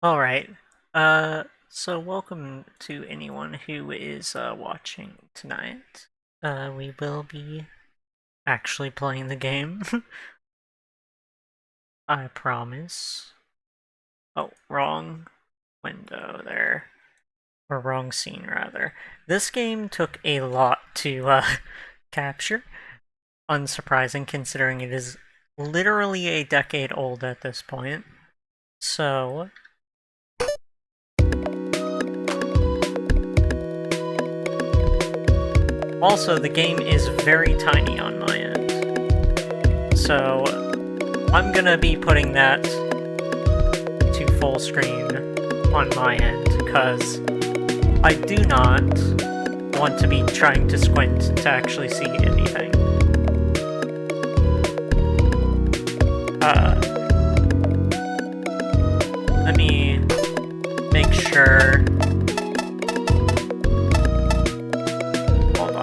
Alright, so welcome to anyone who is watching tonight. We will be actually playing the game. I promise. Oh, wrong window there. Or wrong scene, rather. This game took a lot to capture. Unsurprising, considering it is literally a decade old at this point. So, also, the game is very tiny on my end. So, I'm gonna be putting that to full screen on my end, because I do not want to be trying to squint to actually see anything. Let me make sure. Hold on.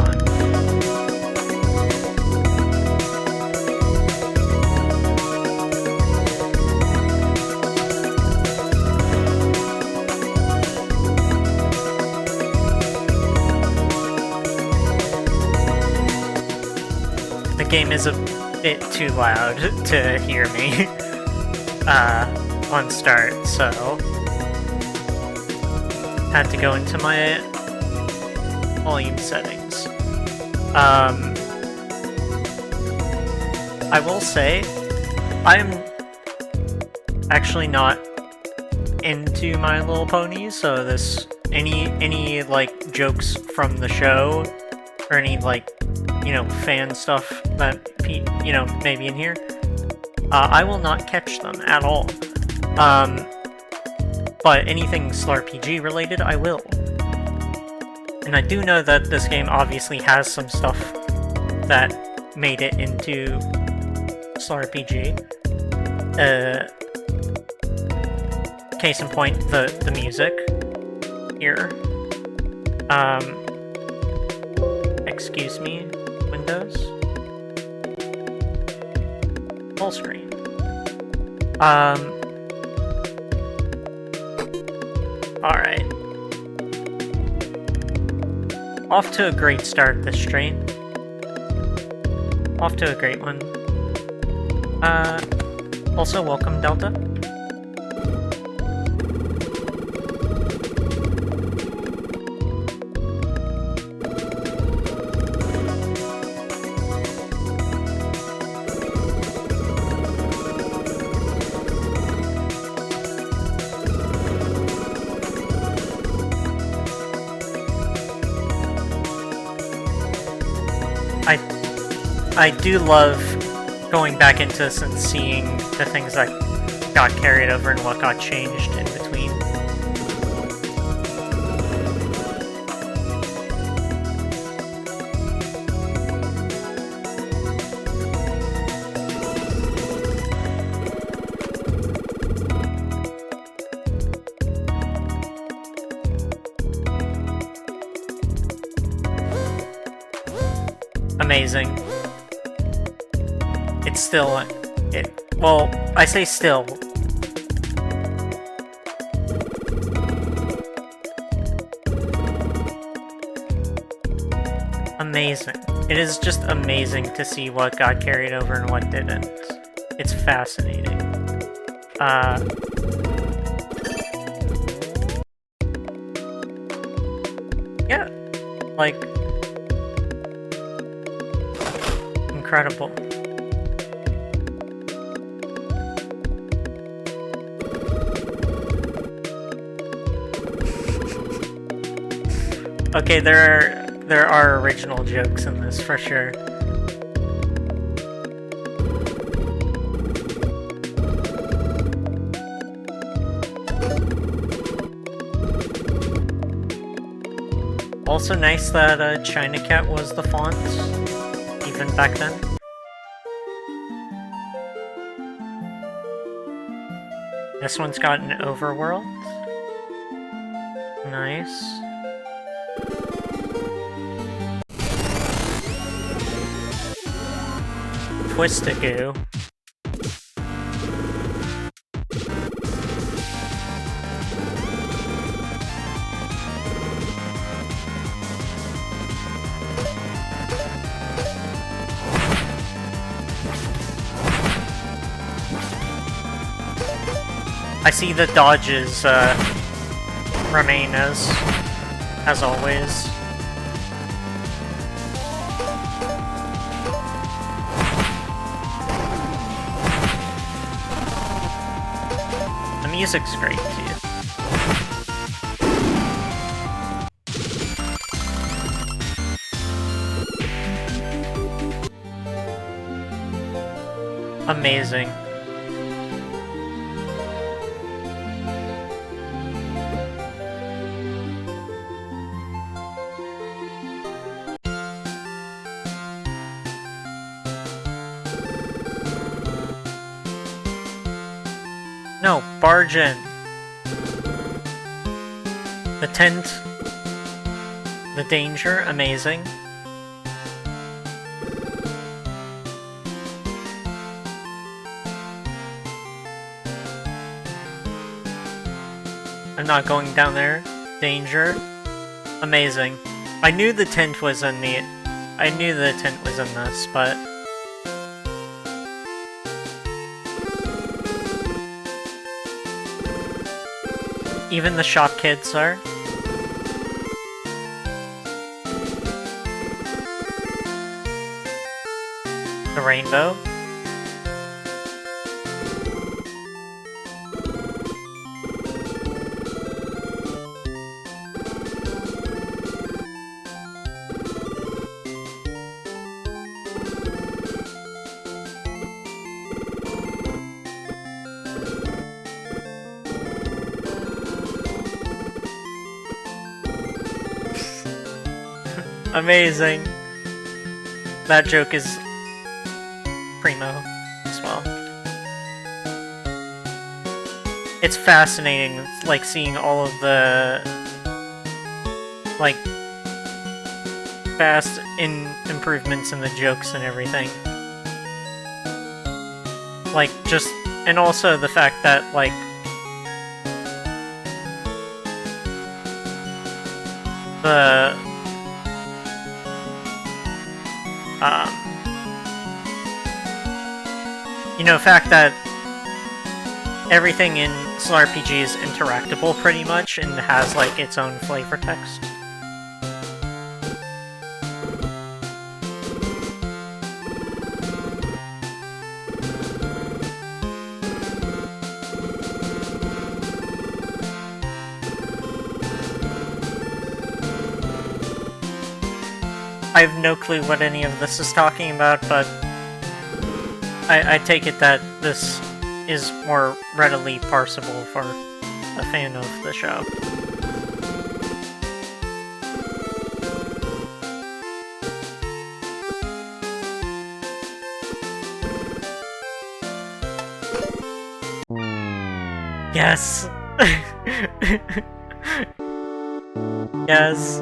The game is a bit too loud to hear me on start, so had to go into my volume settings. I will say, I'm actually not into My Little Pony, so this any like jokes from the show or any like fan stuff that may be in here, I will not catch them at all. But anything SLRPG related, I will. And I do know that this game obviously has some stuff that made it into SLRPG. Case in point, the music here. Excuse me, Windows. Full screen. Alright. Off to a great start this stream. Off to a great one. Also welcome, Delta. I do love going back into this and seeing the things that got carried over and what got changed in between. Amazing. It's still, well, I say still. Amazing. It is just amazing to see what got carried over and what didn't. It's fascinating. Yeah, like, incredible. Okay, there are original jokes in this for sure. Also nice that China Cat was the font, even back then. This one's got an overworld. Nice. Twist-a-goo. I see the dodges remain as always. The music's great too. Amazing. No, barge in. The tent. The danger, amazing. I'm not going down there. Danger. Amazing. I knew the tent was in the... I knew the tent was in this, but... Even the shop kids are. The rainbow. Amazing. That joke is primo as well. It's fascinating, like, seeing all of the, like, fast improvements in the jokes and everything. Like, just, and also the fact that, like, the you know, the fact that everything in Sl RPG is interactable pretty much and has like its own flavor text. I have no clue what any of this is talking about, but I take it that this is more readily parsable for a fan of the show. Yes! Yes.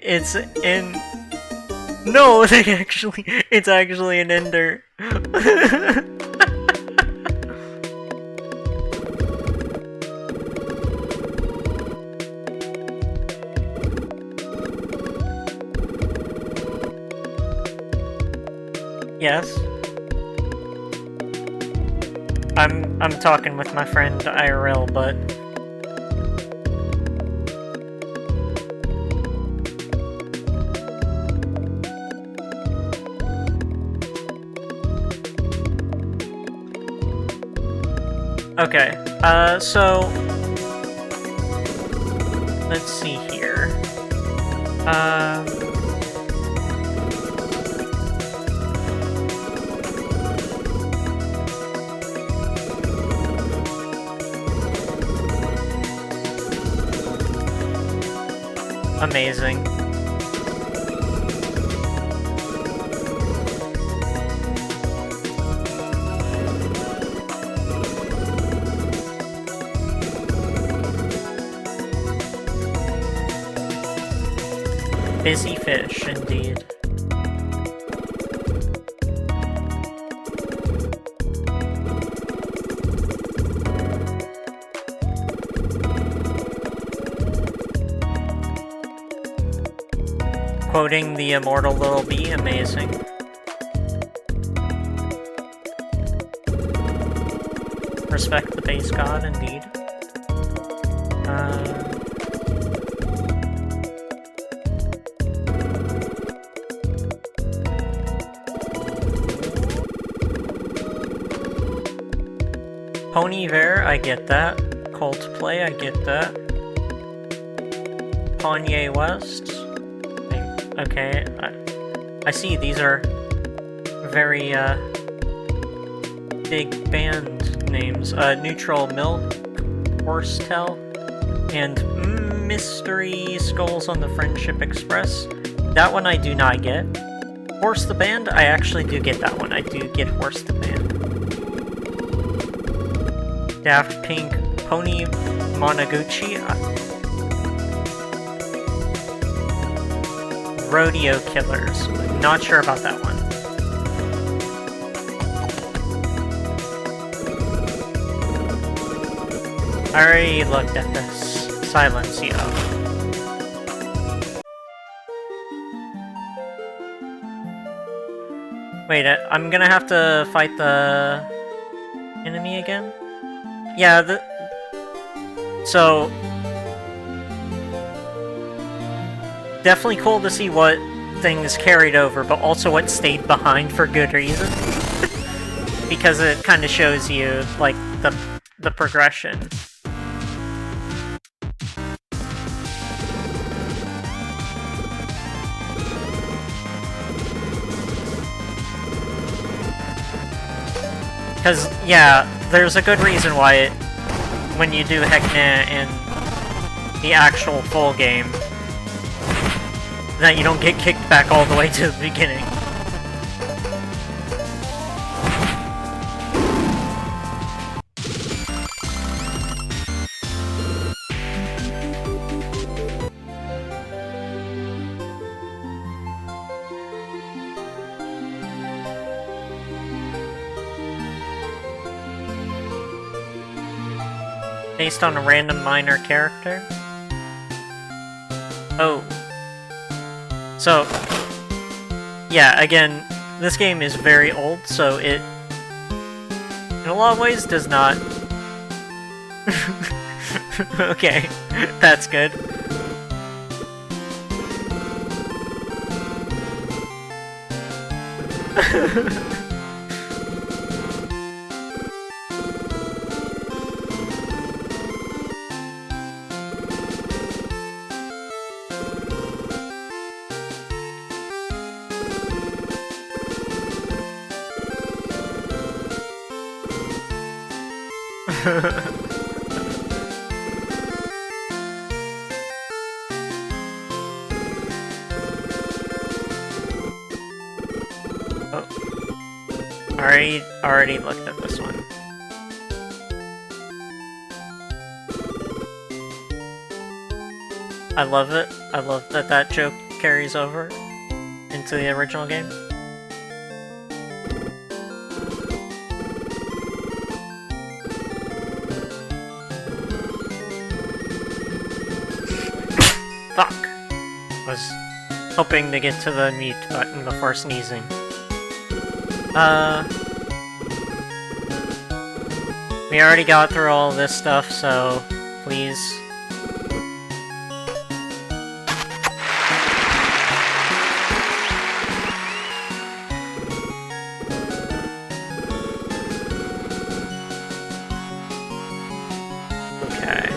It's in... No, it's actually an ender. Yes. I'm talking with my friend IRL, but... Okay, so... Let's see here. Amazing. Busy fish, indeed. Quoting the immortal little bee, amazing. Respect the base god, indeed. Pony Bear, I get that. Coldplay, I get that. Kanye West. Okay, I see these are very, big band names. Neutral Milk, Horsetail, and Mystery Skulls on the Friendship Express. That one I do not get. Horse the Band, I actually do get that one. I do get Horse the Band. Daft Pink, Pony Monoguchi. Rodeo Killers. Not sure about that one. I already looked at this. Silencio. Wait, I'm gonna have to fight the enemy again? Yeah, so definitely cool to see what things carried over, but also what stayed behind for good reason. Because it kind of shows you, like, the progression. Because, yeah, there's a good reason why when you do Heckna in the actual full game, that you don't get kicked back all the way to the beginning. Based on a random minor character? Oh. So, yeah, again, this game is very old, so it, in a lot of ways, does not... Okay, that's good. Oh. Already looked at this one. I love it. I love that that joke carries over into the original game. Fuck! Was hoping to get to the mute button before sneezing. We already got through all this stuff, so please. Okay.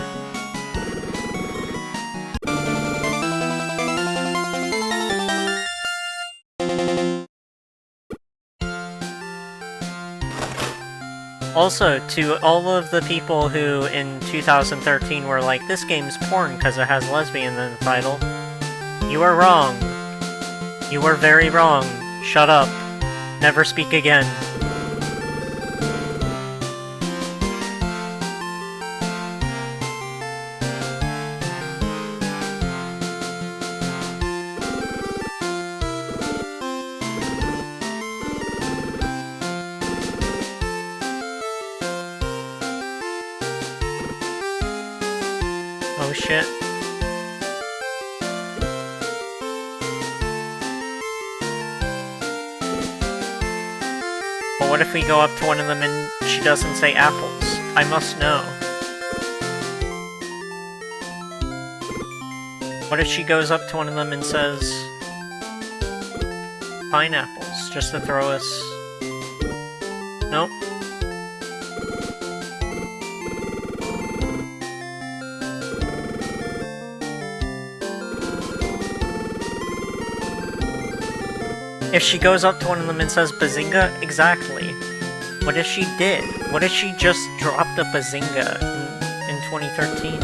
Also, to all of the people who in 2013 were like, this game's porn because it has lesbian in the title, you are wrong. You are very wrong. Shut up. Never speak again. Oh shit. But what if we go up to one of them and she doesn't say apples? I must know. What if she goes up to one of them and says, pineapples, just to throw us... Nope. If she goes up to one of them and says bazinga, exactly. What if she did? What if she just dropped a bazinga in 2013?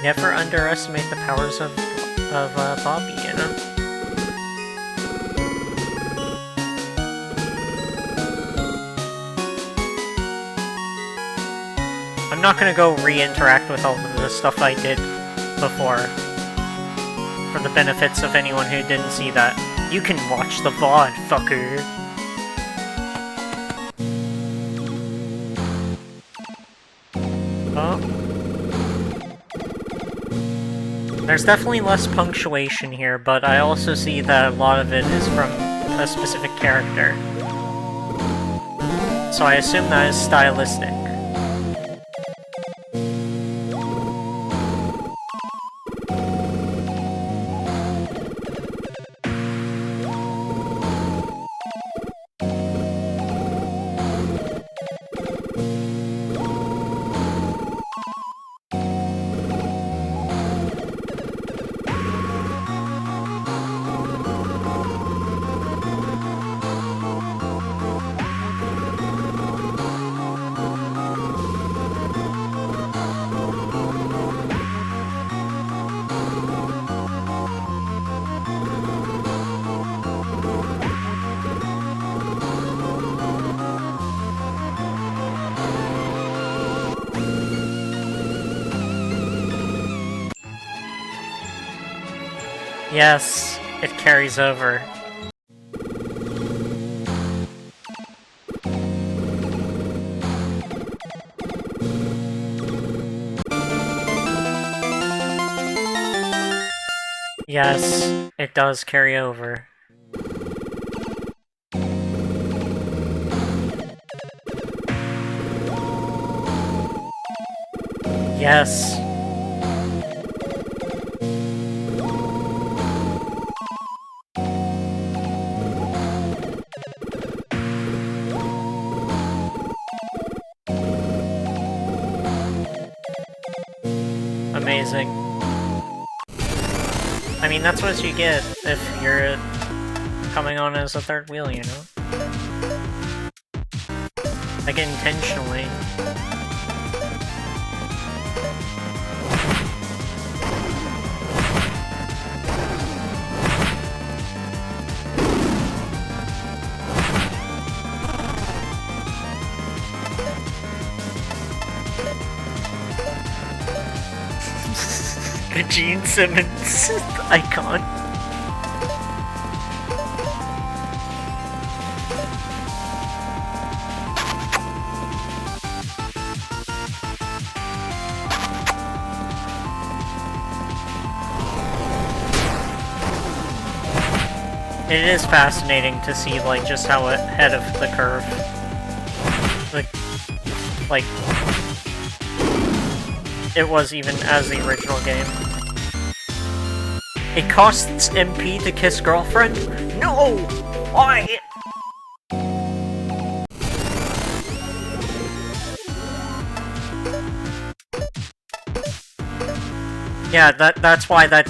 Never underestimate the powers of Bobby, you know? I'm not gonna go re-interact with all of the stuff I did before. For the benefits of anyone who didn't see that. You can watch the VOD, fucker! Oh. There's definitely less punctuation here, but I also see that a lot of it is from a specific character. So I assume that is stylistic. Yes, it carries over. Yes, it does carry over. Yes. Amazing. I mean, that's what you get if you're coming on as a third wheel, you know? Like, intentionally. The Gene Simmons icon. It is fascinating to see, like, just how ahead of the curve, like it was even as the original game. It costs MP to kiss girlfriend? No! Why? Yeah, that's why that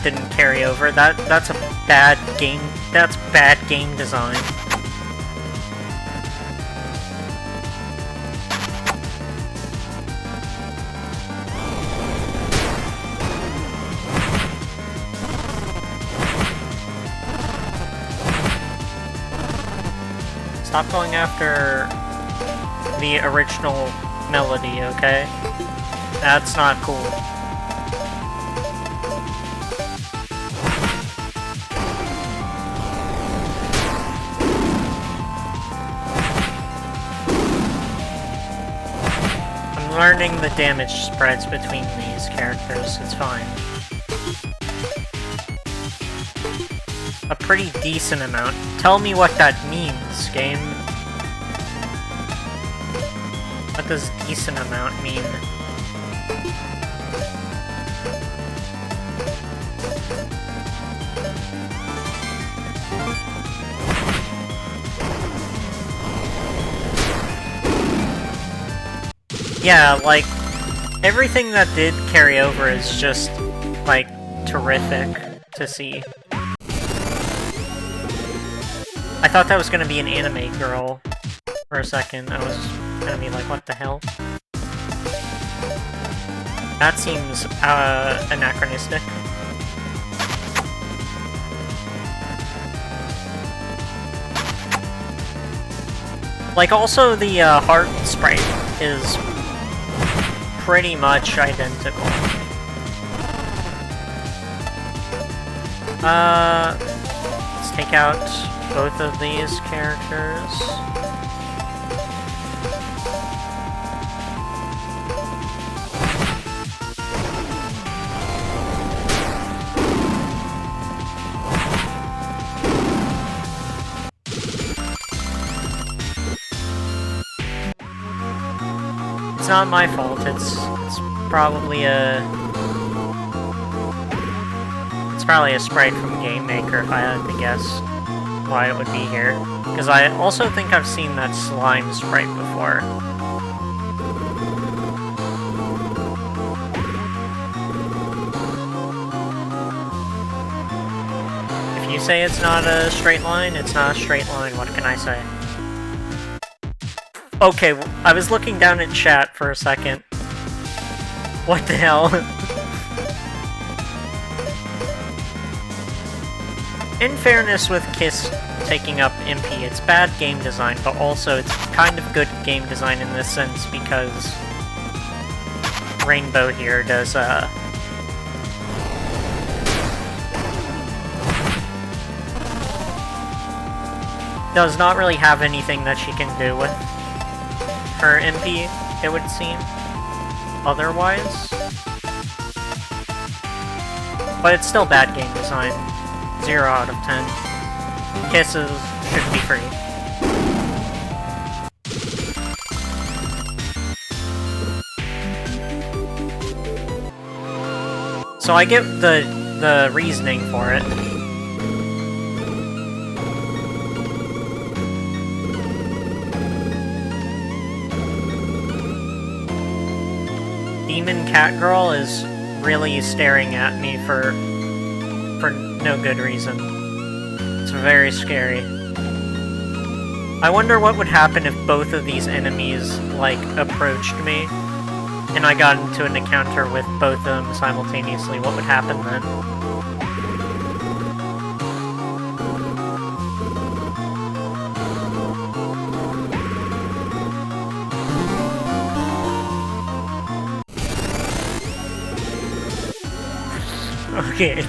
didn't carry over. That's a bad game. That's bad game design. Stop going after the original melody, okay? That's not cool. I'm learning the damage spreads between these characters, it's fine. A pretty decent amount. Tell me what that means, game. What does decent amount mean? Yeah, like, everything that did carry over is just, like, terrific to see. I thought that was gonna be an anime girl for a second. I was gonna be like, what the hell? That seems, anachronistic. Like, also the, heart sprite is pretty much identical. Let's take out both of these characters. It's not my fault, it's probably a sprite from Game Maker if I had to guess why it would be here. Because I also think I've seen that slime sprite before. If you say it's not a straight line, it's not a straight line, what can I say? Okay, I was looking down at chat for a second. What the hell? In fairness with Kiss taking up MP, it's bad game design, but also it's kind of good game design in this sense because Rainbow here does, does not really have anything that she can do with her MP, it would seem, otherwise. But it's still bad game design. 0 out of 10. Kisses should be free. So I get the reasoning for it. Demon Cat Girl is really staring at me for no good reason. It's very scary. I wonder what would happen if both of these enemies, like, approached me, and I got into an encounter with both of them simultaneously. What would happen then? Okay.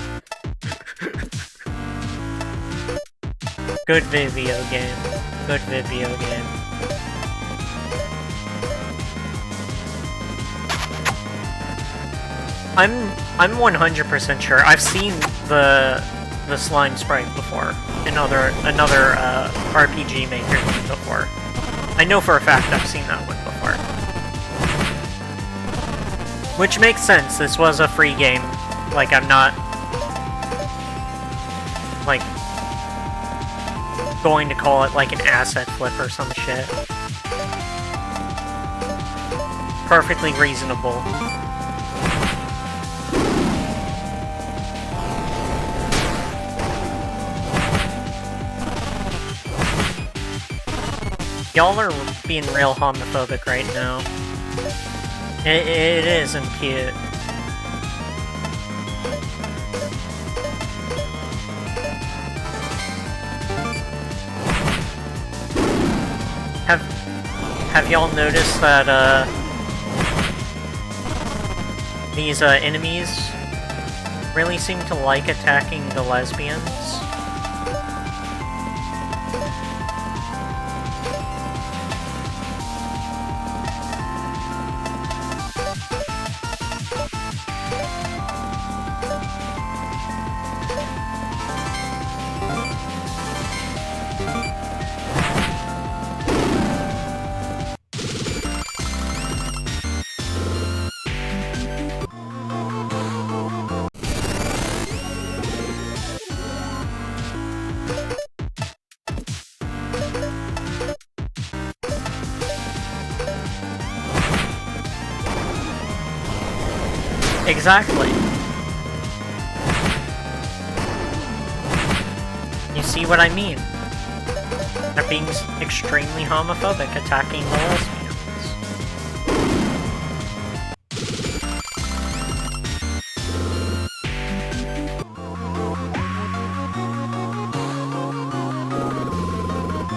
Good video game. Good video game. I'm 100% sure. I've seen the slime sprite before in another RPG Maker game before. I know for a fact I've seen that one before. Which makes sense. This was a free game. Like, I'm not, like, going to call it, like, an asset flip or some shit. Perfectly reasonable. Y'all are being real homophobic right now. It isn't cute. Have y'all noticed that, these, enemies really seem to like attacking the lesbians? Exactly. You see what I mean? They're being extremely homophobic, attacking the lesbians.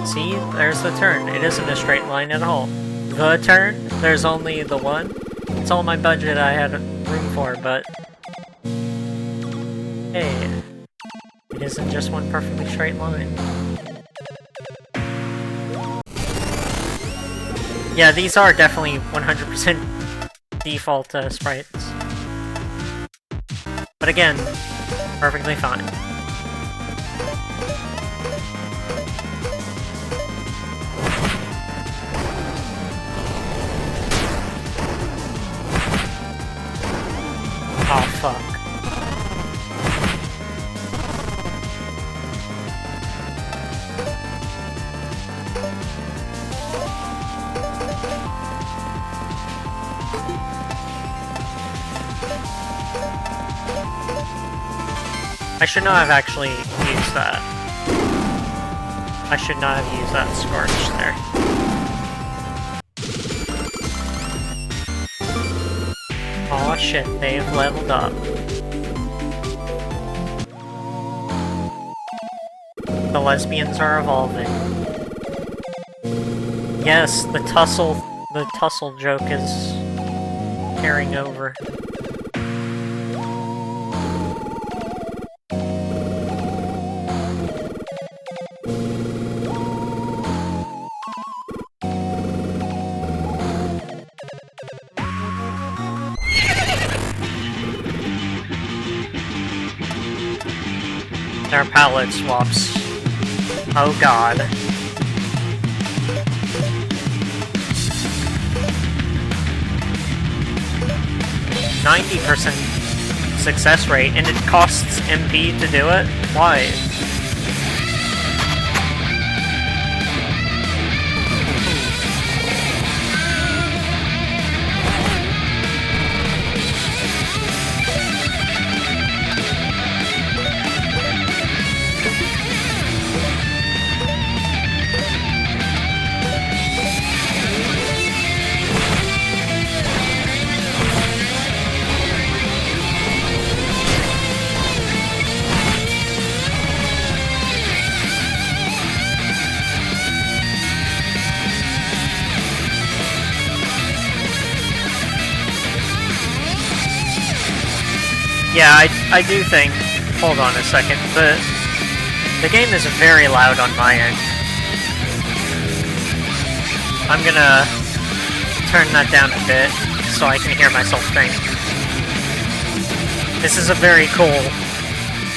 See? There's the turn. It isn't a straight line at all. The turn? There's only the one? It's all my budget I had room for, but... hey, it isn't just one perfectly straight line. Yeah, these are definitely 100% default sprites. But again, perfectly fine. Oh, fuck. I should not have actually used that. I should not have used that Scorch there. Aw shit, they've leveled up. The lesbians are evolving. Yes, the tussle joke is carrying over. Their palette swaps. Oh god. %90 success rate, and it costs MP to do it? Why? Yeah, I do think... hold on a second. The game is very loud on my end. I'm gonna turn that down a bit so I can hear myself think. This is a very cool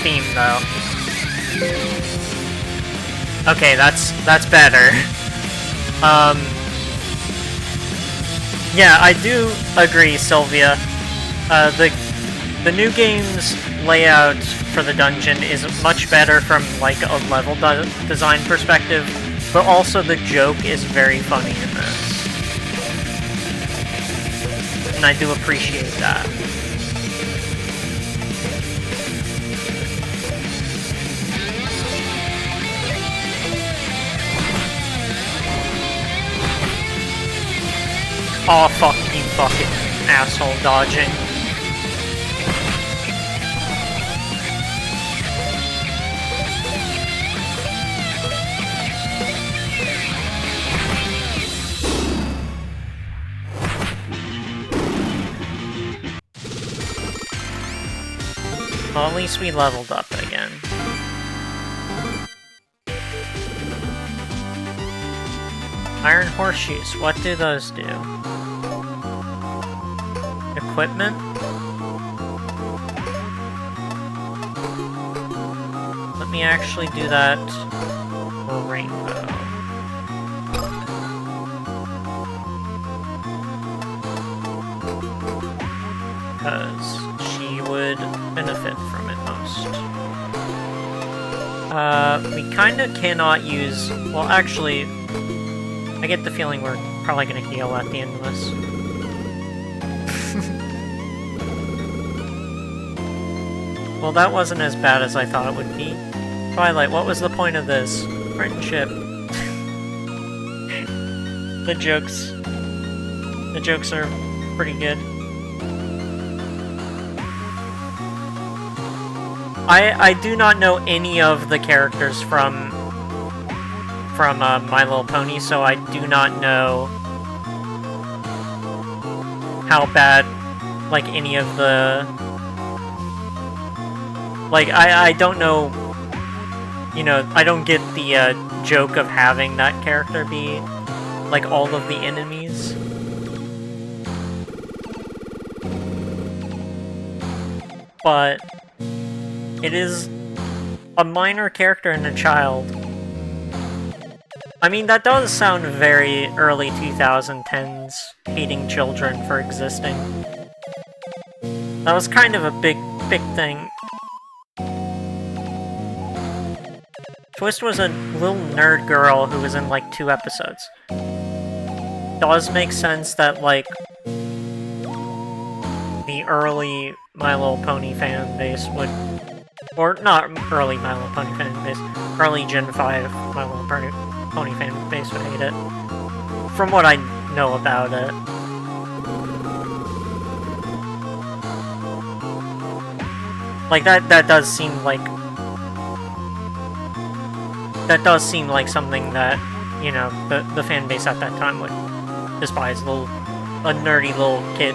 theme, though. Okay, that's better. Yeah, I do agree, Sylvia. The new game's layout for the dungeon is much better from, like, a level design perspective, but also the joke is very funny in this. And I do appreciate that. Aw, fuck you fucking asshole dodging. Well, at least we leveled up again. Iron horseshoes, what do those do? Equipment? Let me actually do that for Rainbow. Because she would benefit from it most. We kinda cannot use... well, actually, I get the feeling we're probably gonna heal at the end of this. Well, that wasn't as bad as I thought it would be. Twilight, what was the point of this? Friendship. The jokes are pretty good. I do not know any of the characters from My Little Pony, so I do not know how bad, like, any of the... Like, I don't know, you know, I don't get the joke of having that character be, like, all of the enemies. But it is a minor character and a child. I mean, that does sound very early 2010s, hating children for existing. That was kind of a big thing. Twist was a little nerd girl who was in, like, 2 episodes. Does make sense that, like, the early My Little Pony fan base would... Or, not early My Little Pony fan base, early Gen 5 My Little Pony fan base would hate it. From what I know about it. Like, that does seem like... That does seem like something that, you know, the fan base at that time would despise. A nerdy little kid.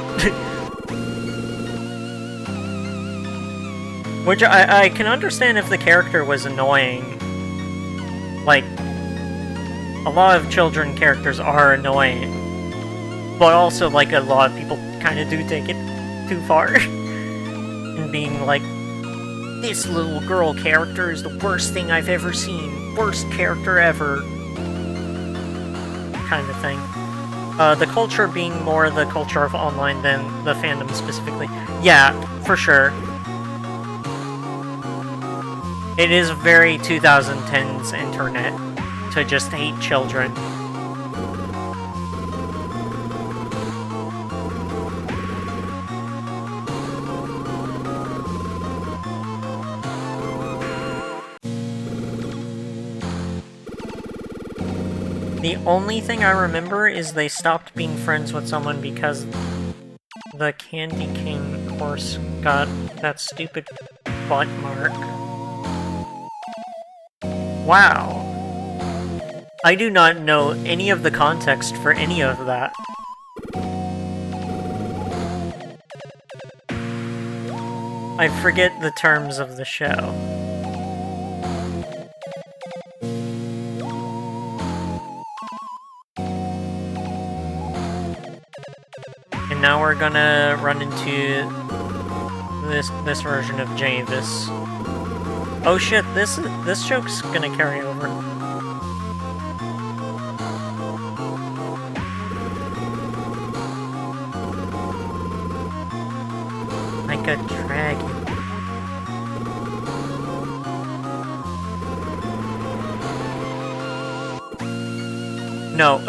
Which I can understand if the character was annoying. Like, a lot of children characters are annoying. But also, like, a lot of people kind of do take it too far. And being like, this little girl character is the worst thing I've ever seen. Worst character ever. Kind of thing. The culture being more the culture of online than the fandom specifically. Yeah, for sure. It is very 2010s internet to just hate children. The only thing I remember is they stopped being friends with someone because the Candy King horse got that stupid butt mark. Wow. I do not know any of the context for any of that. I forget the terms of the show. And now we're gonna run into this version of Javis. Oh shit, this joke's gonna carry over. Like a dragon. No.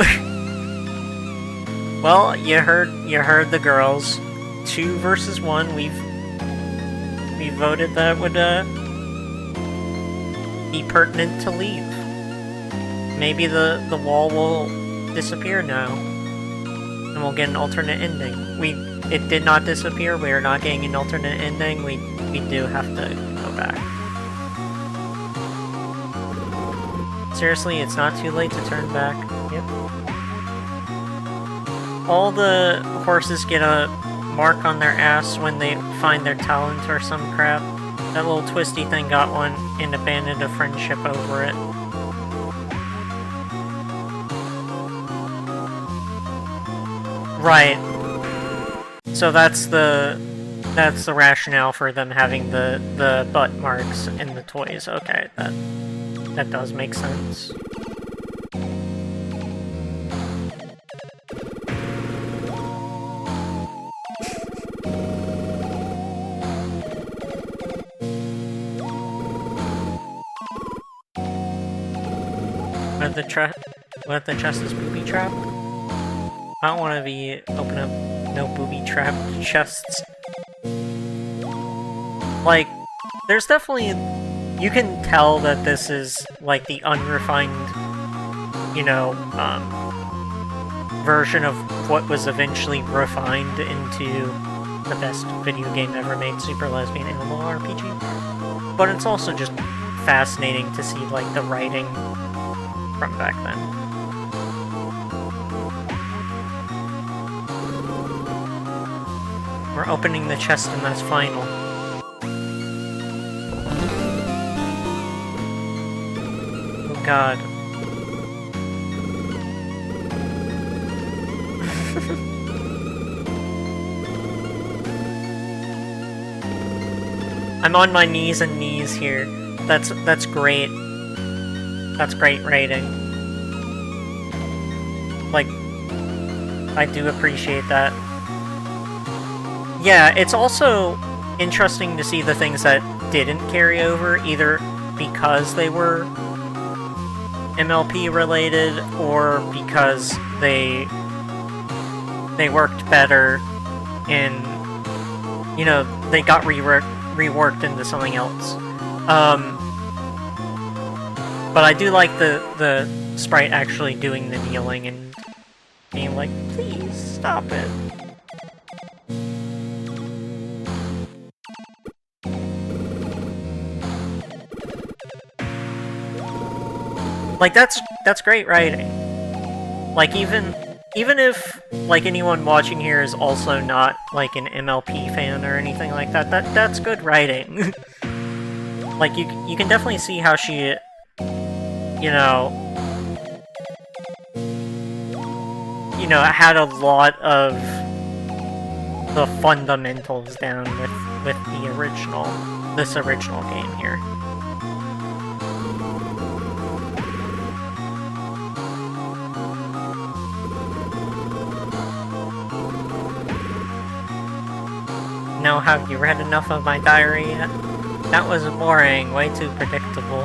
Well, you heard the girls. 2 versus 1. We voted that would be pertinent to leave. Maybe the wall will disappear now, and we'll get an alternate ending. It did not disappear. We are not getting an alternate ending. We do have to go back. Seriously, it's not too late to turn back. Yep. All the horses get a mark on their ass when they find their talent or some crap. That little twisty thing got one and abandoned a friendship over it. Right. So that's the rationale for them having the butt marks in the toys. Okay, that does make sense. What if the chest is booby trap? I don't want to be open up no booby trap chests. Like, there's definitely, you can tell that this is like the unrefined, you know, version of what was eventually refined into the best video game ever made, Super Lesbian Animal RPG. But it's also just fascinating to see like the writing from back then. We're opening the chest and that's final. Oh god. I'm on my knees and knees here. That's great. That's great writing. Like, I do appreciate that. Yeah, it's also interesting to see the things that didn't carry over, either because they were MLP related or because they worked better and, you know, they got reworked into something else. But I do like the sprite actually doing the kneeling and being like, please stop it. Like, that's great writing. Like, even if, like, anyone watching here is also not, like, an MLP fan or anything like that, that's good writing. Like, you can definitely see how she, you know, had a lot of the fundamentals down with this original game here. Now, have you read enough of my diary yet? That was boring, way too predictable.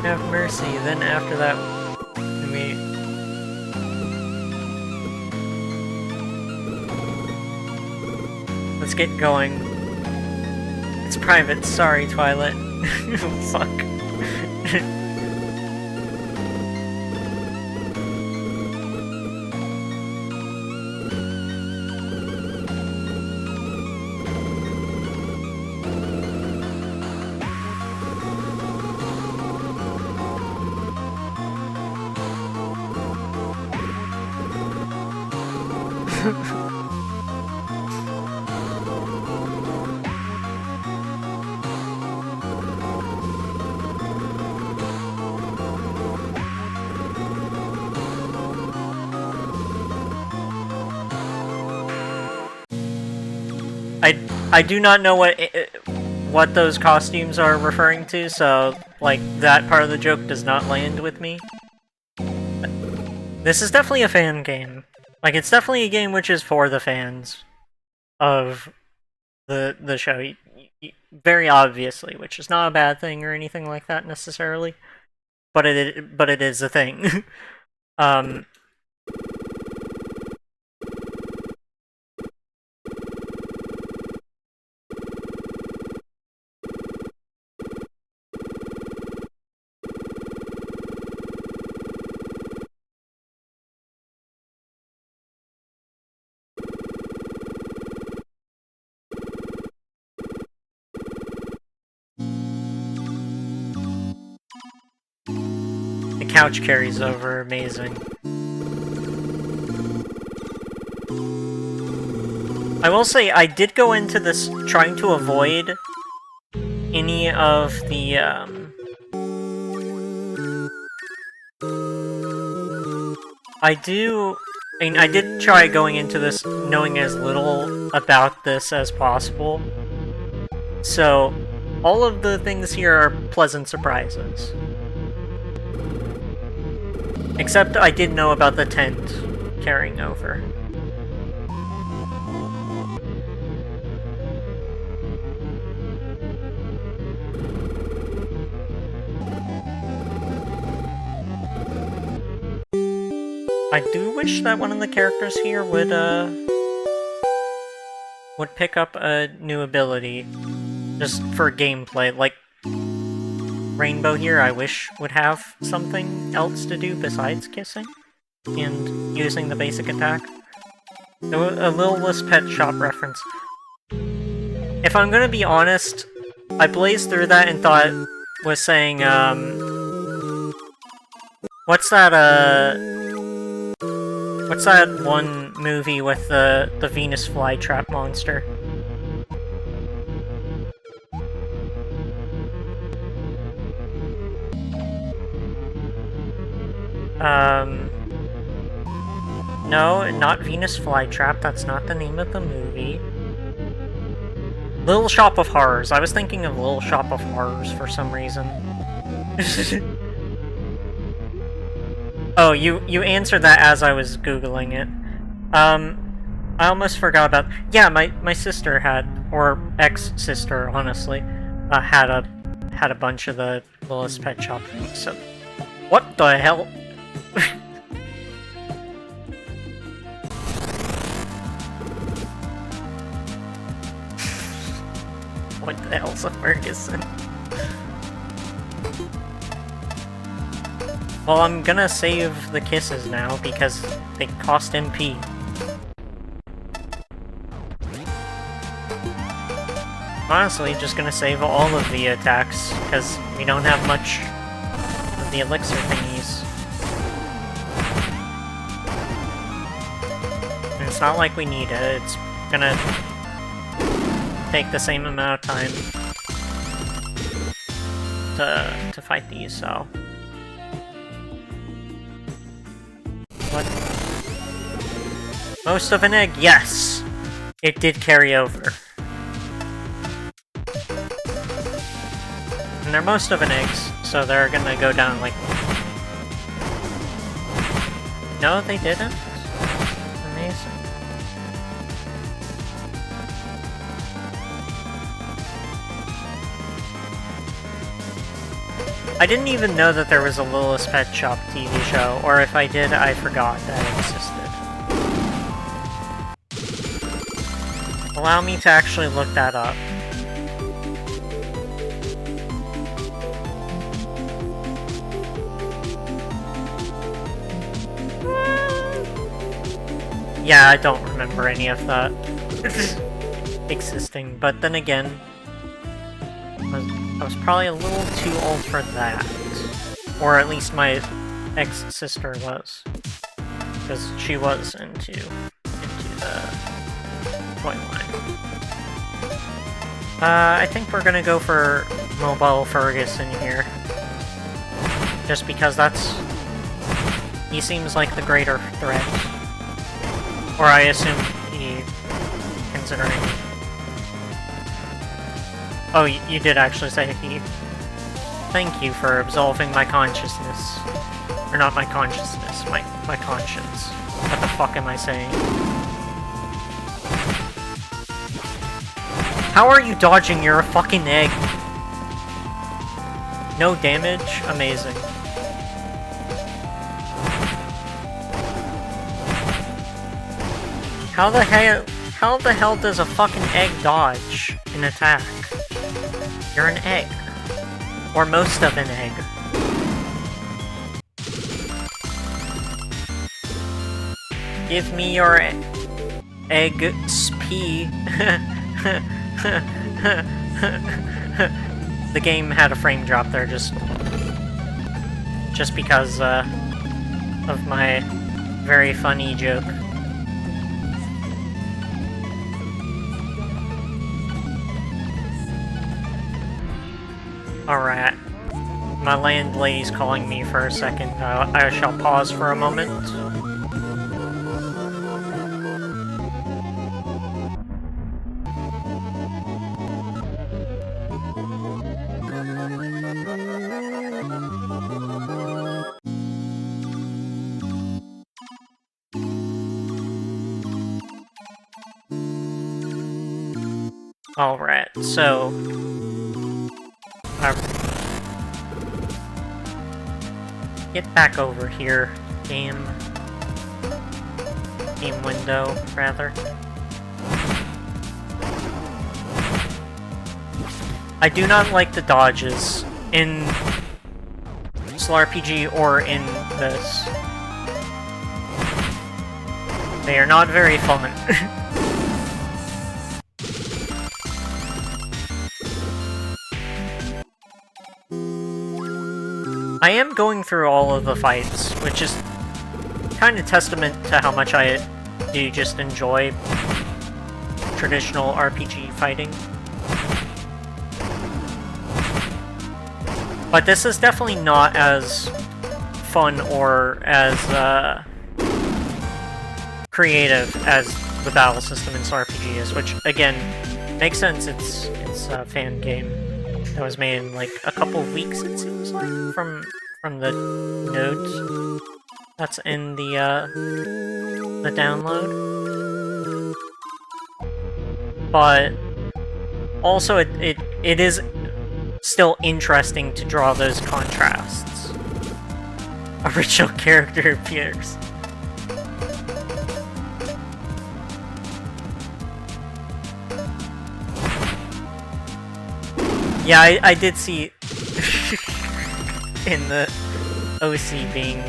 Have mercy, then after that, let's get going. It's private, sorry, Twilight. Fuck. I do not know what those costumes are referring to, so, like, that part of the joke does not land with me. This is definitely a fan game. Like, it's definitely a game which is for the fans of the show, very obviously, which is not a bad thing or anything like that necessarily, but it is a thing. The couch carries over, amazing. I will say, I did go into this trying to avoid any of the, I did try going into this knowing as little about this as possible. So, all of the things here are pleasant surprises. Except I did know about the tent carrying over. I do wish that one of the characters here would, would pick up a new ability just for gameplay. Like, Rainbow here, I wish would have something else to do besides kissing and using the basic attack. A littlest pet shop reference. If I'm gonna be honest, I blazed through that and thought it was saying, what's that one movie with the Venus flytrap monster? No, not Venus Flytrap, that's not the name of the movie. Little Shop of Horrors. I was thinking of Little Shop of Horrors for some reason. Oh, you answered that as I was Googling it. I almost forgot about... Yeah, my sister had, or ex-sister, honestly, had a bunch of the Littlest Pet Shop things, so... What the hell? What the hell's a Ferguson? Well, I'm gonna save the kisses now because they cost MP. Honestly, just gonna save all of the attacks because we don't have much of the elixir thingies. And it's not like we need it, it's gonna take the same amount of time to fight these, so... What? Most of an egg? Yes! It did carry over. And they're most of an eggs, so they're gonna go down like... No, they didn't? Amazing. I didn't even know that there was a Littlest Pet Shop TV show, or if I did, I forgot that it existed. Allow me to actually look that up. Yeah, I don't remember any of that existing, but then again, I was probably a little too old for that. Or at least my ex-sister was. Because she was into the toy line. I think we're gonna go for Mobile Ferguson here. Just because he seems like the greater threat. Or I assume he, considering... Oh, you did actually say he. Thank you for absolving my consciousness. Or not my consciousness, my conscience. What the fuck am I saying? How are you dodging? You're a fucking egg. No damage? Amazing. How the hell does a fucking egg dodge an attack? You're an egg. Or most of an egg. Give me your egg spee. The game had a frame drop there just because of my very funny joke. Alright. My landlady's calling me for a second. I shall pause for a moment. Alright, so... Get back over here, game window, rather. I do not like the dodges in RPG or in this. They are not very fun. I am going through all of the fights, which is kind of testament to how much I do just enjoy traditional RPG fighting. But this is definitely not as fun or as creative as the battle system in RPG is, which again makes sense. It's a fan game that was made in like a couple of weeks, it seems like, from the nodes that's in the download. But also it is still interesting to draw those contrasts. Original character appears. Yeah, I did see in the OC being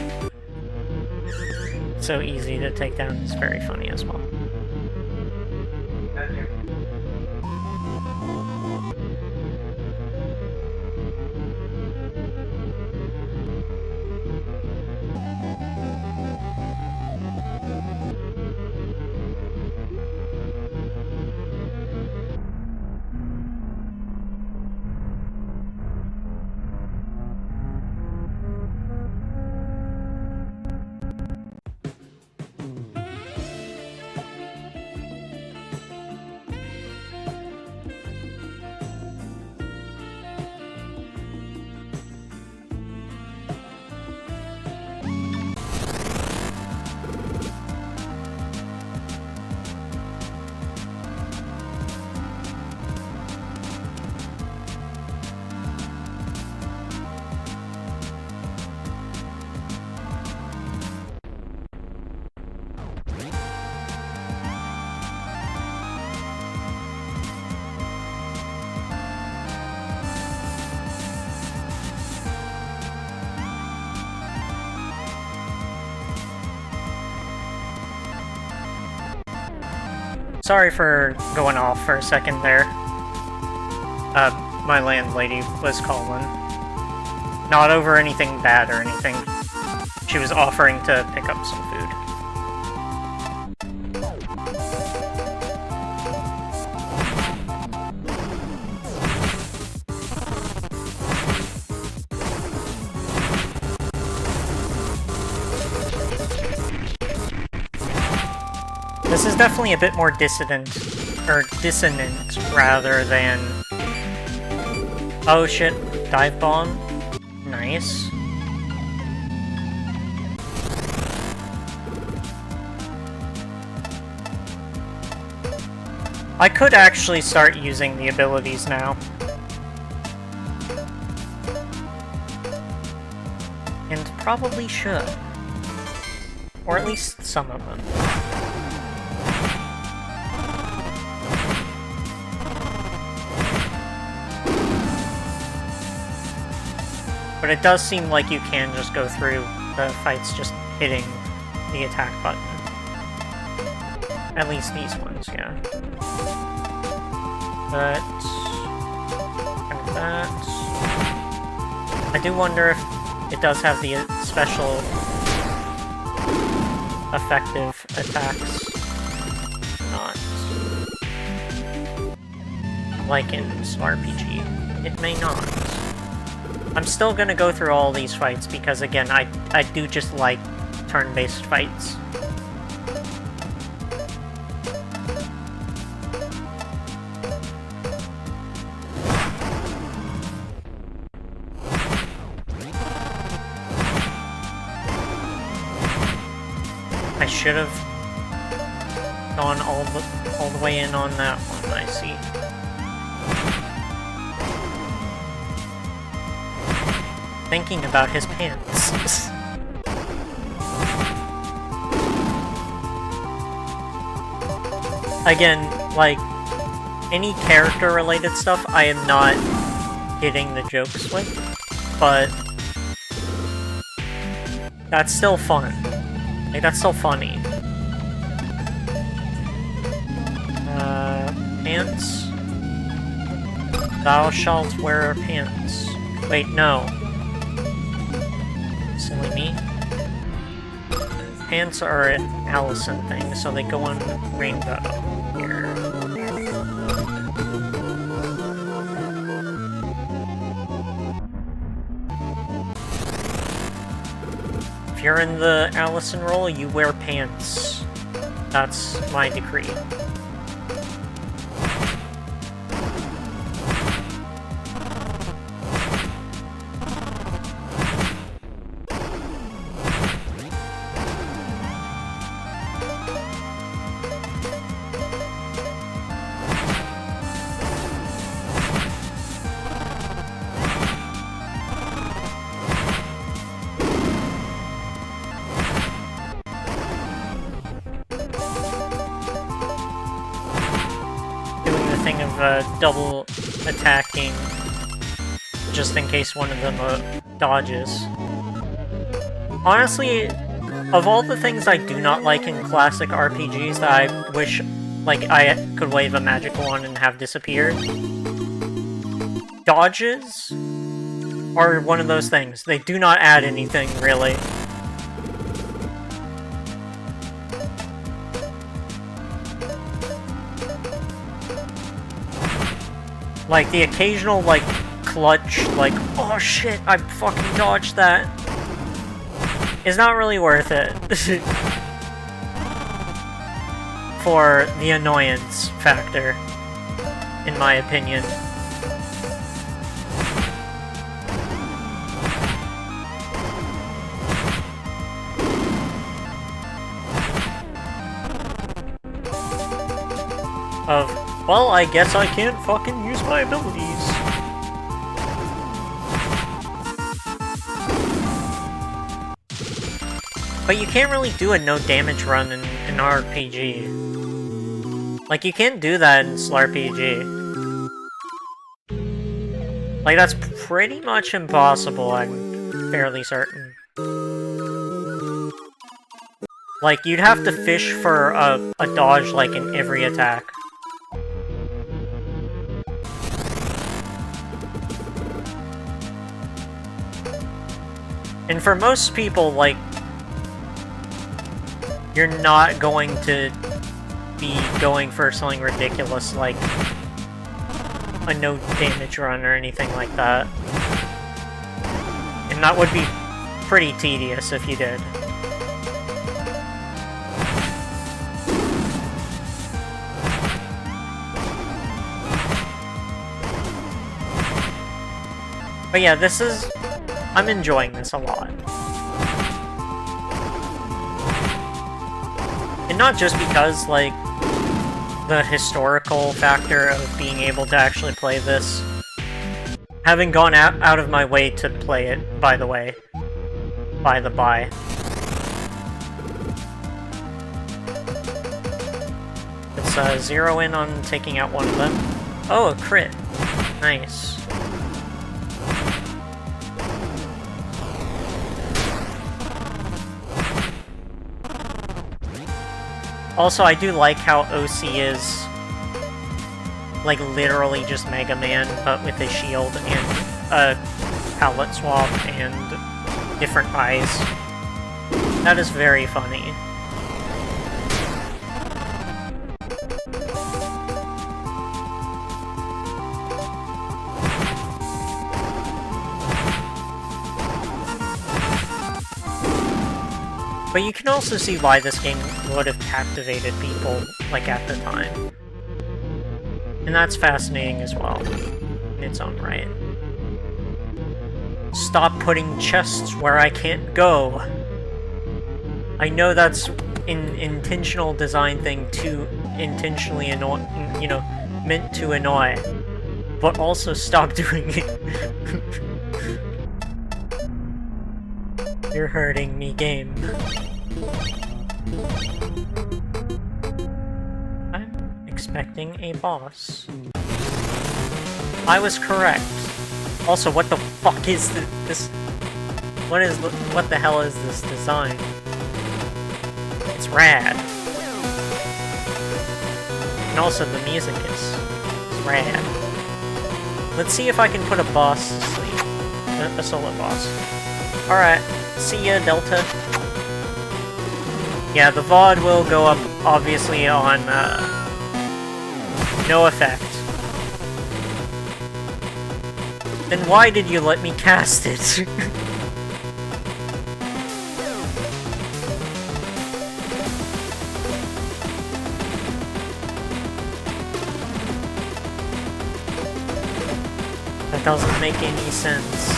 so easy to take down. It's very funny as well. Sorry for going off for a second there. My landlady was calling. Not over anything bad or anything. She was offering to pick up some food. This is definitely a bit more dissonant rather than... Oh shit, dive bomb. Nice. I could actually start using the abilities now. And probably should. Or at least some of them. But it does seem like you can just go through the fights just hitting the attack button. At least these ones, yeah. But... like that. I do wonder if it does have the special effective attacks. Not. Like in RPG. It may not. I'm still gonna go through all these fights because, again, I do just like turn-based fights. I should have gone all the way in on that one, I see. Thinking about his pants. Again, like, any character-related stuff, I am not getting the jokes with, but that's still fun. Like, that's still funny. Pants. Thou shalt wear pants. Wait, no. Silly me. Pants are an Allison thing, so they go on rainbow here. If you're in the Allison role, you wear pants. That's my decree. Double attacking just in case one of them dodges. Honestly, of all the things I do not like in classic RPGs that I wish like I could wave a magical wand and have disappeared, dodges are one of those things. They do not add anything, really. Like, the occasional, like, clutch, like, oh shit, I fucking dodged that, is not really worth it. For the annoyance factor, in my opinion. Well, I guess I can't fucking use my abilities. But you can't really do a no damage run in an RPG. Like, you can't do that in SLRPG. Like, that's pretty much impossible, I'm fairly certain. Like, you'd have to fish for a dodge, like, in every attack. And for most people, like, you're not going to be going for something ridiculous like a no damage run or anything like that. And that would be pretty tedious if you did. But yeah, I'm enjoying this a lot. And not just because, like, the historical factor of being able to actually play this. Having gone out of my way to play it, by the way. By the by. Let's zero in on taking out one of them. Oh, a crit. Nice. Also, I do like how OC is, like, literally just Mega Man, but with a shield and a palette swap and different eyes. That is very funny. But you can also see why this game would have captivated people, like, at the time. And that's fascinating as well, in its own right. Stop putting chests where I can't go! I know that's an intentional design thing to intentionally annoy, you know, meant to annoy. But also stop doing it. You're hurting me, game. I'm expecting a boss. I was correct. Also, what the fuck is this? What the hell is this design? It's rad. And also the music is rad. Let's see if I can put a boss to sleep. A solo boss. Alright, see ya, Delta. Yeah, the VOD will go up, obviously, on, no effect. Then why did you let me cast it? That doesn't make any sense.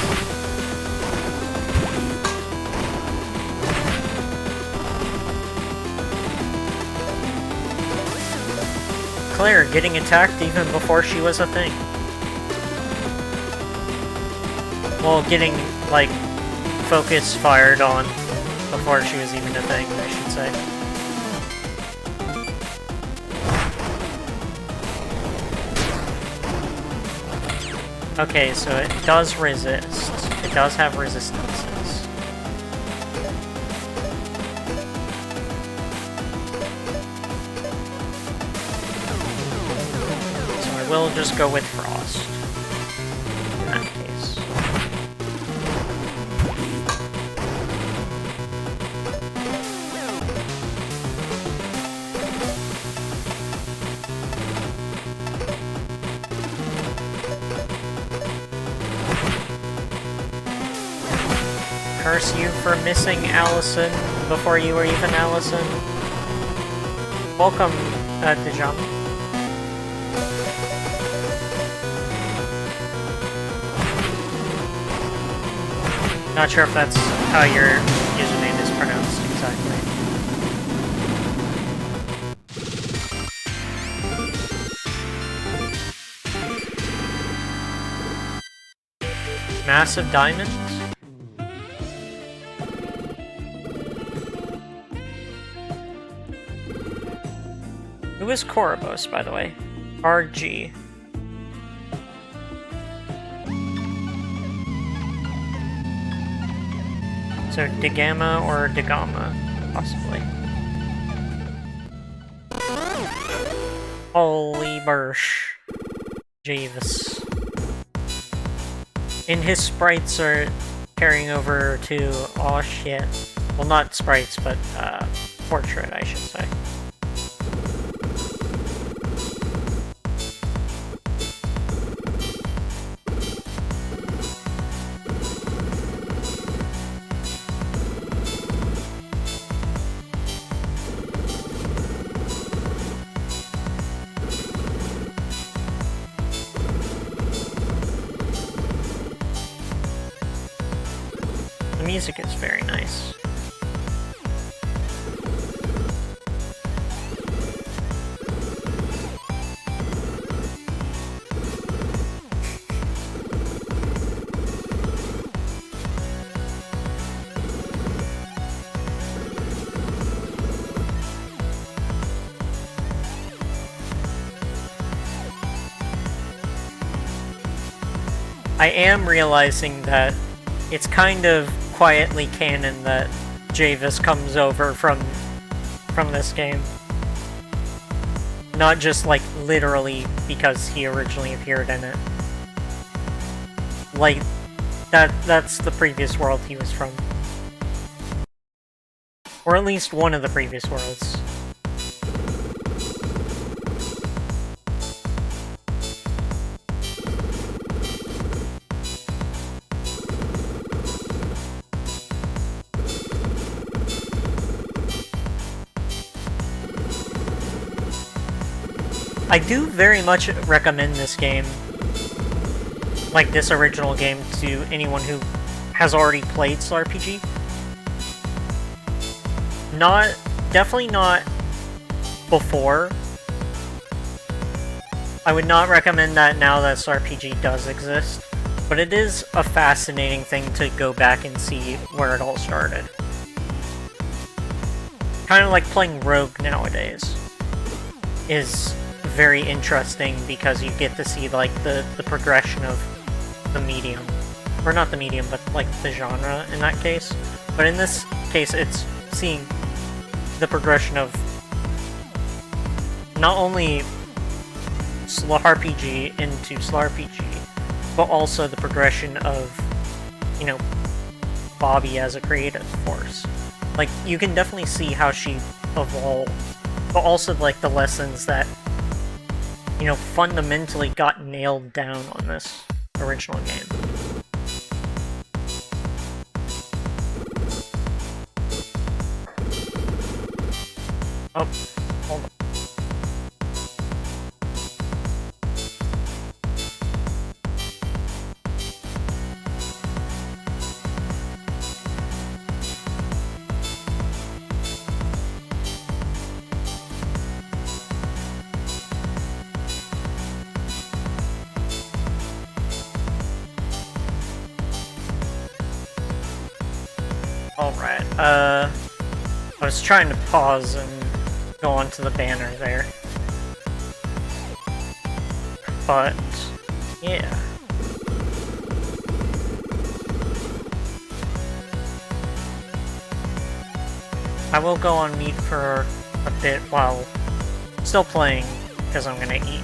Claire getting attacked even before she was a thing. Well, getting, like, focus fired on before she was even a thing, I should say. Okay, so it does resist. It does have resistances. So I will just go with Frost. In that case. Curse you for missing Allison before you were even Allison. Welcome, Dejam. Not sure if that's how your username is pronounced exactly. Massive diamonds? Who is Korobos, by the way? RG. So, Degama or Degama, possibly. Holy bursh. Jeeves. And his sprites are carrying over to... Aw, shit. Well, not sprites, but, portrait, I should say. The music is very nice. I am realizing that it's kind of quietly canon that Javis comes over from this game. Not just, like, literally because he originally appeared in it. Like, that's the previous world he was from. Or at least one of the previous worlds. I do very much recommend this game, like this original game, to anyone who has already played RPG. Definitely not before. I would not recommend that now that RPG does exist, but it is a fascinating thing to go back and see where it all started. Kind of like playing Rogue nowadays is very interesting because you get to see, like, the progression of the medium. Or not the medium, but like the genre in that case. But in this case, it's seeing the progression of not only slow RPG into slow RPG, but also the progression of, you know, Bobby as a creative force. Like, you can definitely see how she evolved, but also, like, the lessons that, you know, fundamentally got nailed down on this original game. Oh, hold on. Alright, I was trying to pause and go on to the banner there. But, yeah. I will go on mute for a bit while still playing, because I'm gonna eat.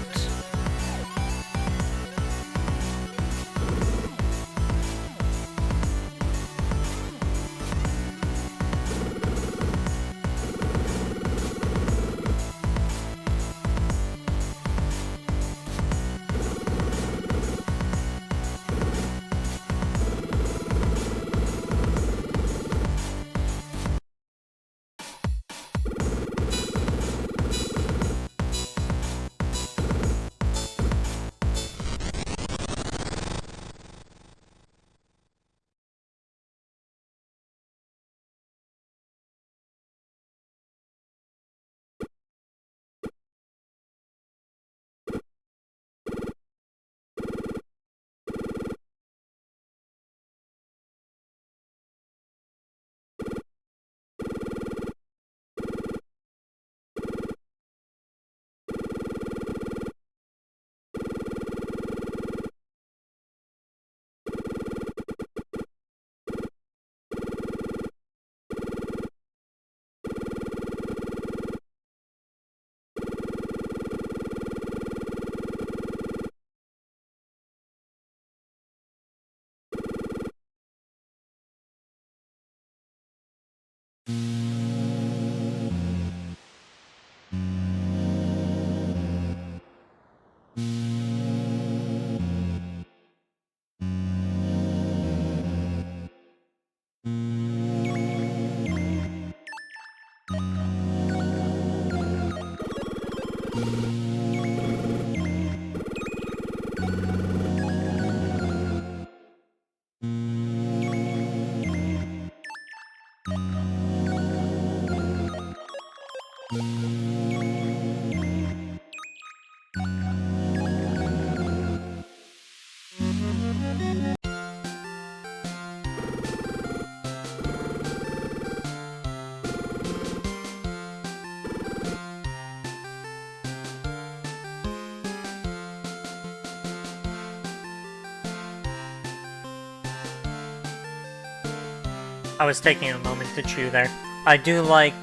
I was taking a moment to chew there. I do like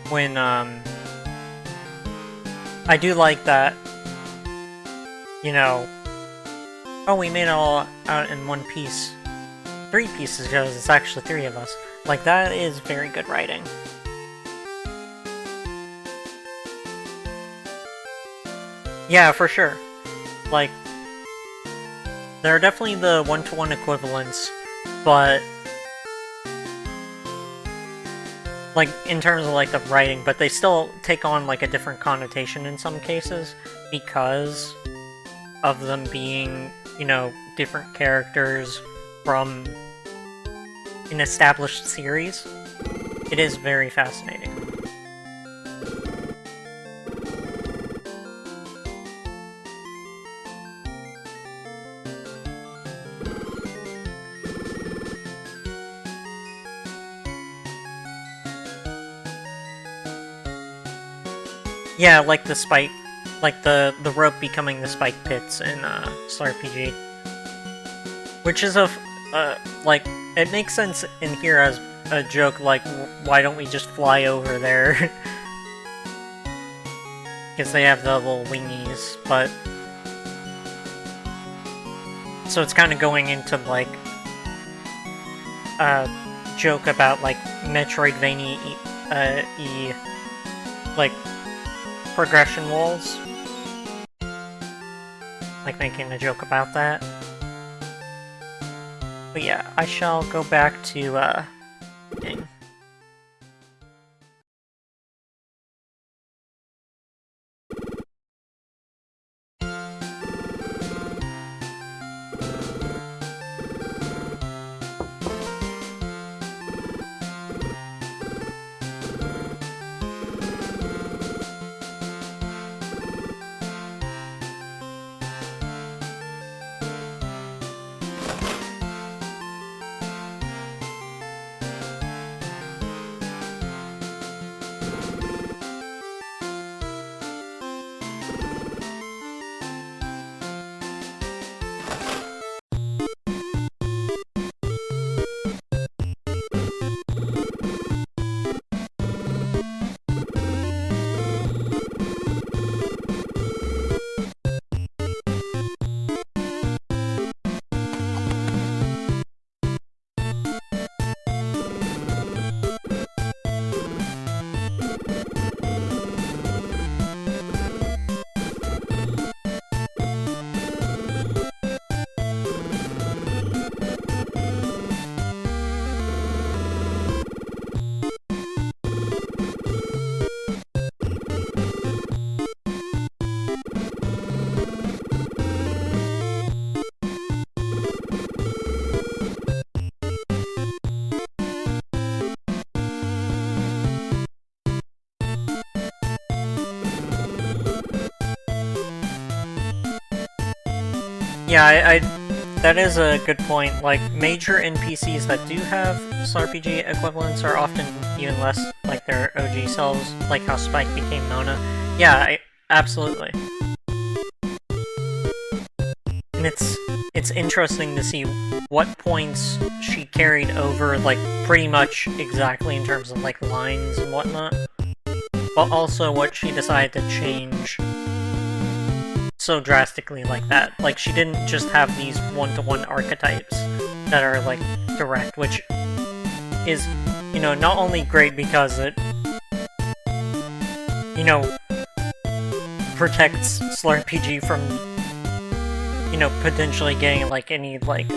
when, I do like that, you know, oh, we made it all out in one piece. 3 pieces, because it's actually 3 of us. Like, that is very good writing. Yeah, for sure. Like, there are definitely the one-to-one equivalents, but like, in terms of, like, the writing, but they still take on, like, a different connotation in some cases, because of them being, you know, different characters from an established series. It is very fascinating. Yeah, like the spike, like the rope becoming the spike pits in Slow RPG. Which is like, it makes sense in here as a joke, like, why don't we just fly over there? Because they have the little wingies, but... So it's kind of going into, like, a joke about, like, Metroidvania like, progression walls. Like, making a joke about that. But yeah, I shall go back to, Ding. Yeah, that is a good point. Like, major NPCs that do have SRPG equivalents are often even less like their OG selves, like how Spike became Mona. Yeah, absolutely. And it's interesting to see what points she carried over, like, pretty much exactly in terms of, like, lines and whatnot, but also what she decided to change so drastically like that. Like, she didn't just have these one-to-one archetypes that are, like, direct, which is, you know, not only great because it, you know, protects SLRPG from, you know, potentially getting, like, any, like,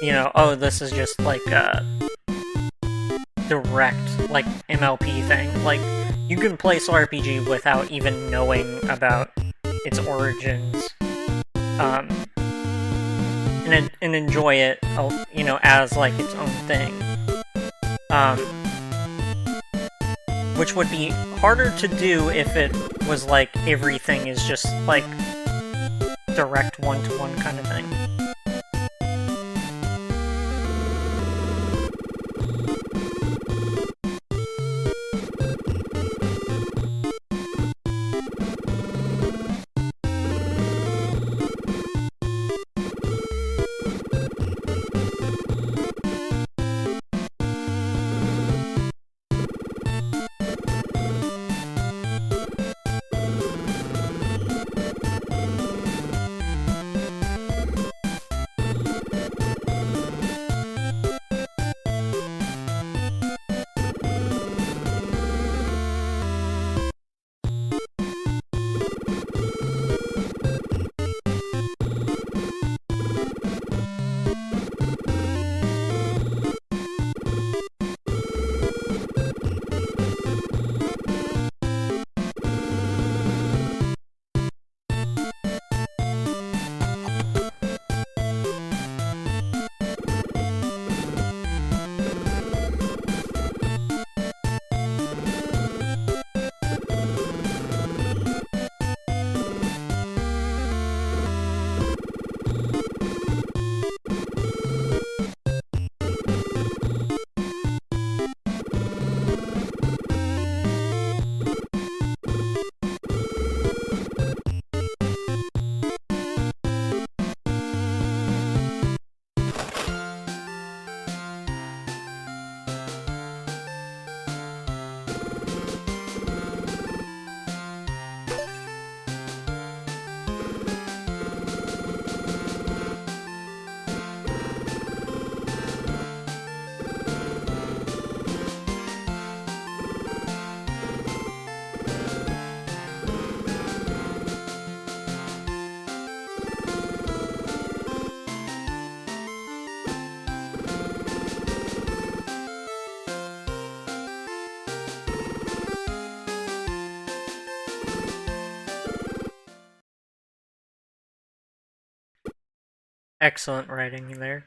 you know, oh, this is just, like, direct, like, MLP thing. Like, you can play SLRPG without even knowing about its origins, and enjoy it, you know, as, like, its own thing. Which would be harder to do if it was, like, everything is just, like, direct one-to-one kind of thing. Excellent writing there.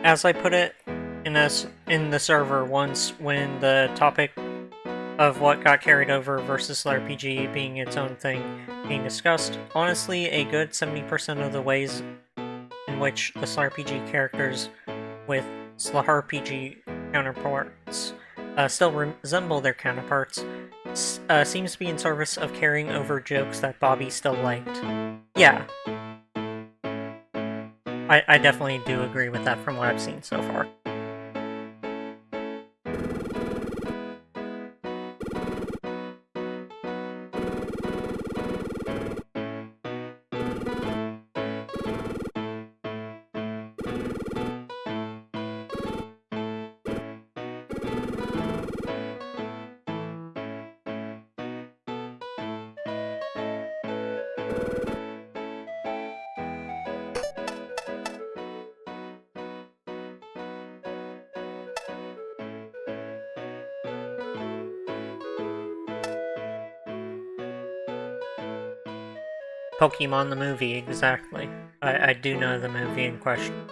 As I put it in the server once, when the topic of what got carried over versus RPG being its own thing being discussed, honestly, a good 70% of the ways in which the RPG characters with RPG counterparts still resemble their counterparts seems to be in service of carrying over jokes that Bobby still liked. Yeah, I definitely do agree with that from what I've seen so far. Pokemon the movie, exactly. I do know the movie in question.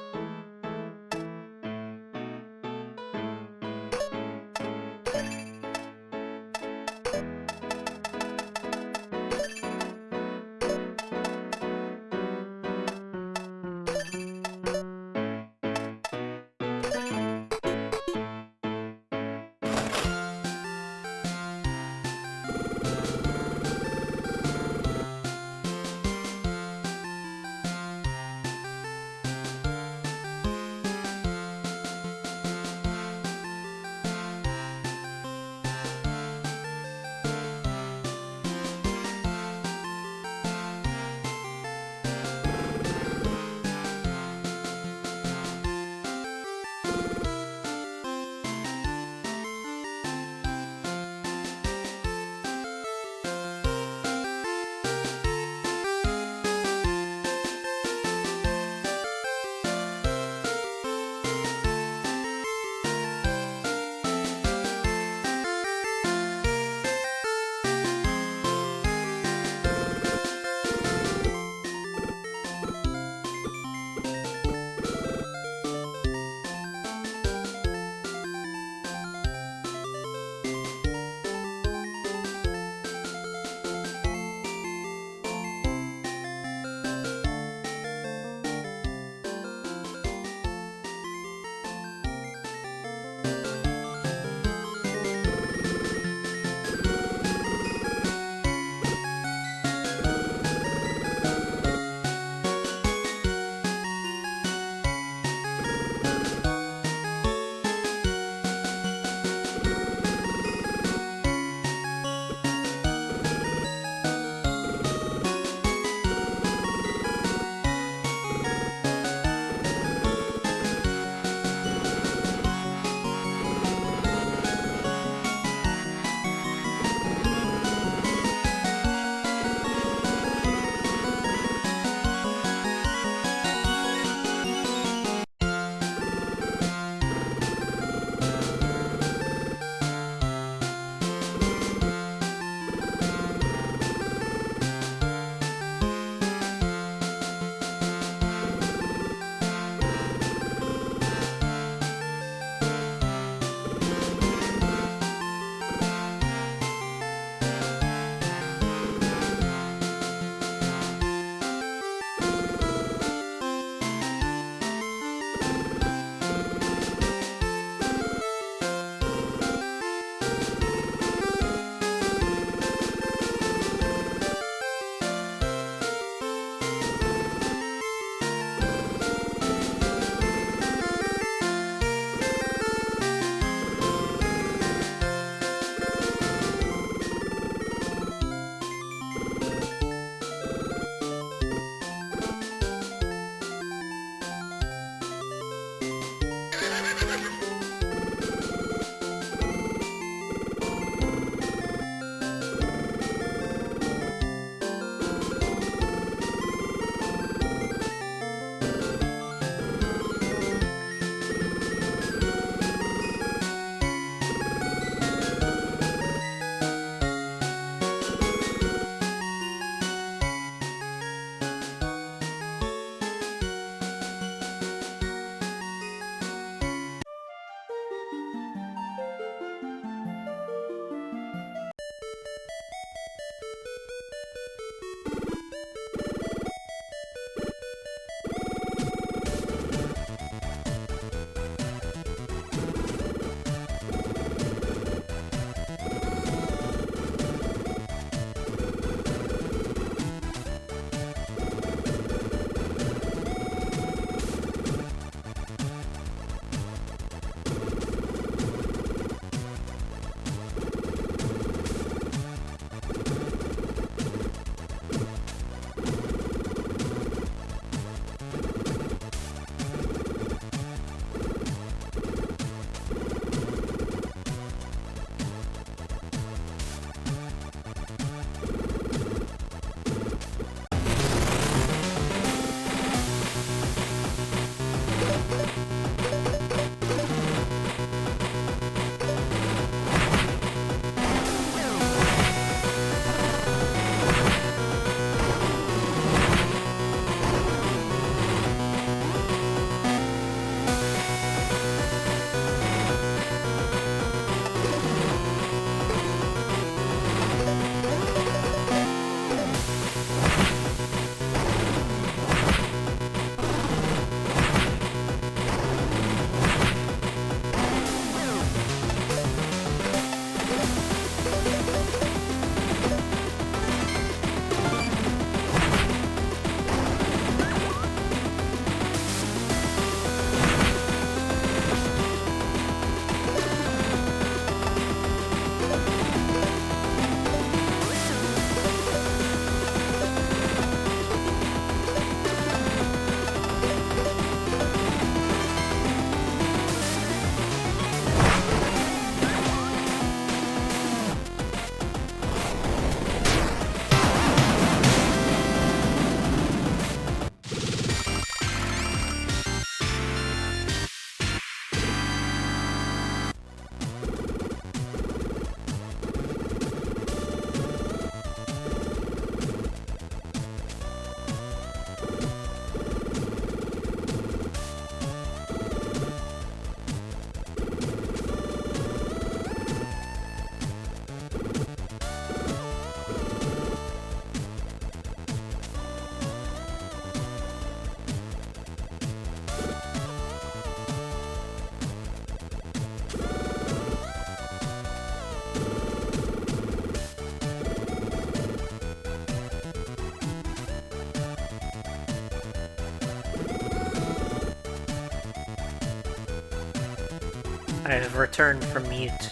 I have returned from mute.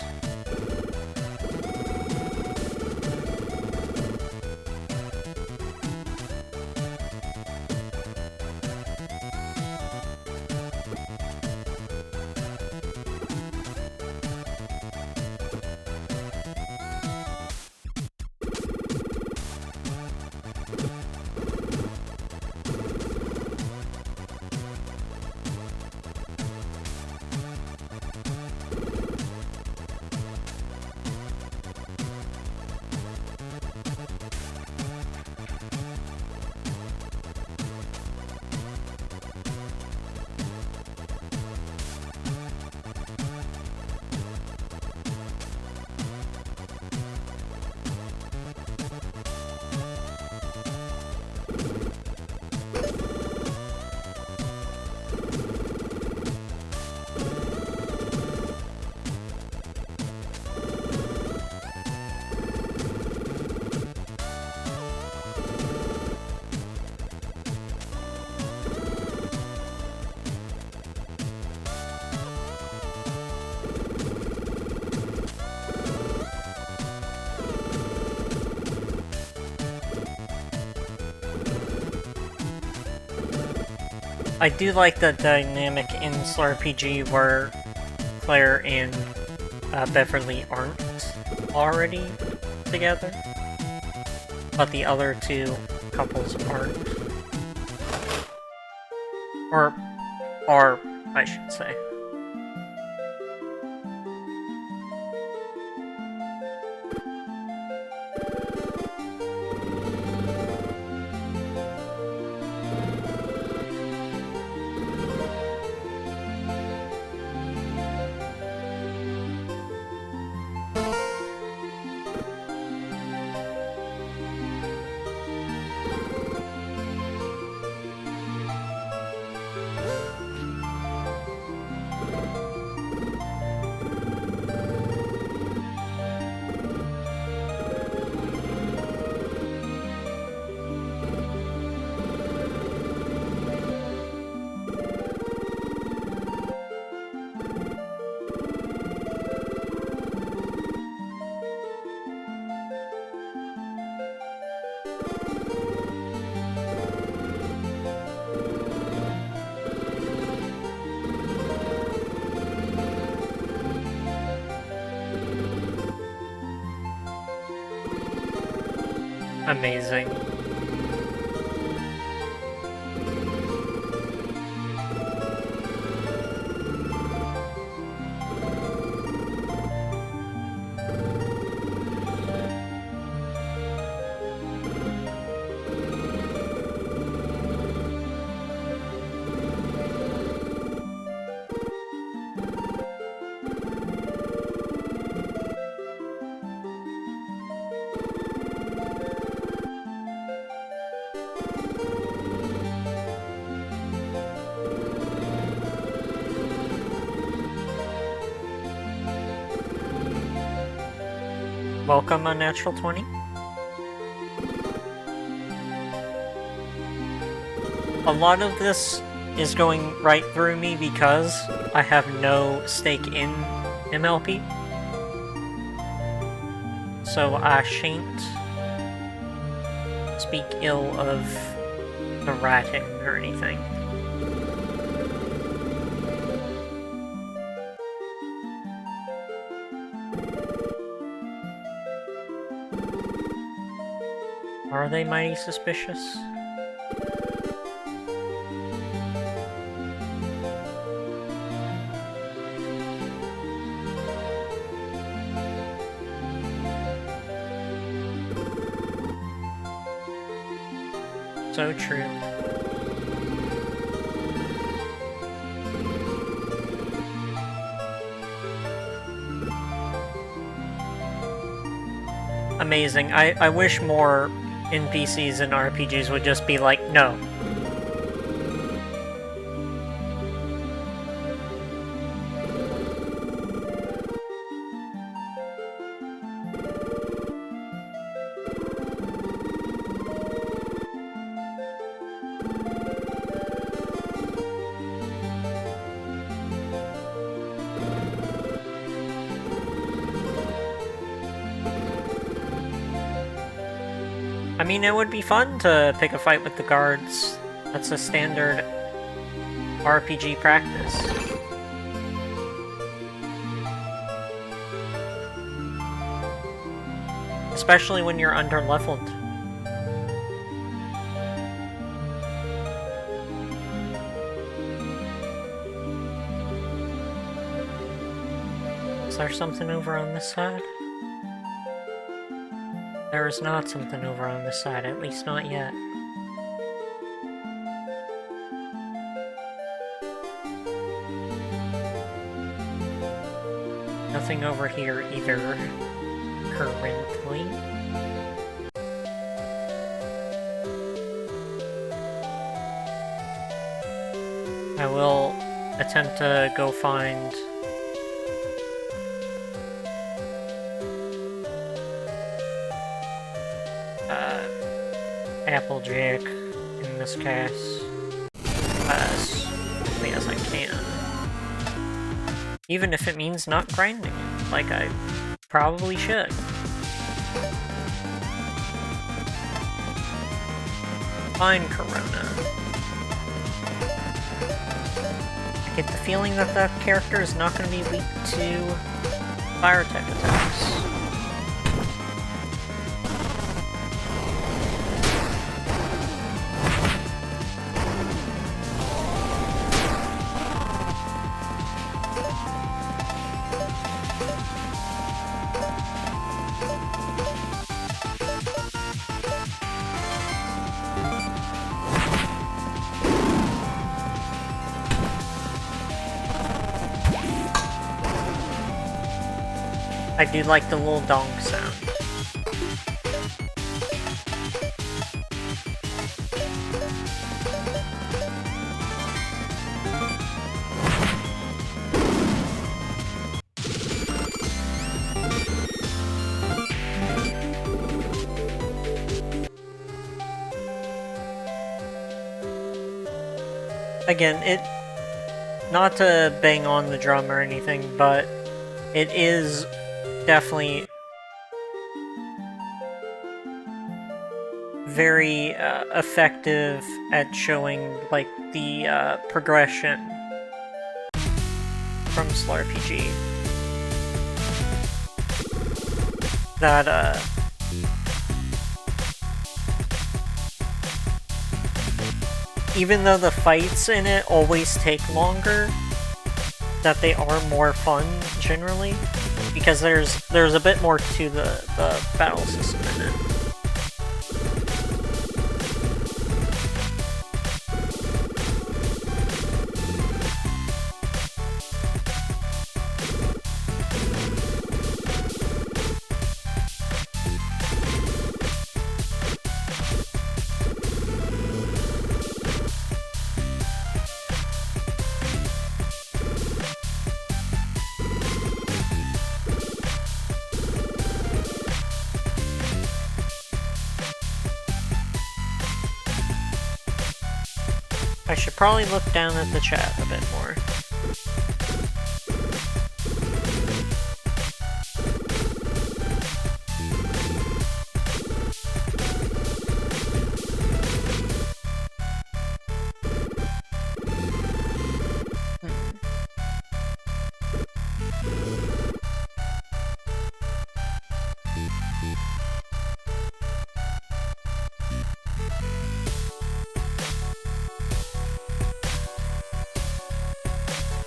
I do like the dynamic in this RPG where Claire and Beverly aren't already together, but the other two couples aren't. Or are, I should say. Amazing. Welcome, Unnatural 20. A lot of this is going right through me because I have no stake in MLP. So I shan't speak ill of the ratting or anything. Are they mighty suspicious? So true. Amazing. I wish more NPCs and RPGs would just be like, no. I mean, it would be fun to pick a fight with the guards. That's a standard RPG practice. Especially when you're under-leveled. Is there something over on this side? There is not something over on this side, at least not yet. Nothing over here either, currently. I will attempt to go find Applejack in this case as quickly as I can. Even if it means not grinding it, like I probably should. Fine, Corona. I get the feeling that that character is not going to be weak to fire type attacks. I do like the little donk sound. Again, not to bang on the drum or anything, but it is definitely very effective at showing like the progression from LRPG. That even though the fights in it always take longer, that they are more fun generally. Because there's a bit more to the battle system in it. I should probably look down at the chat a bit more.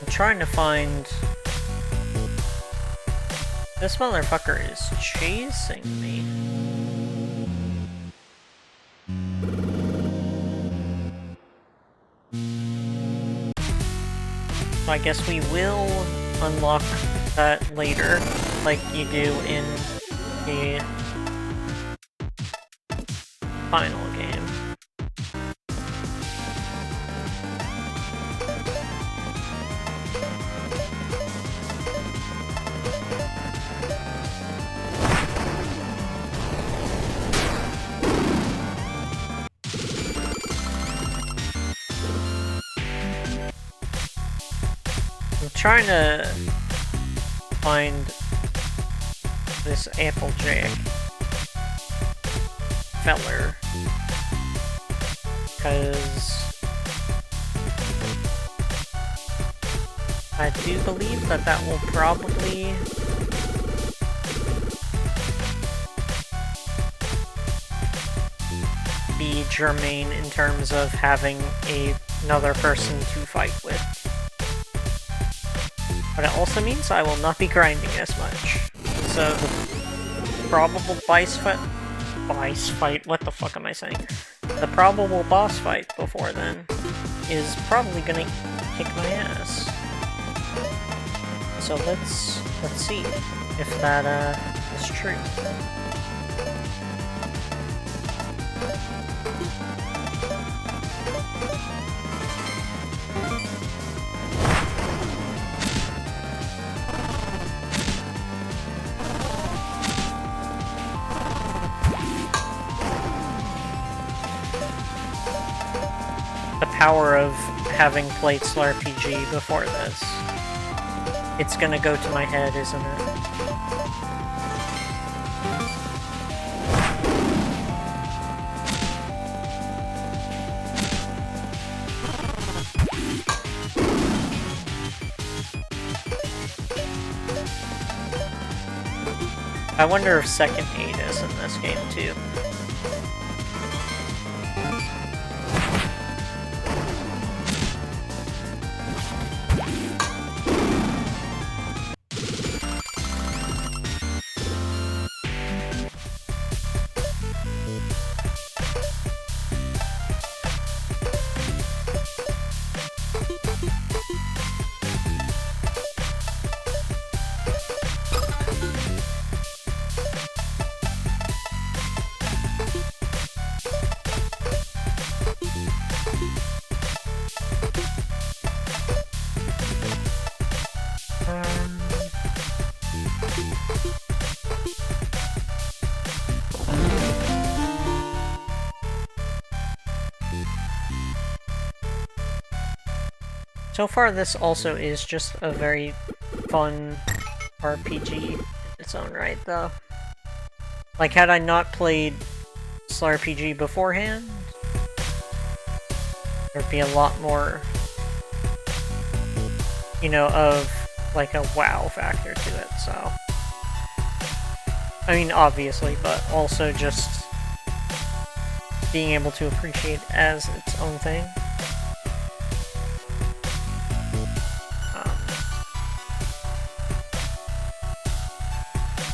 Trying to find... This motherfucker is chasing me. So I guess we will unlock that later, like you do in the final game. Trying to find this Applejack feller. Because I do believe that that will probably be germane in terms of having another person to fight with. But it also means I will not be grinding as much. So the probable boss fight, what the fuck am I saying? The probable boss fight before then is probably gonna kick my ass. So let's see if that is true. The power of having played SLRPG before this. It's gonna go to my head, isn't it? I wonder if Second Aid is in this game too. So far, this also is just a very fun RPG in its own right, though. Like, had I not played SLRPG beforehand, there'd be a lot more, you know, of, like, a wow factor to it, so. I mean, obviously, but also just being able to appreciate it as its own thing.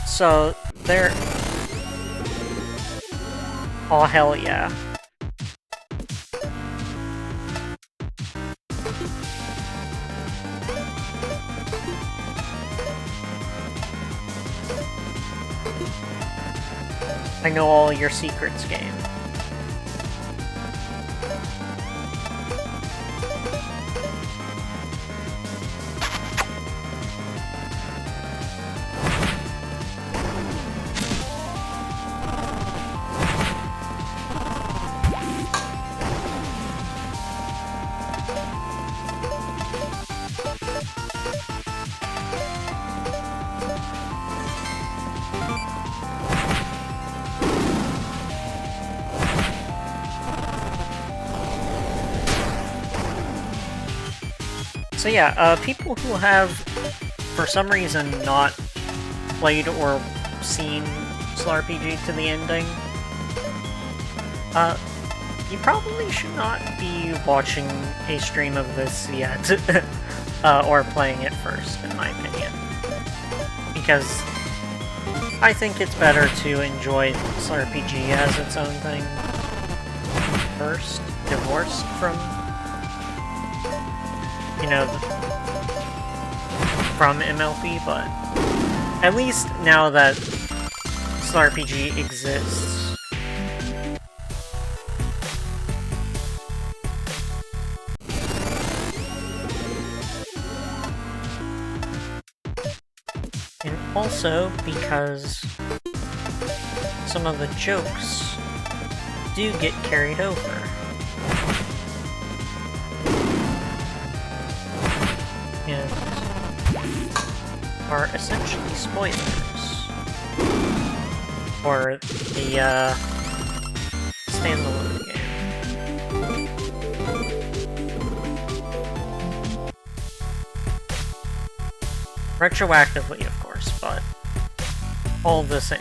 So, there... Oh, hell yeah. I know all your secrets, game. So yeah, people who have, for some reason, not played or seen SLRPG to the ending, you probably should not be watching a stream of this yet, or playing it first, in my opinion. Because I think it's better to enjoy SLRPG as its own thing first, divorced from, you know, from MLP, but at least now that SLRPG exists, and also because some of the jokes do get carried over. And are essentially spoilers for the standalone game. Retroactively, of course, but all the same.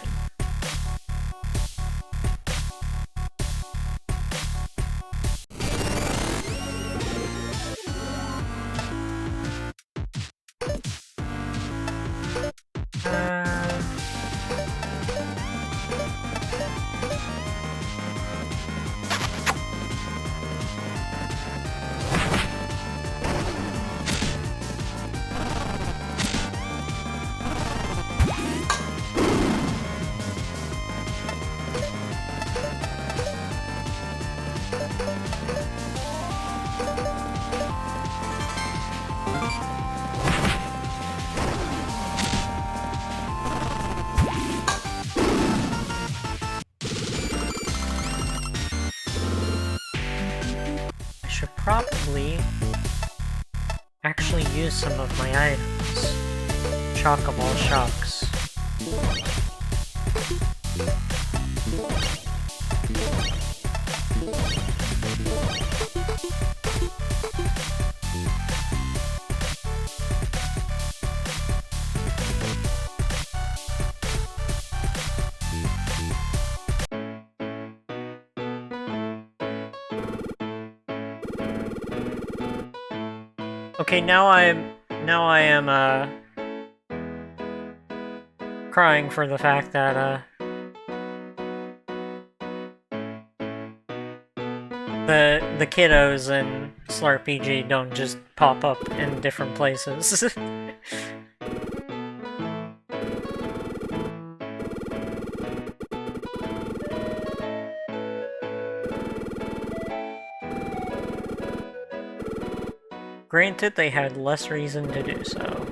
Probably actually use some of my items. Shock of all shocks. Okay, now I am crying for the fact that the kiddos in SLRPG don't just pop up in different places. Granted, they had less reason to do so.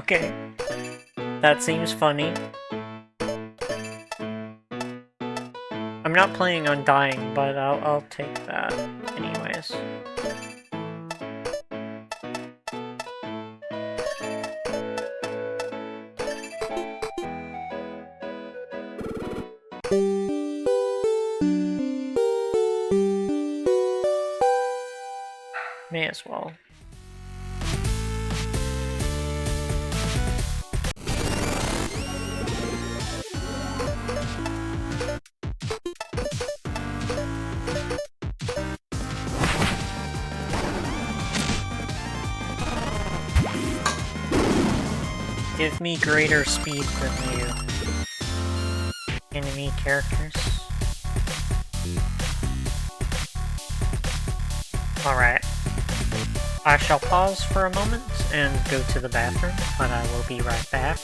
Okay, that seems funny. I'm not planning on dying, but I'll take that anyways. May as well. Give me greater speed than you. Enemy characters. Alright. I shall pause for a moment and go to the bathroom, but I will be right back.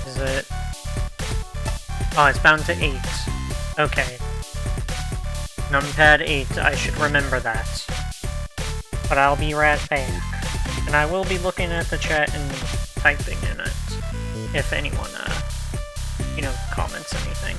Is it... Oh, it's bound to 8. Okay. Numpad 8, I should remember that. But I'll be right back. And I will be looking at the chat and typing in it. If anyone, you know, comments anything.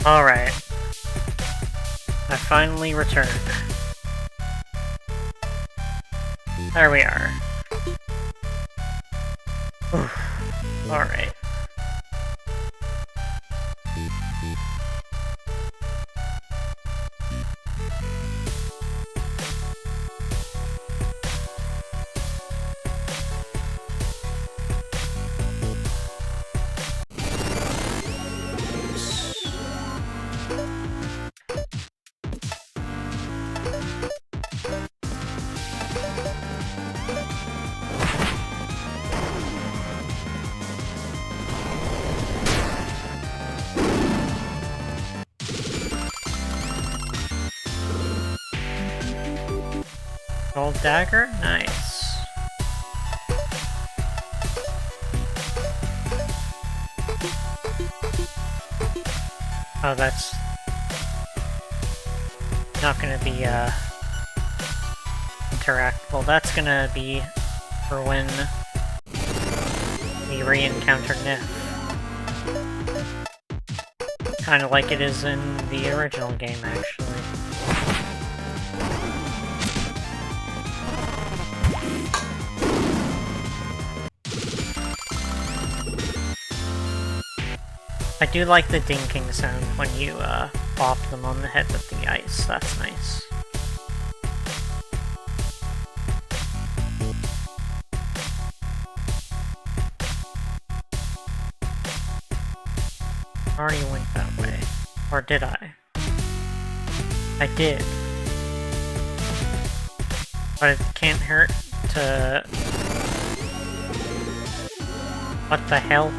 Alright. I finally returned. There we are. Alright. Gold dagger? Nice. Oh, that's not gonna be, interactable. That's gonna be for when we re-encounter Nif. Kinda like it is in the original game, actually. I do like the dinking sound when you, bop them on the head with the ice. That's nice. I already went that way. Or did I? I did. But it can't hurt to... What the hell?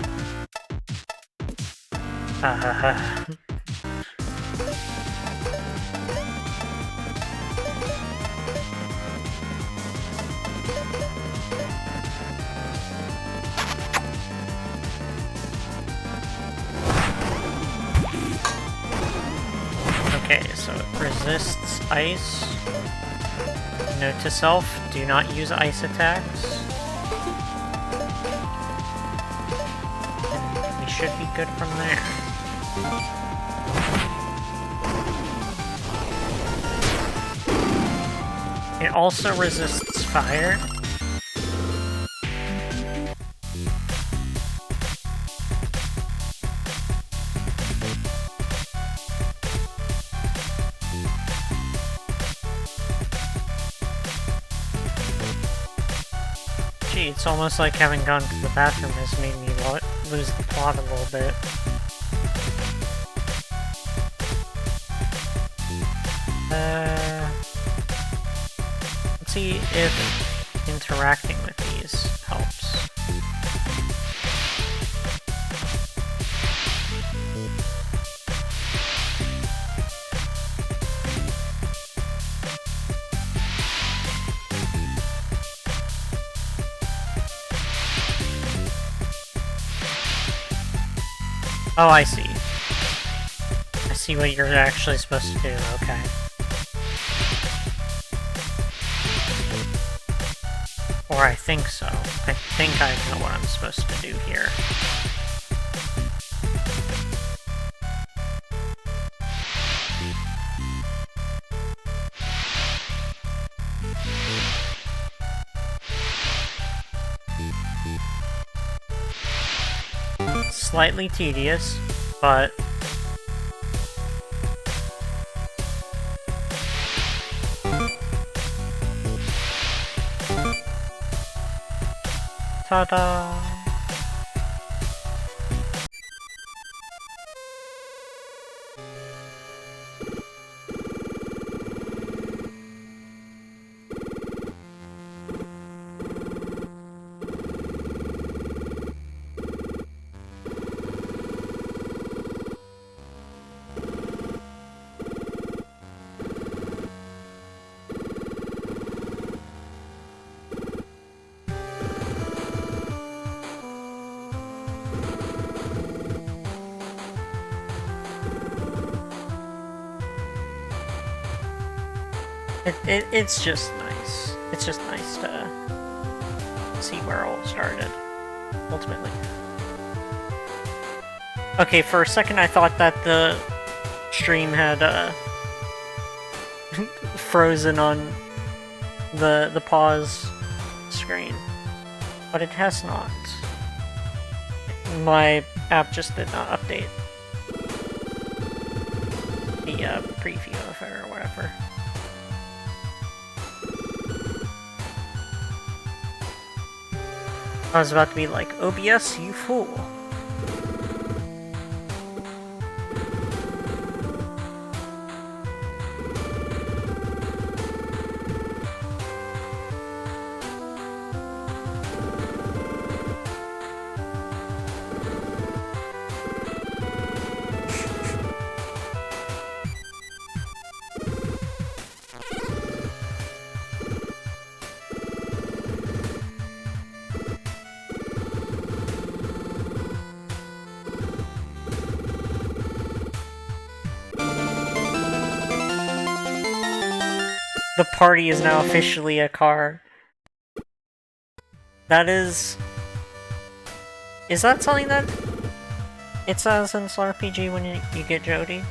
Okay, so it resists ice. Note to self, do not use ice attacks. And we should be good from there. It also resists fire. Gee, it's almost like having gone to the bathroom has made me lose the plot a little bit. Let's see if interacting with these helps. Oh, I see. I see what you're actually supposed to do, okay. Or I think so. I think I know what I'm supposed to do here. Slightly tedious, but ta-da! It's just nice. It's just nice to see where it all started, ultimately. Okay, for a second I thought that the stream had frozen on the pause screen, but it has not. My app just did not update the preview of it or whatever. I was about to be like, OBS, you fool. party is now officially a car. That is... Is that something that it says in Solar RPG when you get Jody?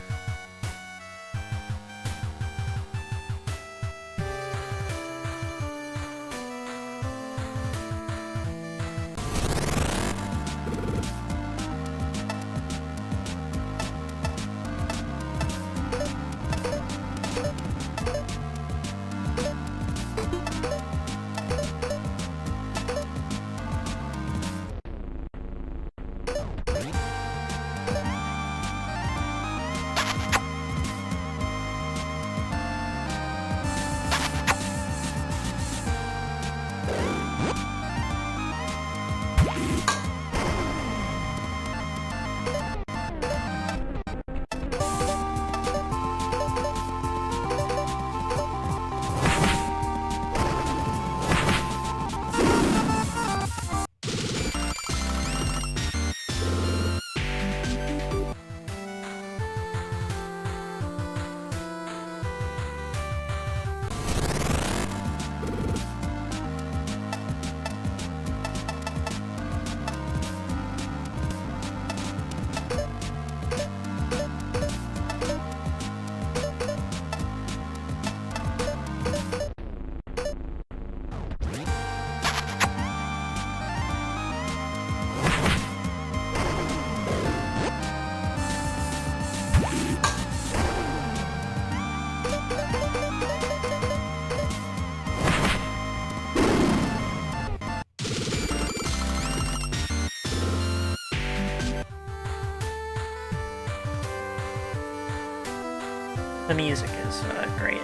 The music is great.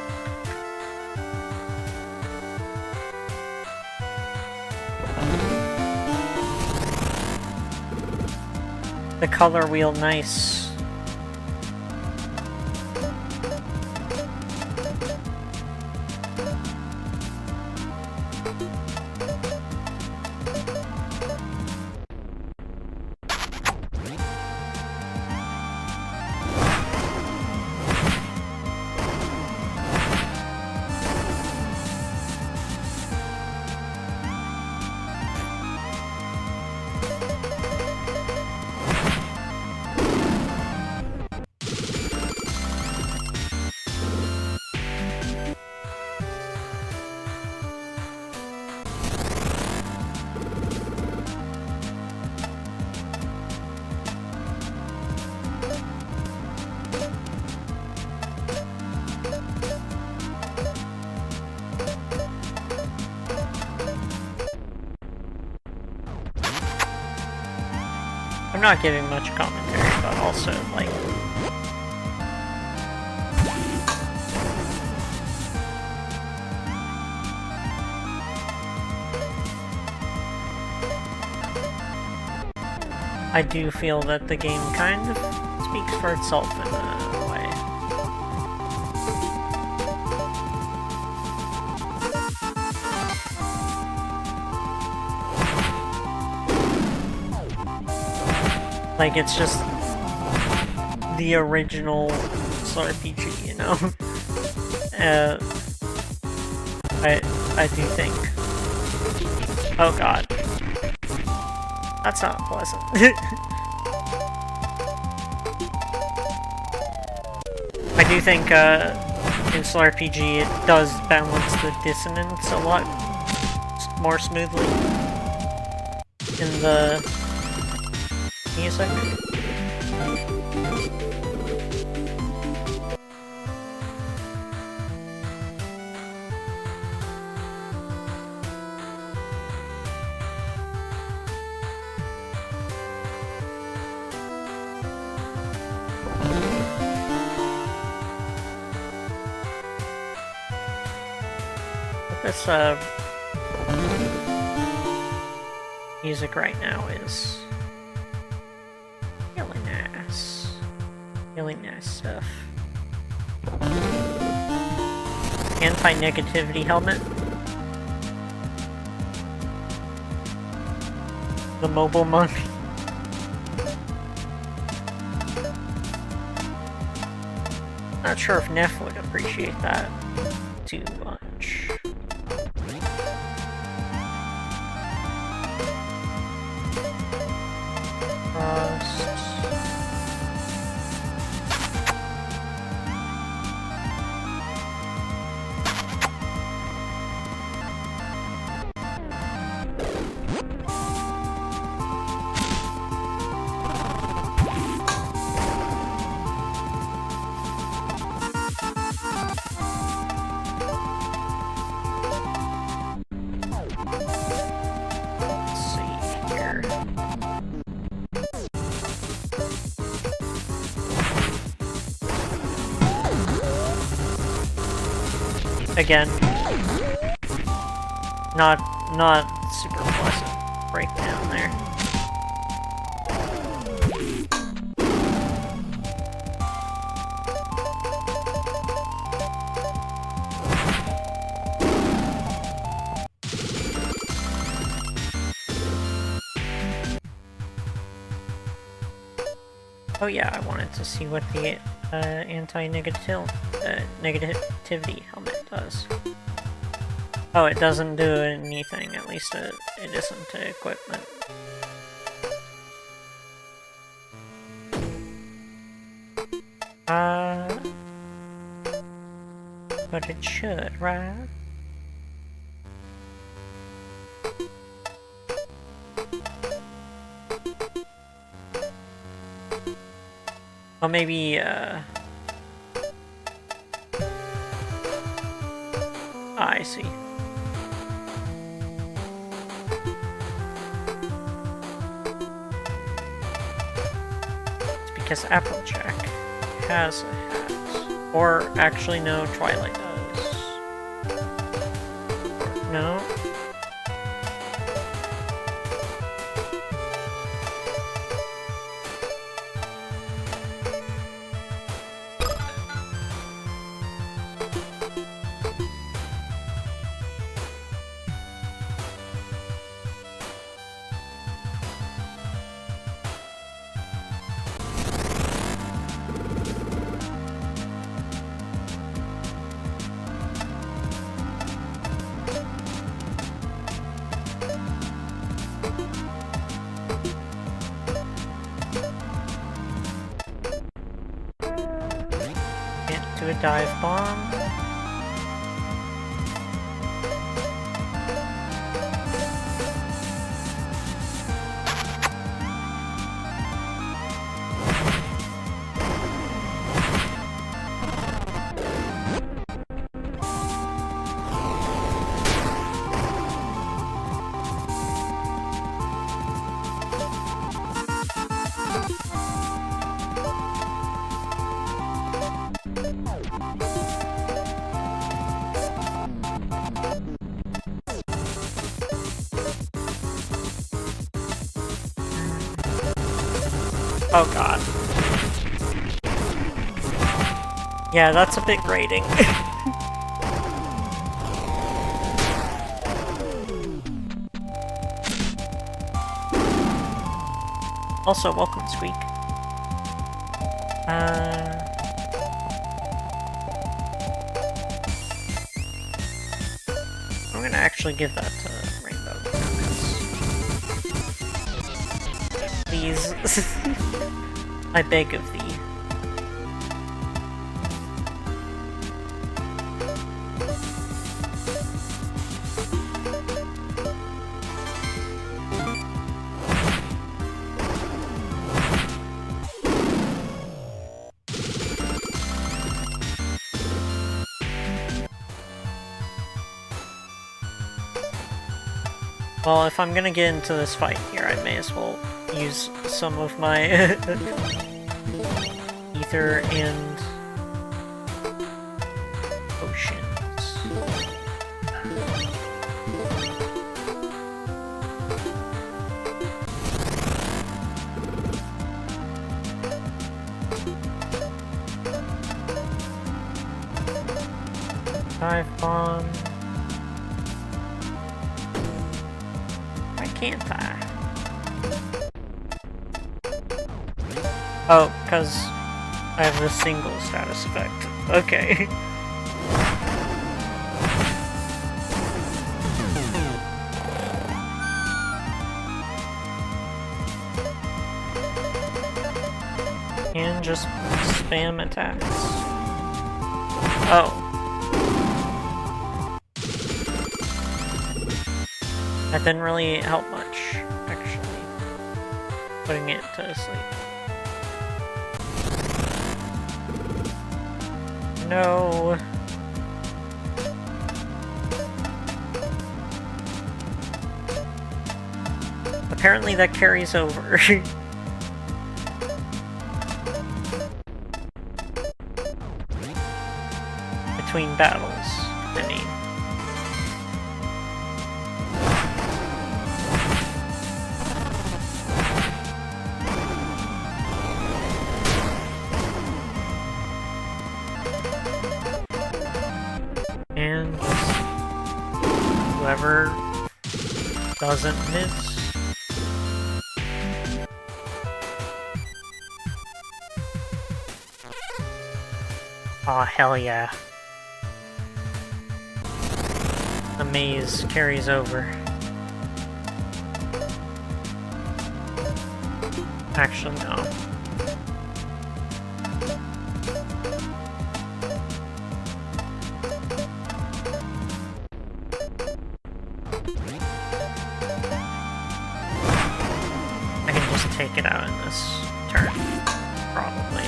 The color wheel, nice. I'm not giving much commentary, but also, like... I do feel that the game kind of speaks for itself in a way. Like, it's just the original Solar RPG, you know? I do think. Oh god. That's not pleasant. I do think, in Solar RPG it does balance the dissonance a lot more smoothly in the music. This music right now is really nice. Really nice stuff. Anti-negativity helmet. The mobile monkey. Not sure if Neff would appreciate that too much. again, not super pleasant breakdown there. Oh yeah, I wanted to see what the anti-negativity helmet does. Oh, it doesn't do anything, at least it isn't to equipment. But it should, right? Well, maybe, I see. It's because Applejack has a hat. Or, actually, no, Twilight does. No? A dive bomb. Oh god. Yeah, that's a bit grating. Also, welcome, Squeak. I'm gonna actually give that to Rainbow. Please. I beg of thee. Well, if I'm gonna get into this fight here, I may as well use some of my ether and potions. Dive bomb. Why can't I? Oh, because I have the single status effect. Okay. And just spam attacks. Oh. That didn't really help much, actually. Putting it to sleep. No. Apparently that carries over. Between battles, I mean. ever doesn't miss. Aw, hell yeah. The maze carries over. Actually, no. I can just take it out in this turn, probably.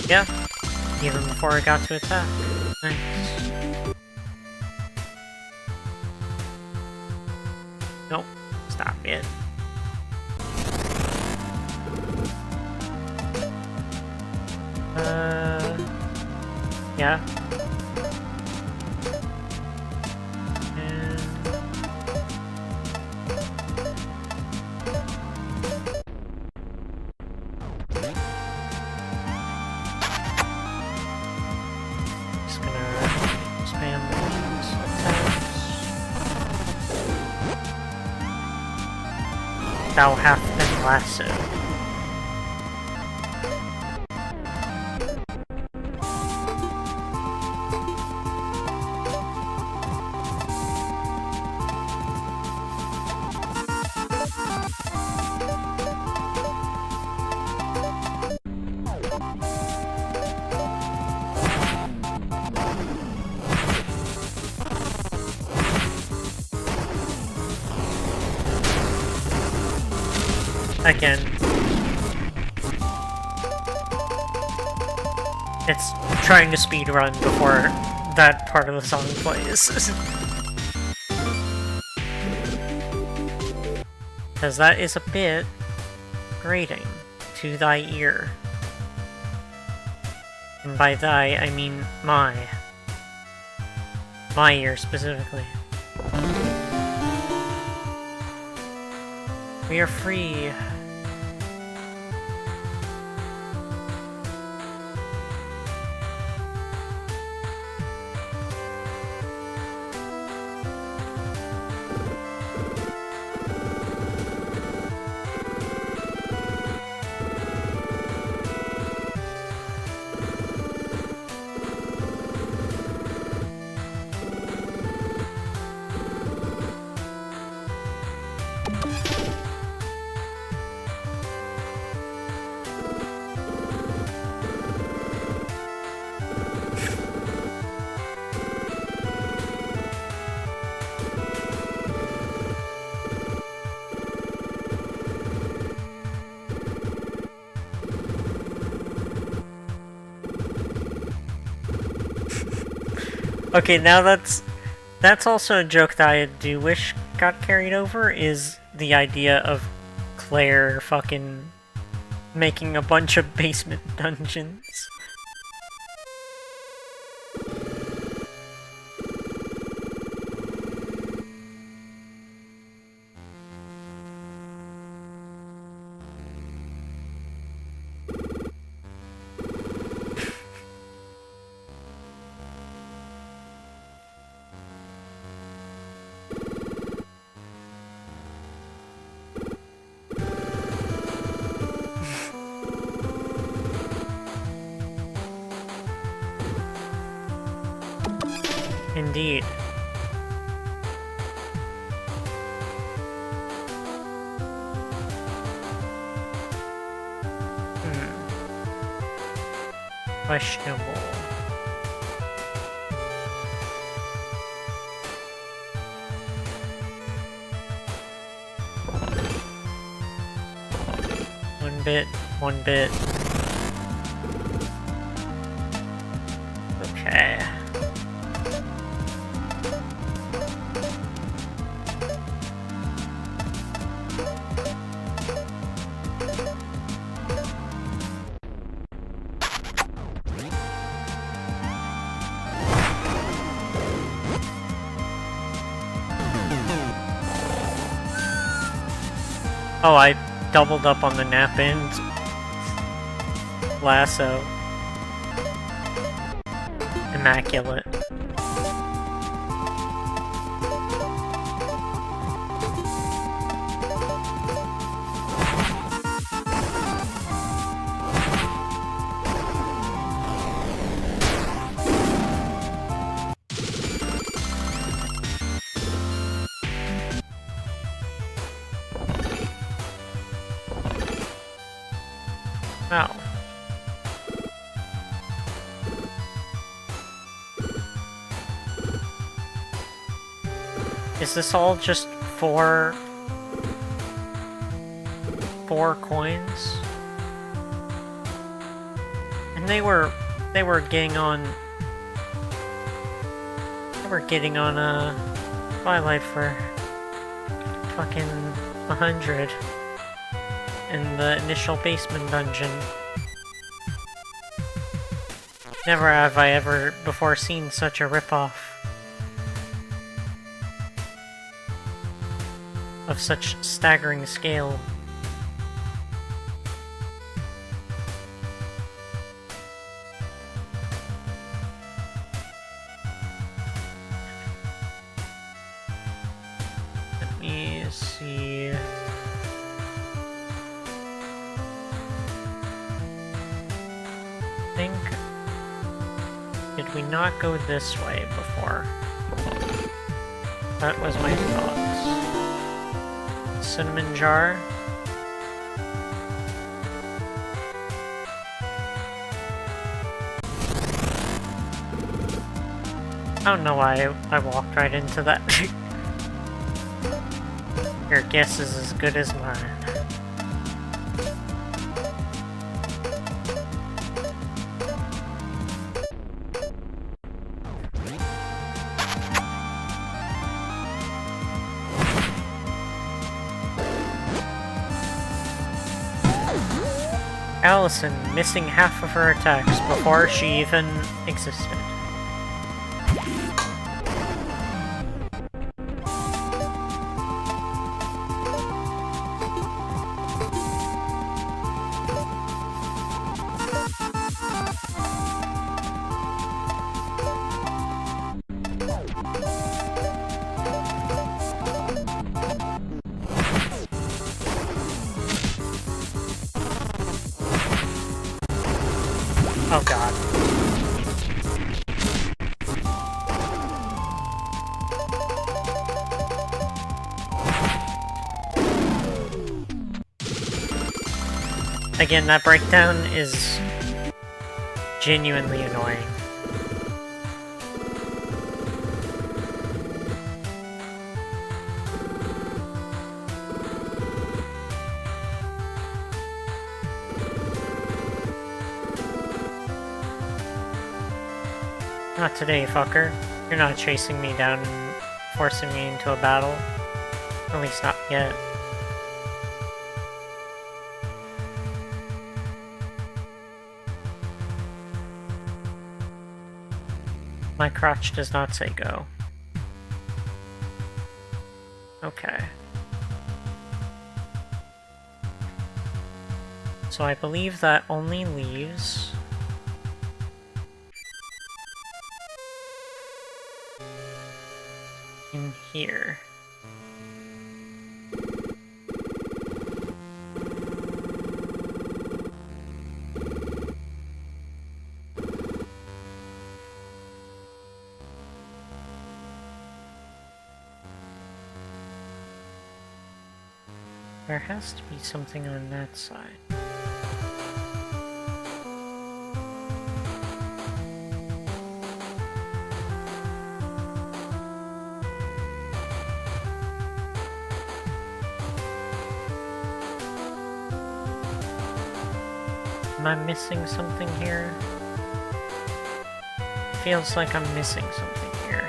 Yeah, even before it got to attack. Nice. Nope, stop it. Yeah. Just gonna spam these attacks. Thou hast been lassoed. Again, it's trying to speedrun before that part of the song plays. Because that is a bit grating to thy ear. And by thy, I mean my. My ear specifically. We are free. Okay, now that's also a joke that I do wish got carried over, is the idea of Claire fucking making a bunch of basement dungeons. Indeed. Questionable. One bit. Okay. Oh, I doubled up on the nap end lasso. Immaculate. Oh. Is this all just four coins? And they were getting on Twilight for fucking 100 in the initial basement dungeon. Never have I ever before seen such a ripoff of such staggering scale. Let me see. I think... Did we not go this way before? That was my thoughts. Cinnamon jar. I don't know why I walked right into that. Your guess is as good as mine. Allison missing half of her attacks before she even existed. Oh god. Again, that breakdown is genuinely annoying. Not today, fucker. You're not chasing me down and forcing me into a battle. At least not yet. My crotch does not say go. Okay. So I believe that only leaves... in here. There has to be something on that side. Am I missing something here? Feels like I'm missing something here.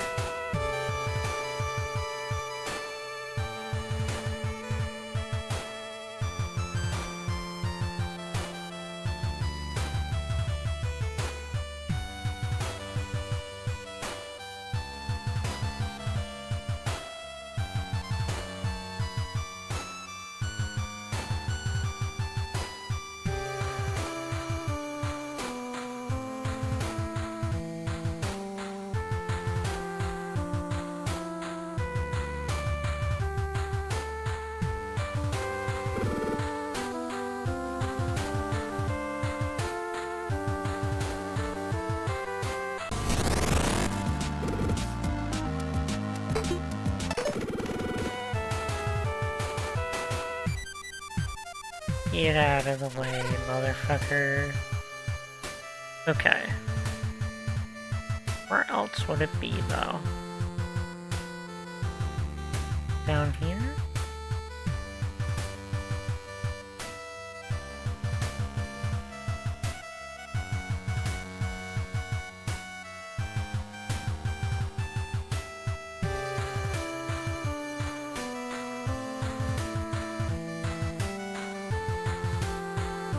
Get out of the way, motherfucker. Okay. Where else would it be, though? Down here?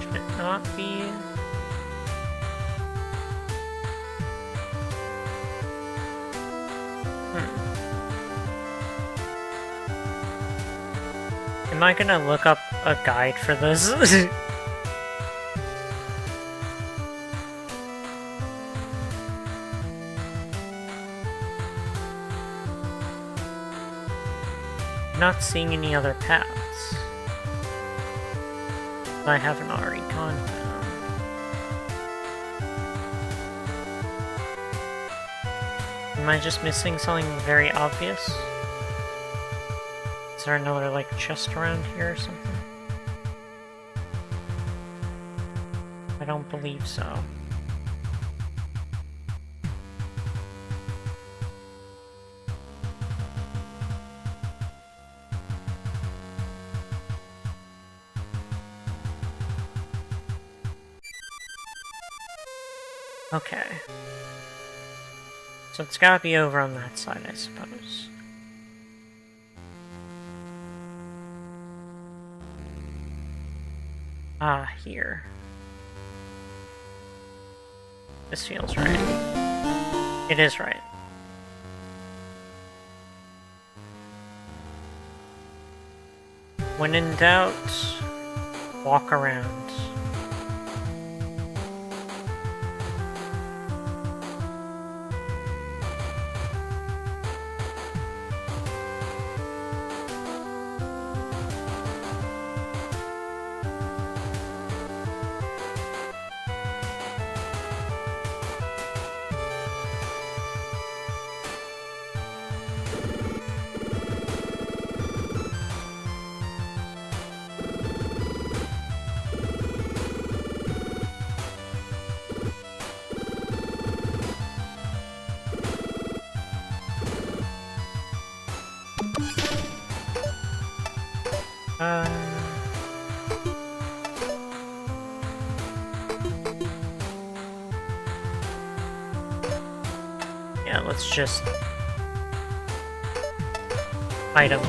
Should it not be? Am I gonna look up a guide for this? Not seeing any other paths I haven't already gone down. Am I just missing something very obvious? Is there another, like, chest around here or something? I don't believe so. Okay. So it's gotta be over on that side, I suppose. Ah, here. This feels right. It is right. When in doubt, walk around. Yeah, let's just item.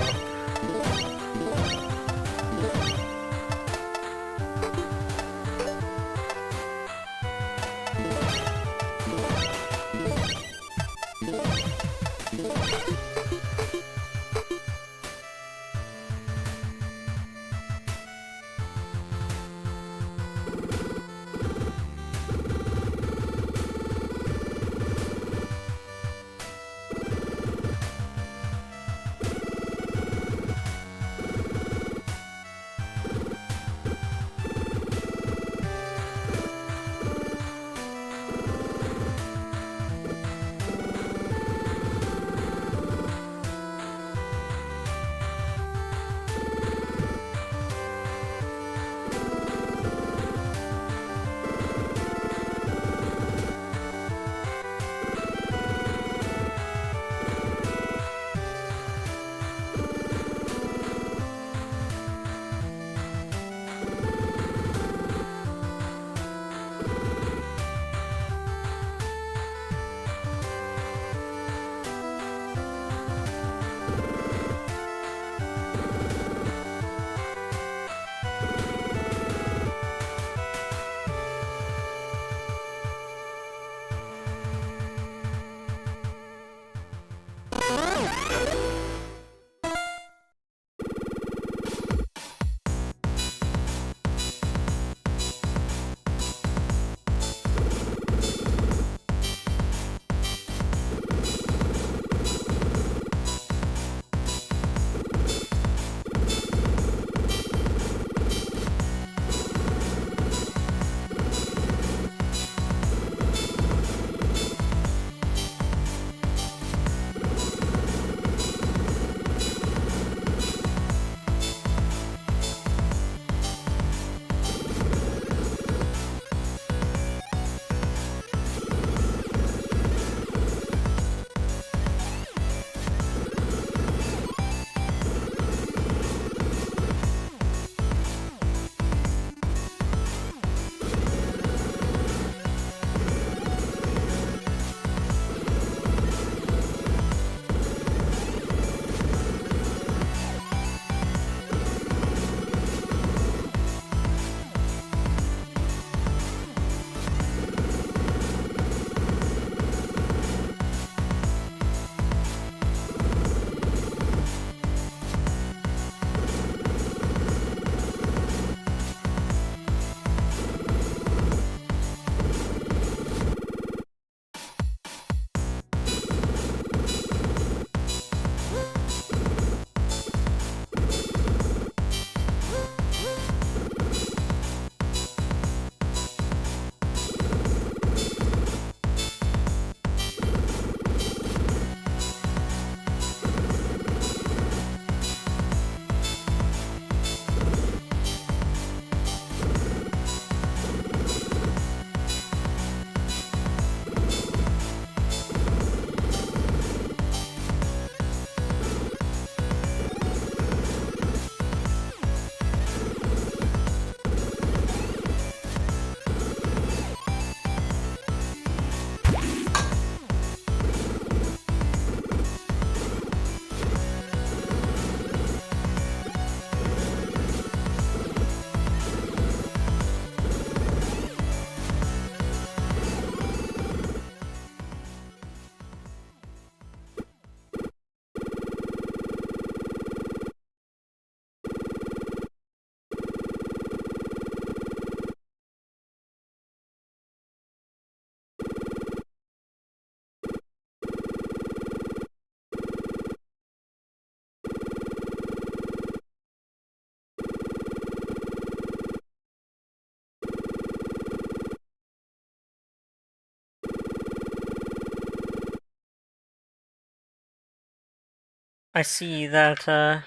I see that,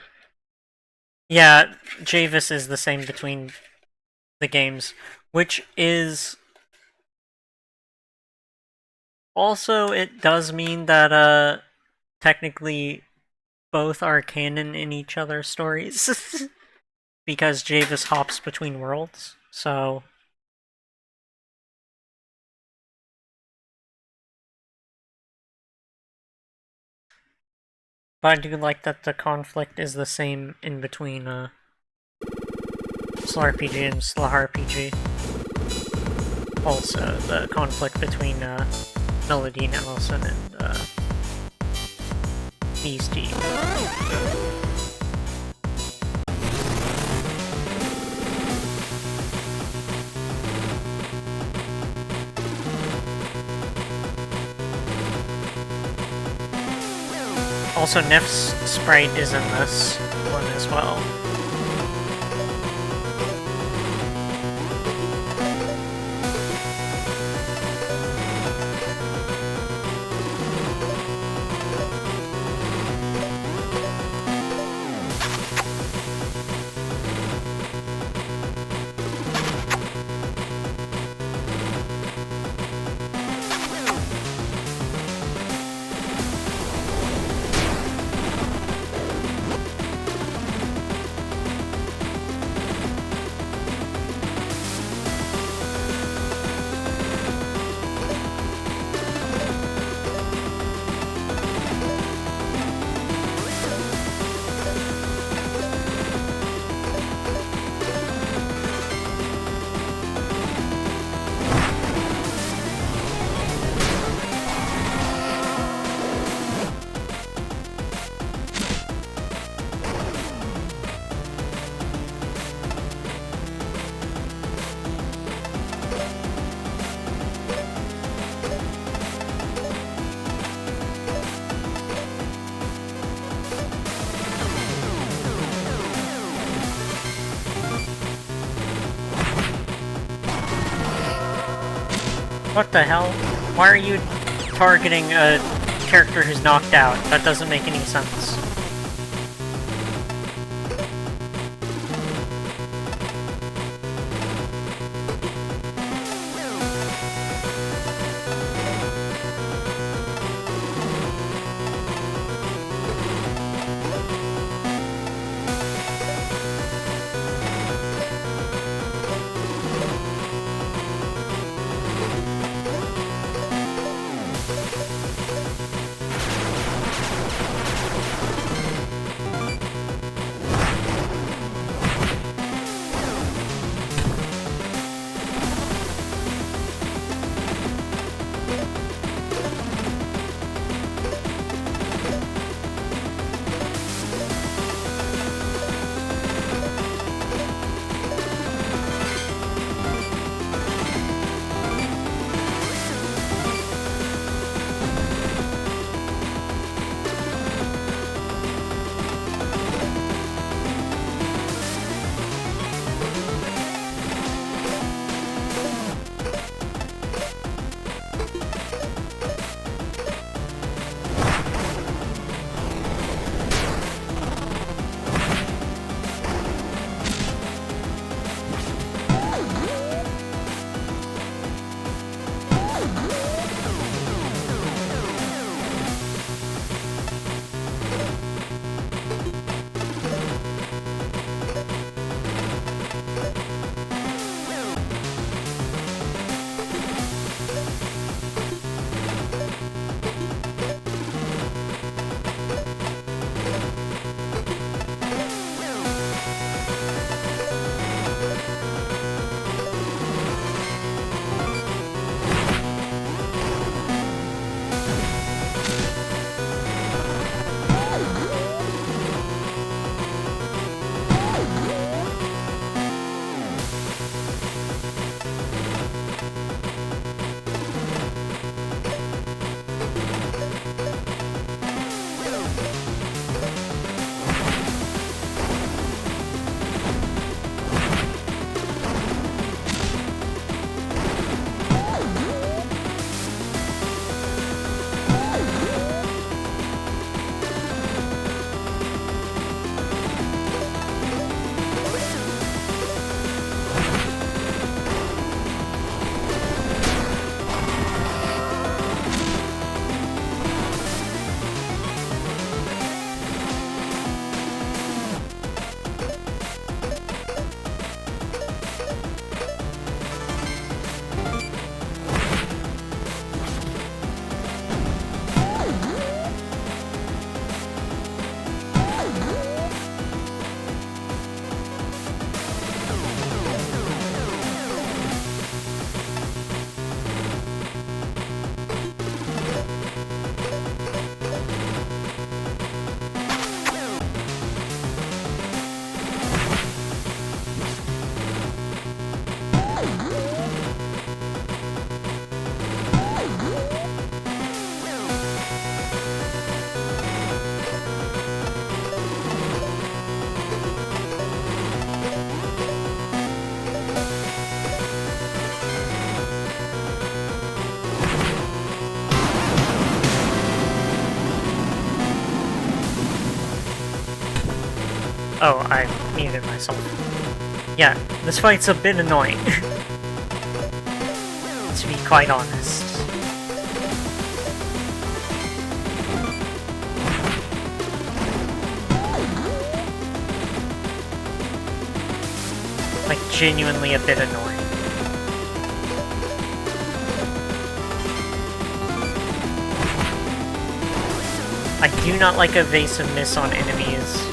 yeah, Javis is the same between the games, which is... Also, it does mean that, technically both are canon in each other's stories. Because Javis hops between worlds, so... But I do like that the conflict is the same in between, Slow RPG and Slow RPG. Also, the conflict between, Melody and Allison and, these teams. Also, Nif's sprite is in this one as well. What the hell? Why are you targeting a character who's knocked out? That doesn't make any sense. Oh, I muted myself. Yeah, this fight's a bit annoying. To be quite honest. Like, genuinely a bit annoying. I do not like evasive miss on enemies,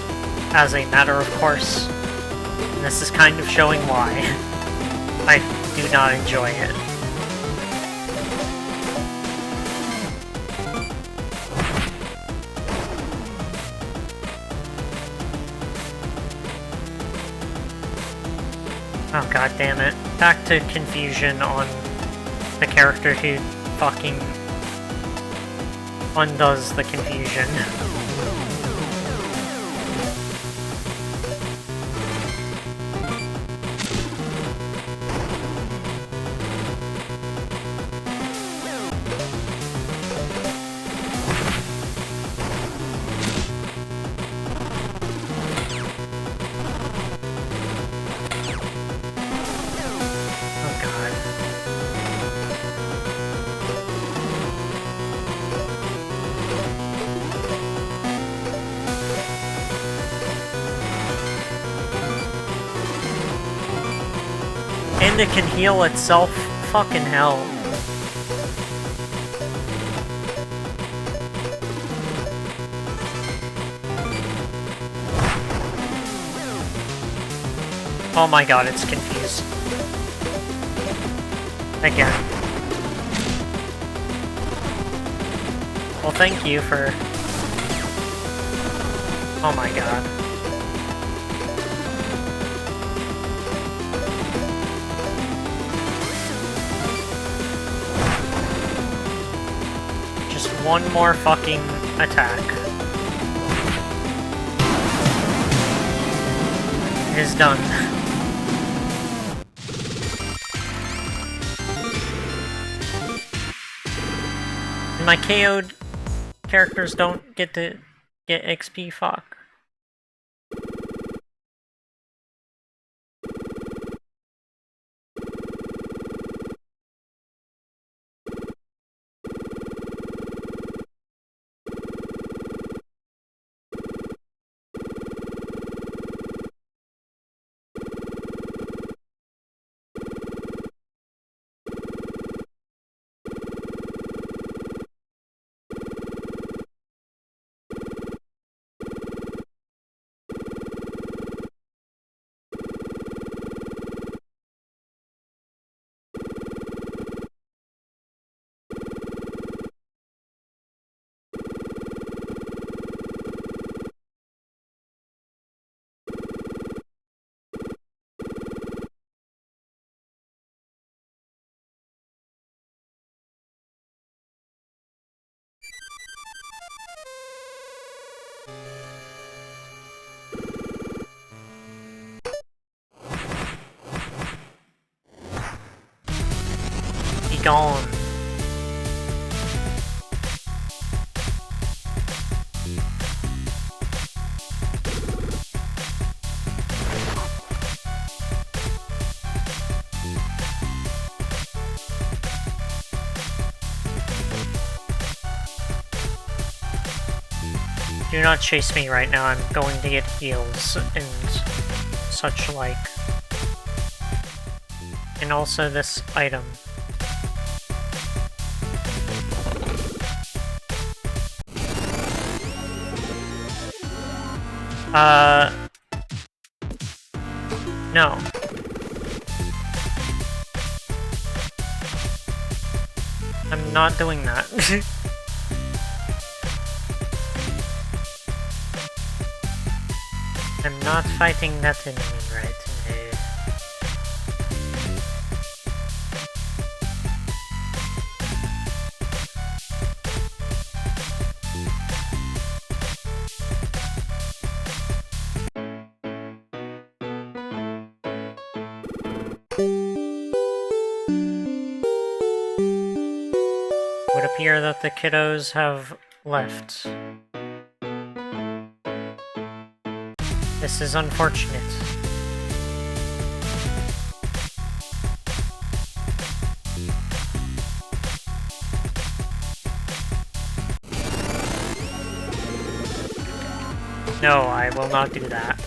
as a matter of course. And this is kind of showing why. I do not enjoy it. Oh, god damn it. Back to confusion on the character who fucking undoes the confusion. And it can heal itself? Fucking hell. Oh my god, it's confused. Again. Well, thank you for... Oh my god. One more fucking attack. It is done. And my KO'd characters don't get to get XP, fuck. Be gone. Do not chase me right now, I'm going to get heals and such like. And also this item. No. I'm not doing that. I'm not fighting that enemy right now. Would appear that the kiddos have left. This is unfortunate. No, I will not do that.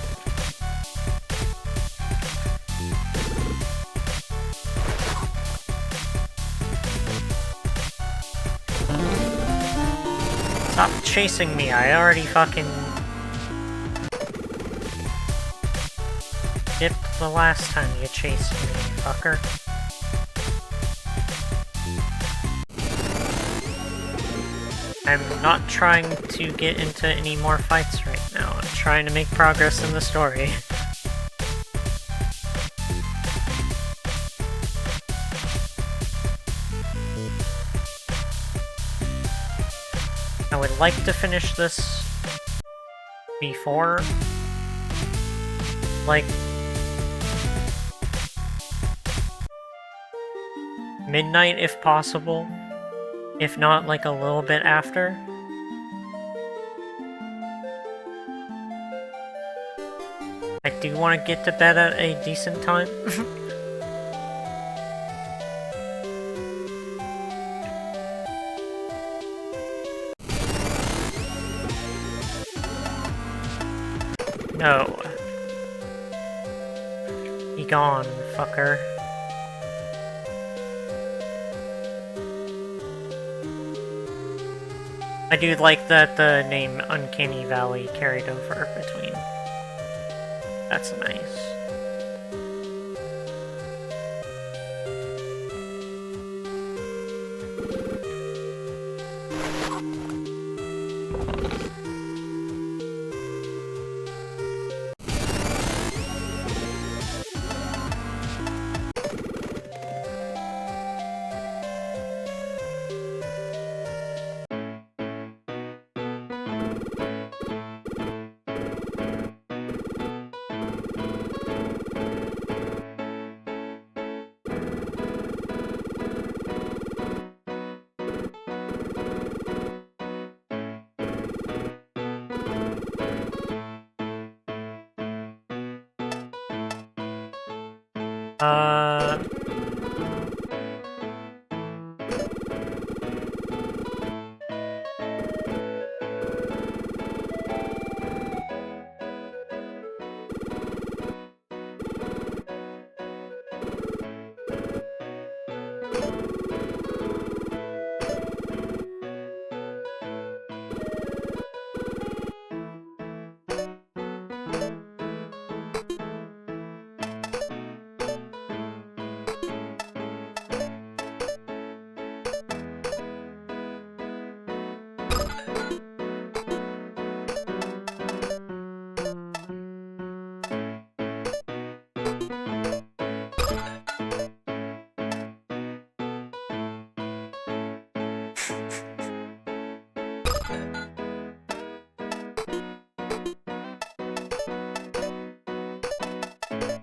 Stop chasing me, I already fucking dipped the last time you chased me, fucker. I'm not trying to get into any more fights right now. I'm trying to make progress in the story. I would like to finish this before, like, midnight if possible. If not, like a little bit after. I do want to get to bed at a decent time. No. Be gone, fucker. I do like that the name Uncanny Valley carried over between. That's nice.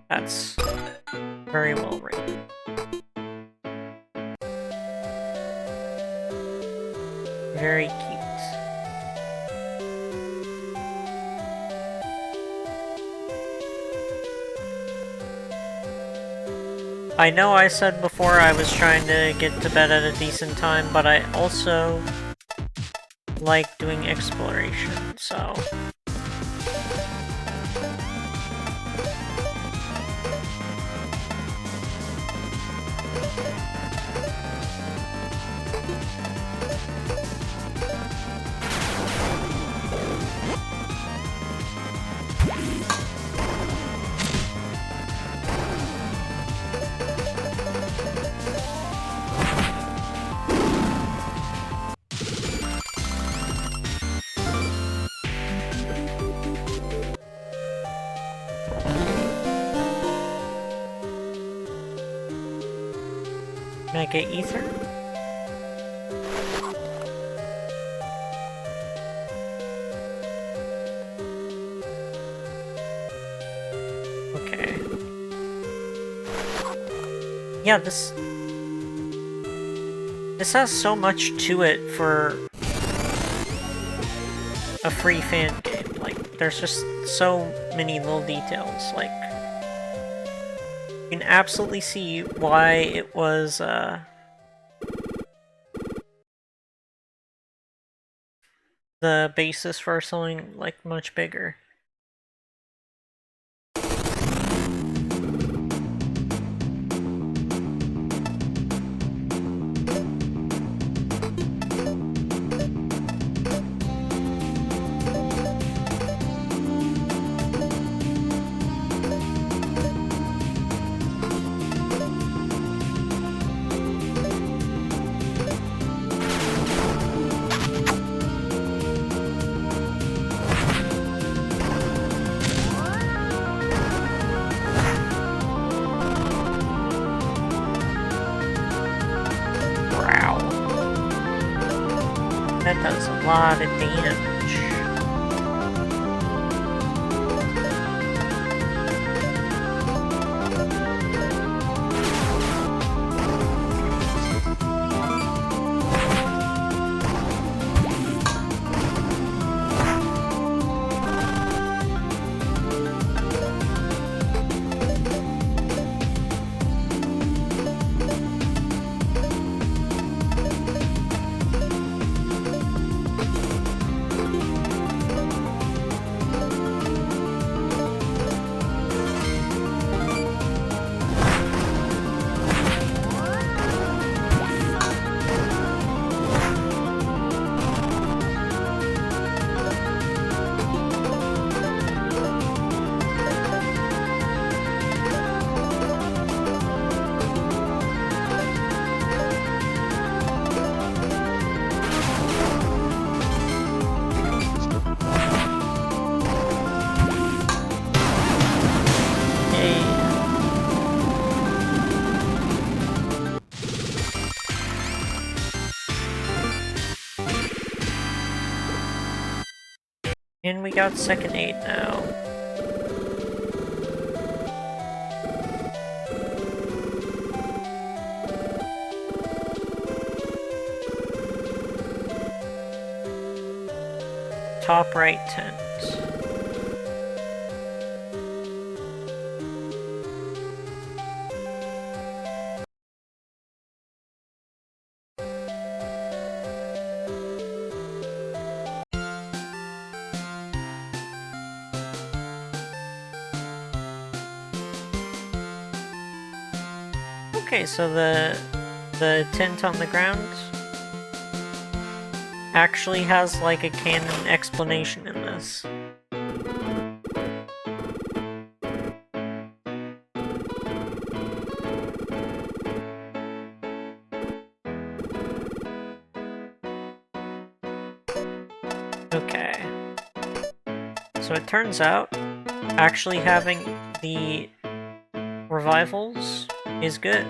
That's very well written. Very cute. I know I said before I was trying to get to bed at a decent time, but I also like doing exploration, so... Mega Ether? Okay. Yeah, this has so much to it for a free fan game. Like, there's just so many little details. Like, you can absolutely see why it was the basis for something like much bigger. That does a lot of damage. And we got second aid now. Top right tent. Okay, so the tent on the ground actually has like a canon explanation in this. Okay. So it turns out actually having the revivals is good.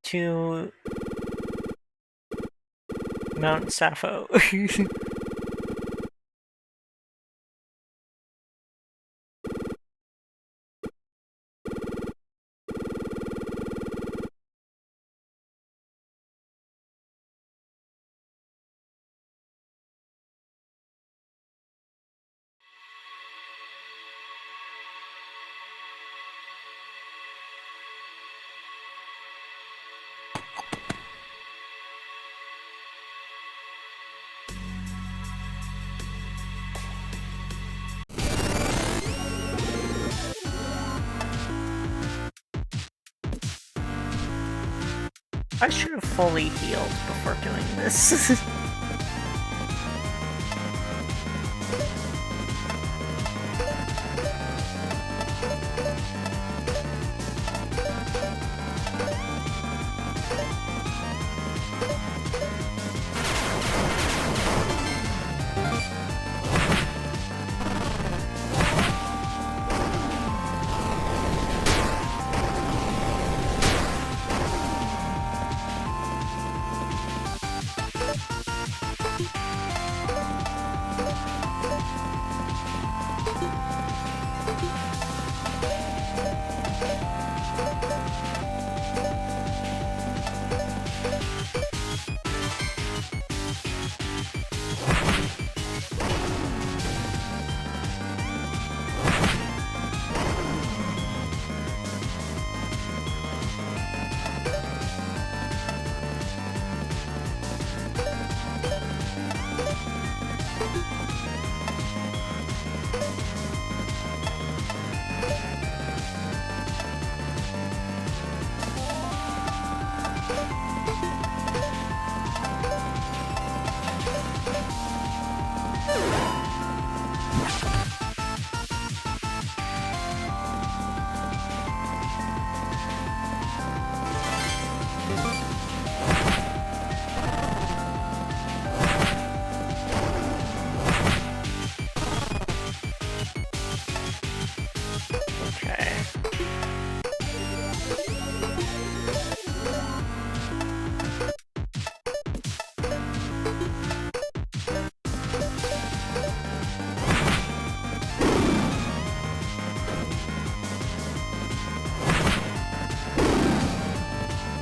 to Mount Sappho. I should have fully healed before doing this.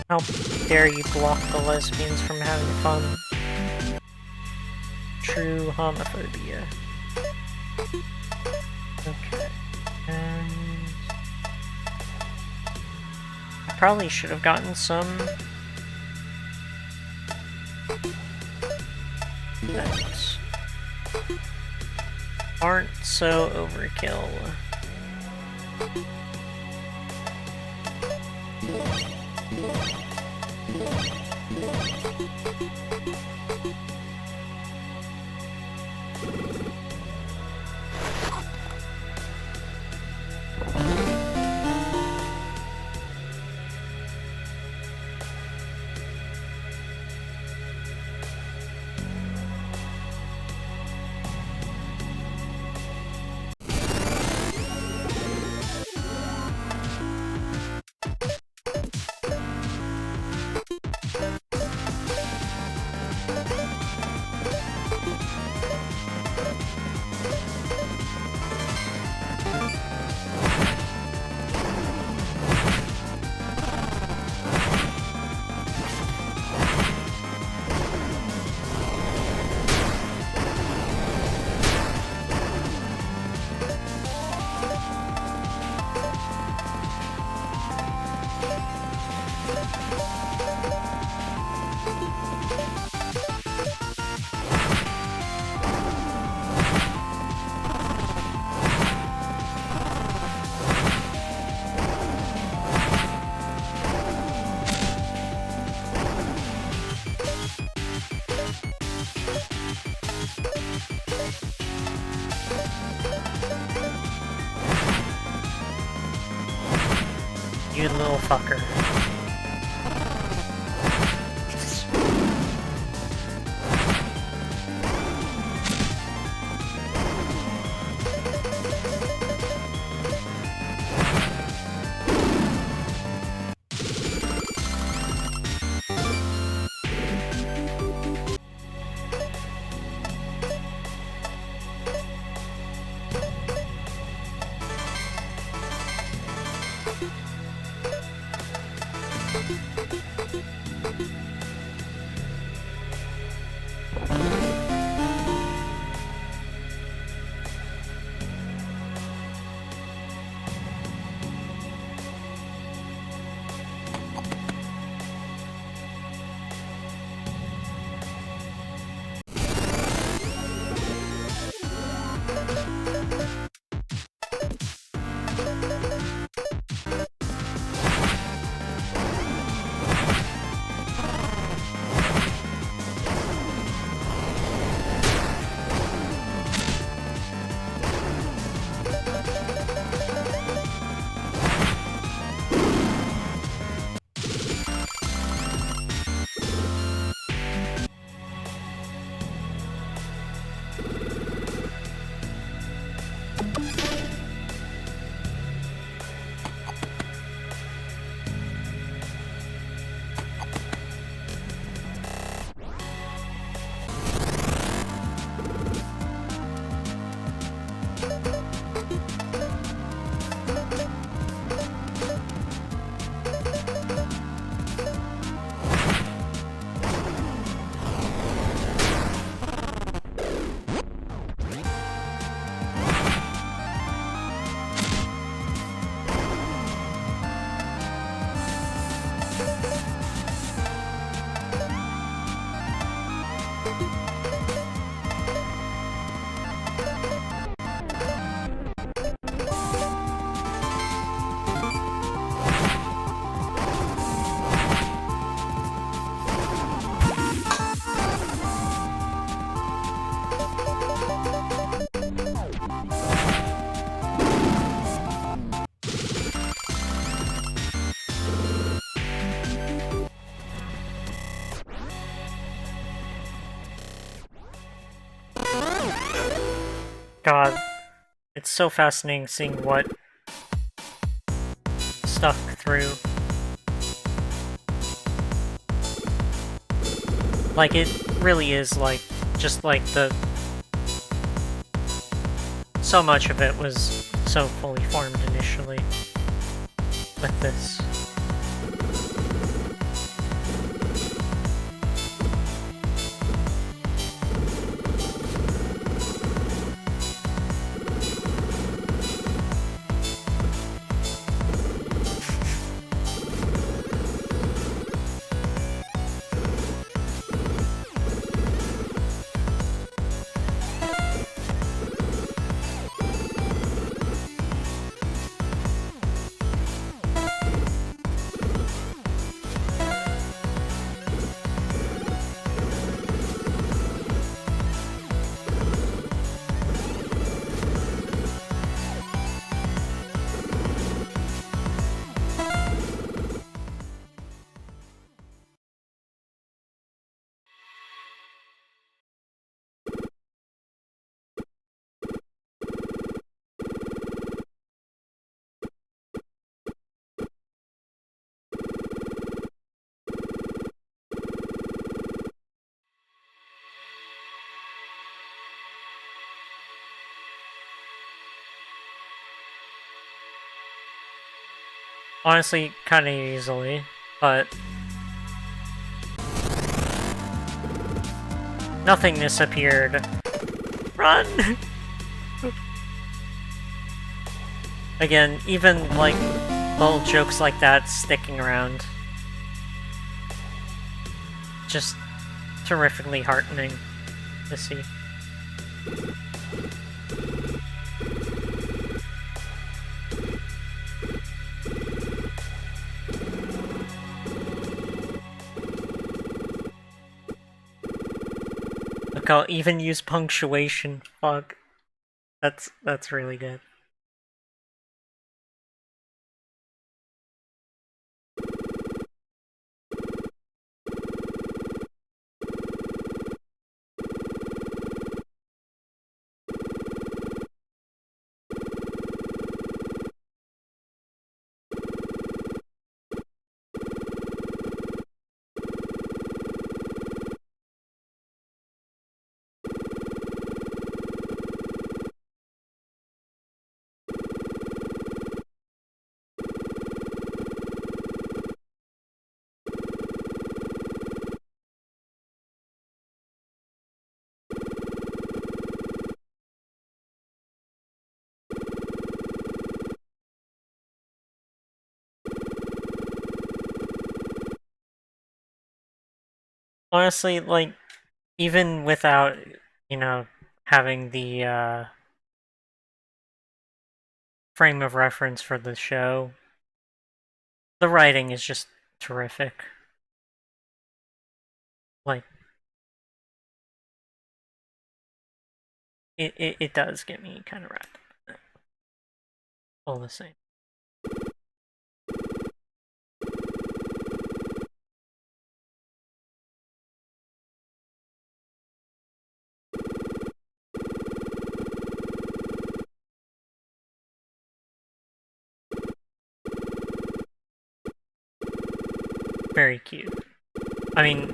How dare you block the lesbians from having fun? True homophobia. Okay. And I probably should have gotten some that aren't so overkill. You little fucker. God, it's so fascinating seeing what stuck through. Like, it really is, like, just like the... So much of it was so fully formed initially with this. Honestly, kinda easily, but... Nothingness appeared. Run! Again, even, like, little jokes like that sticking around. Just terrifically heartening to see. Look, I'll even use punctuation. Fuck. That's really good. Honestly, like, even without, you know, having the, frame of reference for the show, the writing is just terrific. Like, it does get me kind of wrapped up. All the same. Very cute. I mean,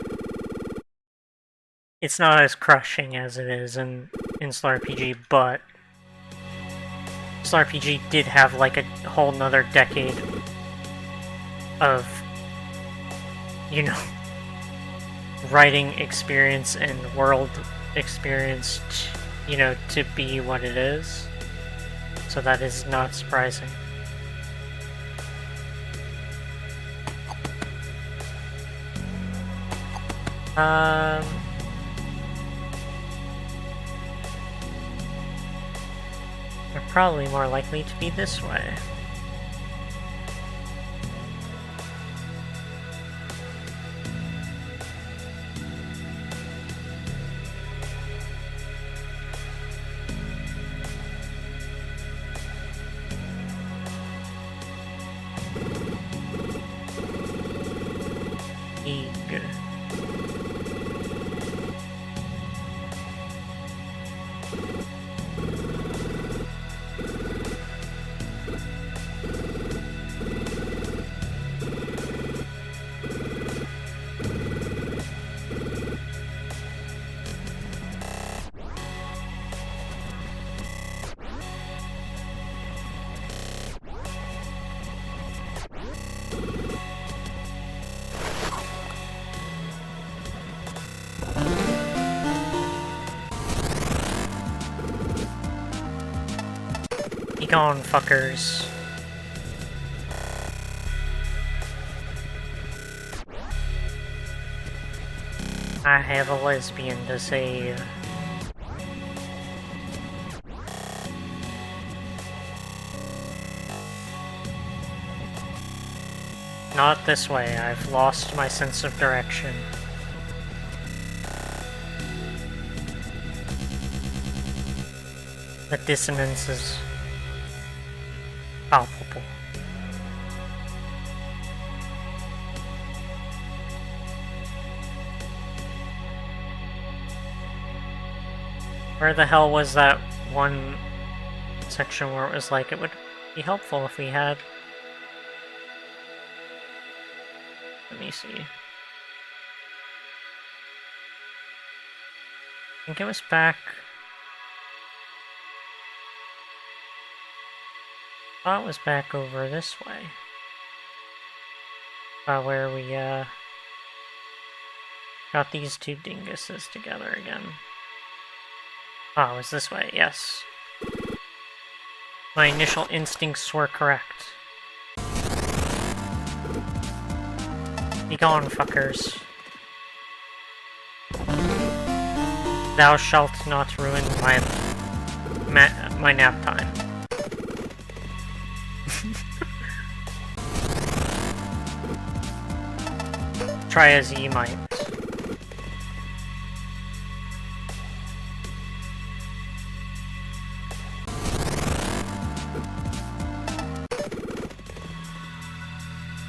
it's not as crushing as it is in Solar RPG, but Solar RPG did have like a whole nother decade of, you know, writing experience and world experience, you know, to be what it is. So that is not surprising. They're probably more likely to be this way. gone, fuckers. I have a lesbian to save. Not this way, I've lost my sense of direction. The dissonance is palpable. Where the hell was that one section where it was like, it would be helpful if we had... Let me see. I think it was back... I thought it was back over this way. Where we, got these two dinguses together again. Oh, it was this way, yes. My initial instincts were correct. Be gone, fuckers. Thou shalt not ruin my nap time. Try as ye might.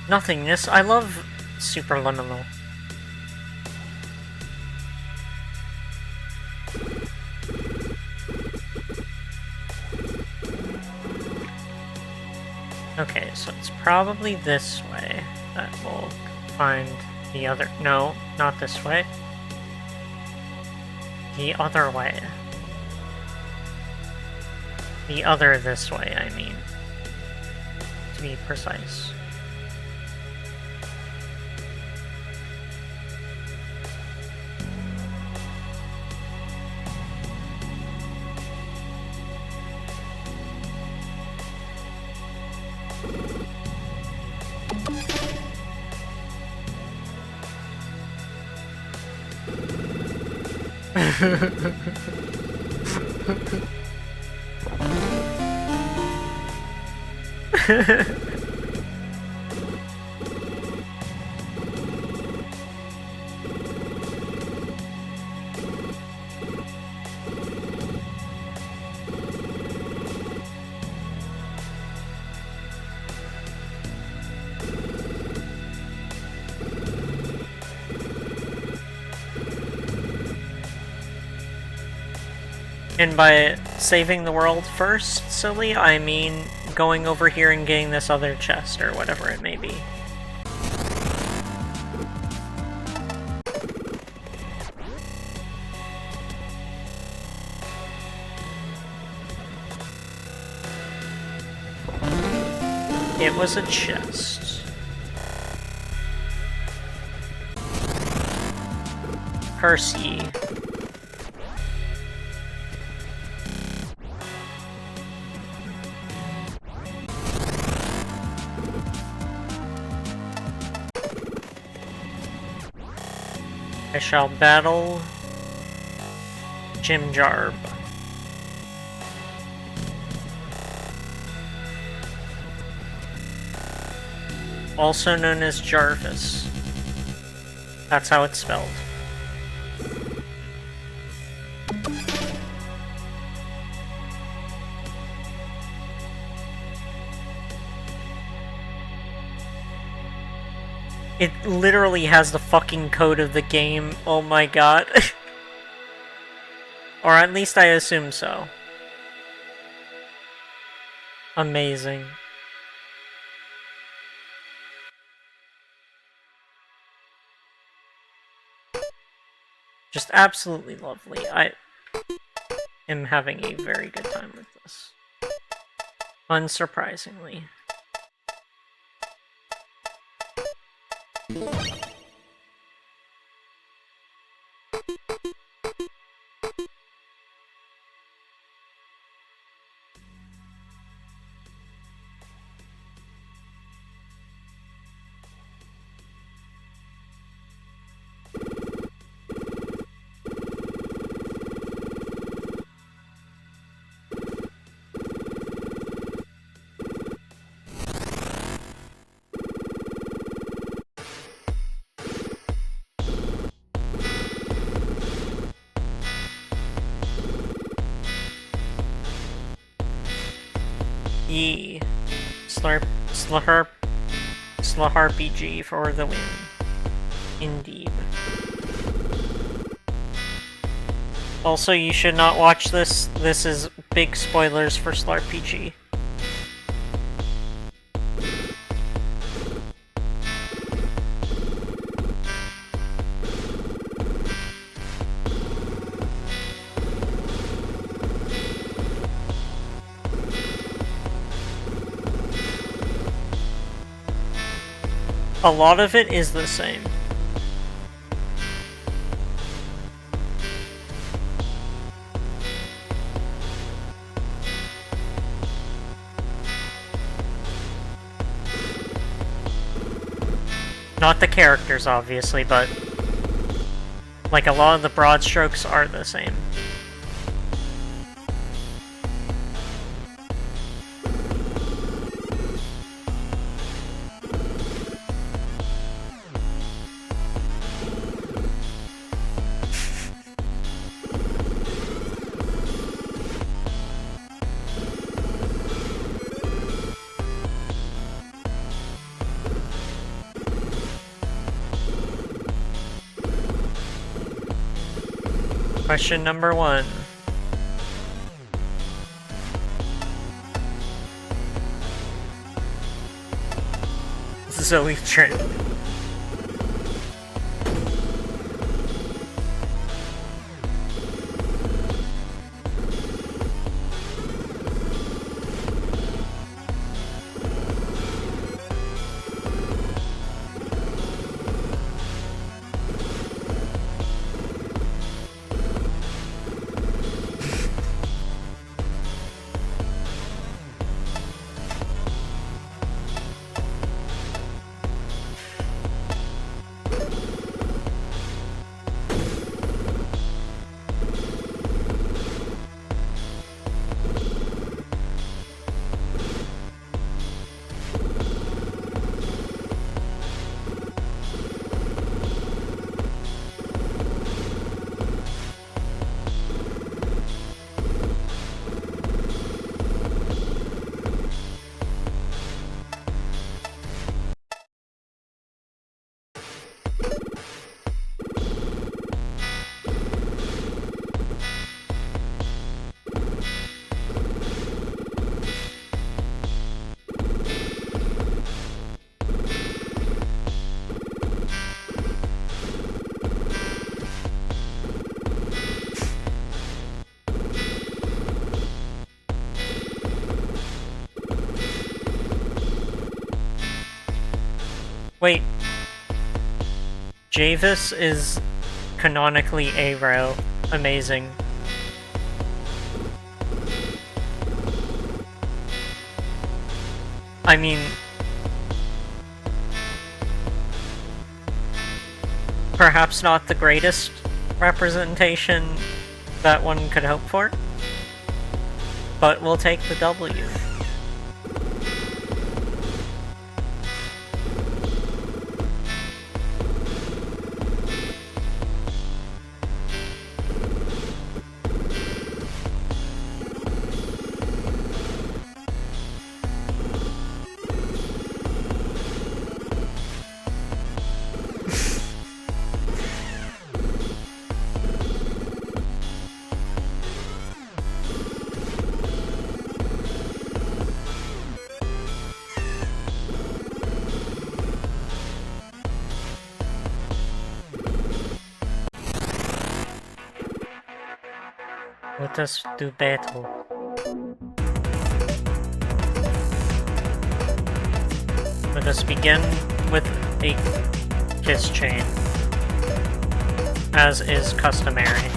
Nothingness. I love Superliminal. Okay, so it's probably this way that we'll find the other... No, not this way. The other way. The other this way, I mean. To be precise. And by saving the world first, silly, I mean going over here and getting this other chest, or whatever it may be. It was a chest. Curse ye. I shall battle Jim Jarb. Also known as Jarvis. That's how it's spelled. It literally has the fucking code of the game. Oh my god. Or at least I assume so. Amazing. Just absolutely lovely. I am having a very good time with this. Unsurprisingly. Yee. Slurp RPG for the win. Indeed. Also, you should not watch this. This is big spoilers for Slurpg. A lot of it is the same. Not the characters, obviously, but like a lot of the broad strokes are the same. Question number 1. Zoe Trent. Wait. Javis is canonically ARO. Amazing. I mean... perhaps not the greatest representation that one could hope for, but we'll take the W. Let us do battle. Let us begin with a kiss chain, as is customary.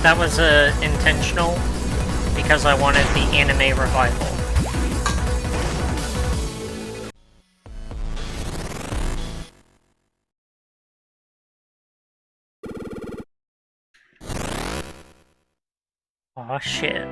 That was intentional, because I wanted the anime revival. Aw, shit.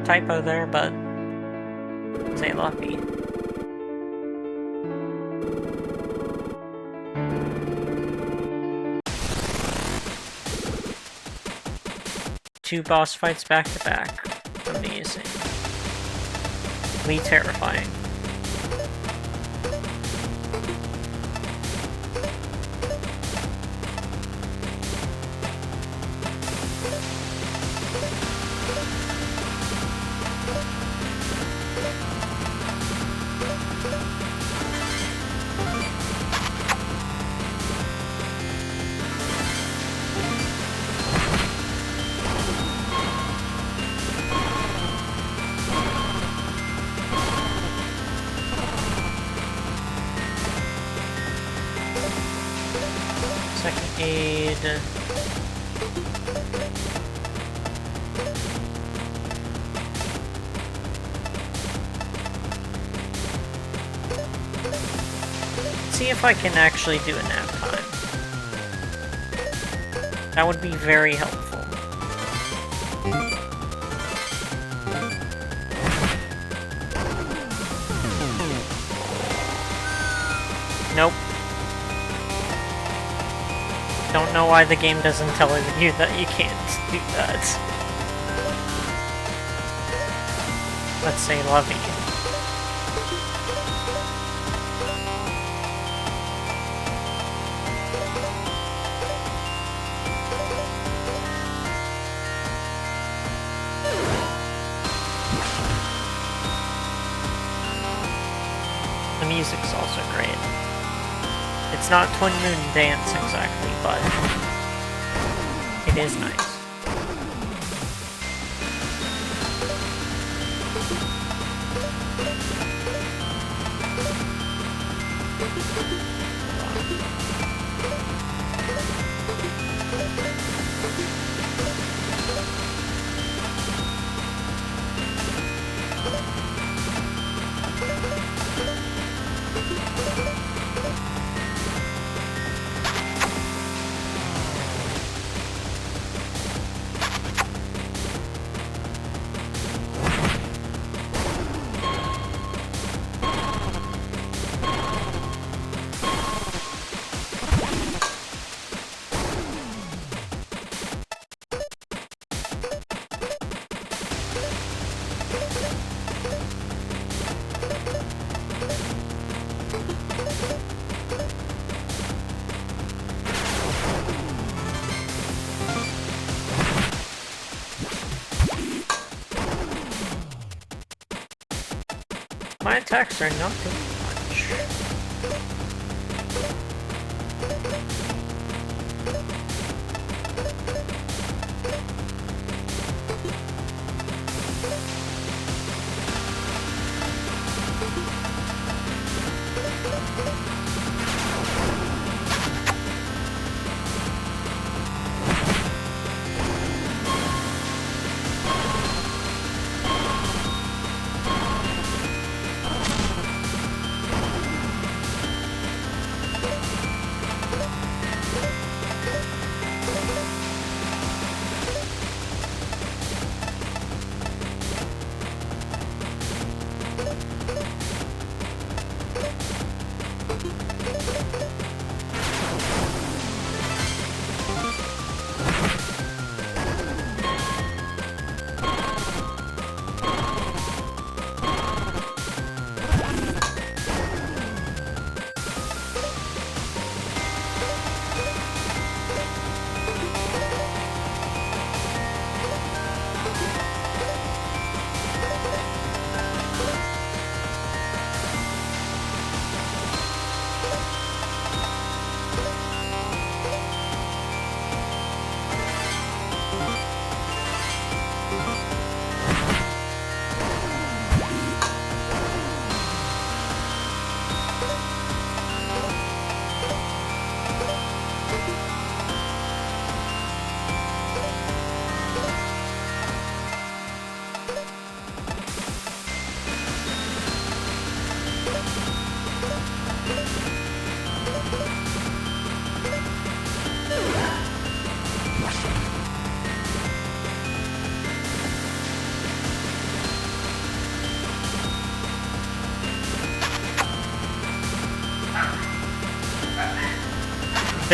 Typo there, but say lucky. Two boss fights back to back. Amazing. Terrifying. Second aid. See if I can actually do a nap time. That would be very helpful. Nope. Don't know why the game doesn't tell you that you can't do that. Let's say lovey. The music's also great. It's not Twin Moon Dance exactly, but it is nice. My attacks are not doing much.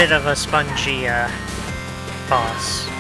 bit of a spongy boss.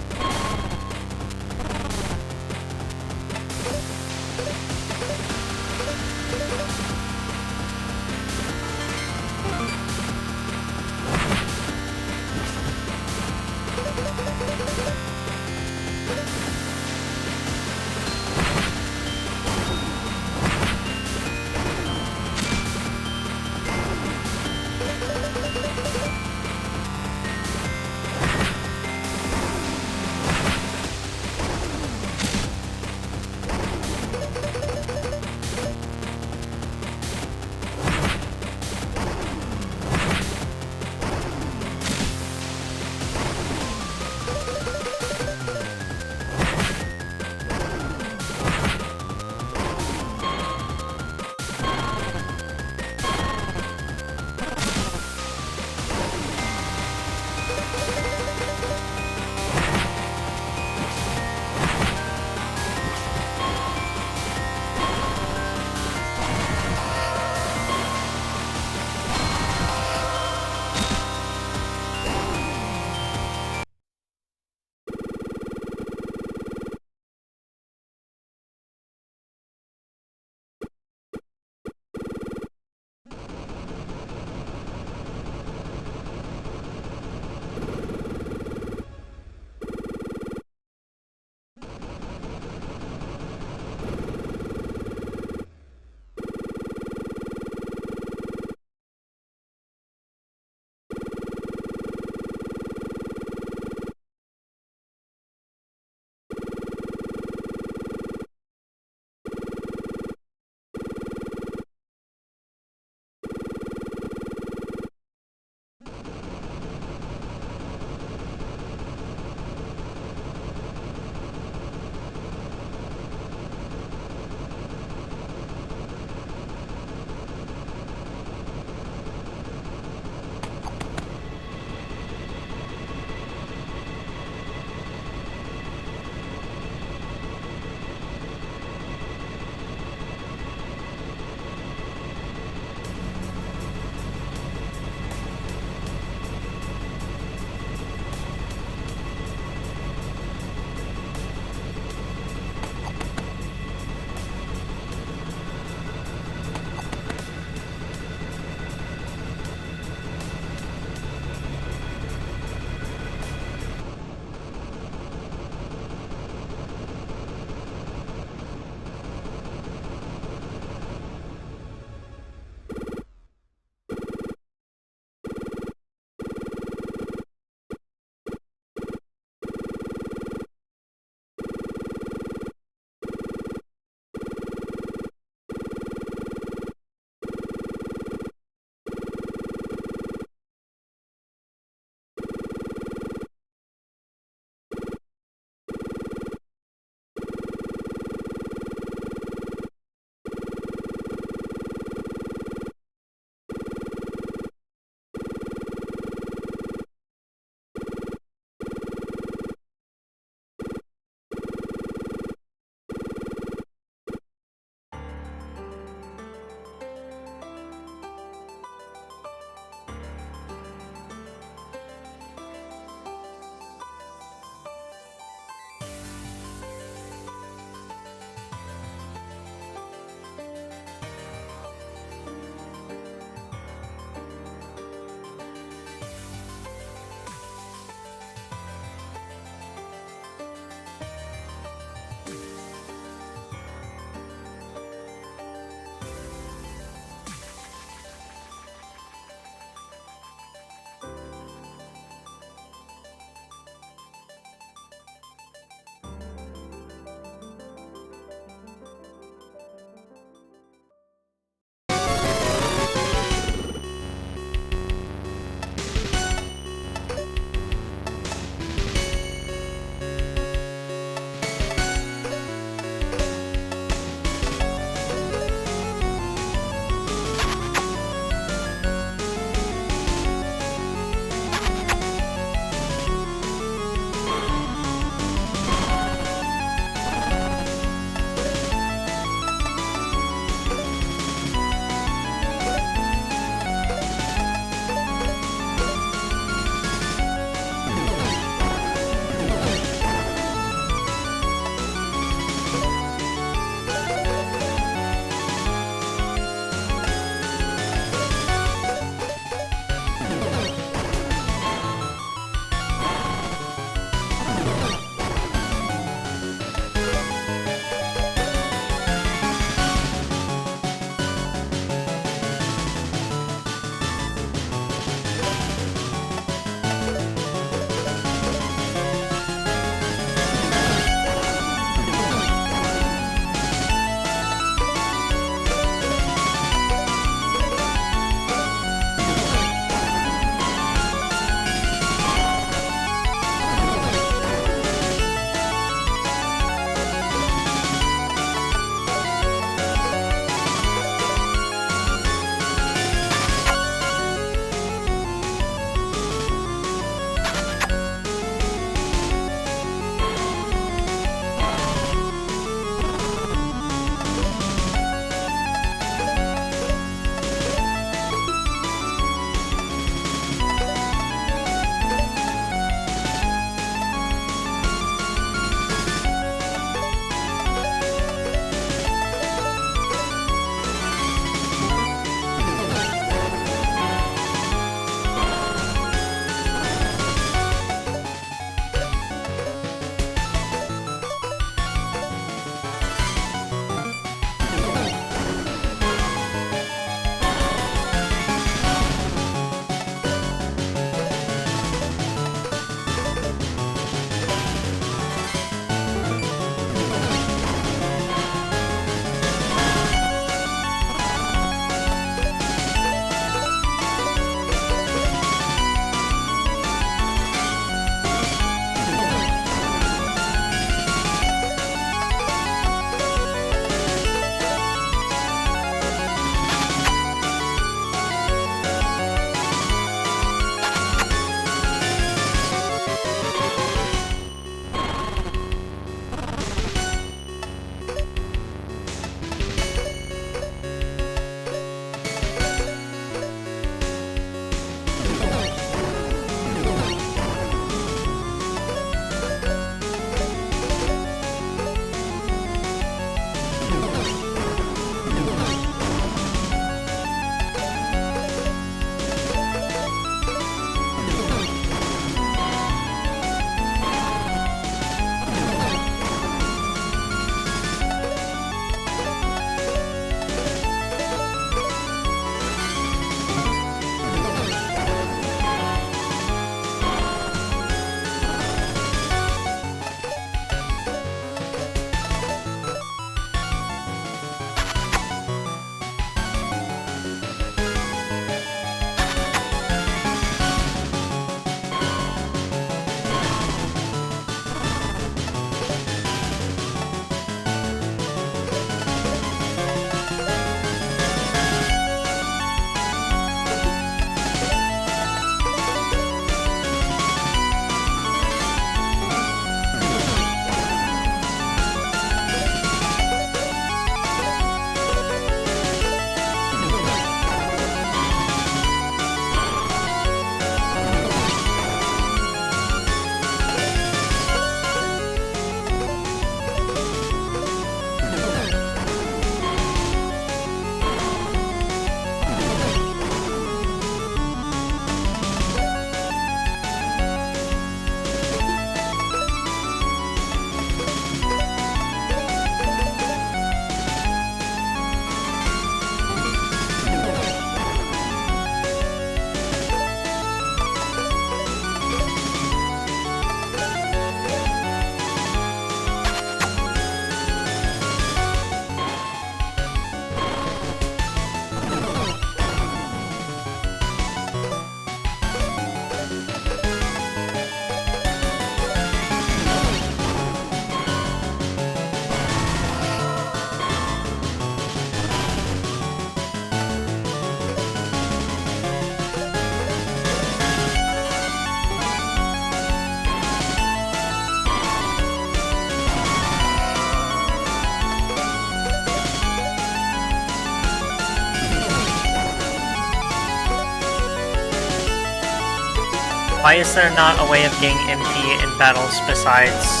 Why is there not a way of getting MP in battles besides...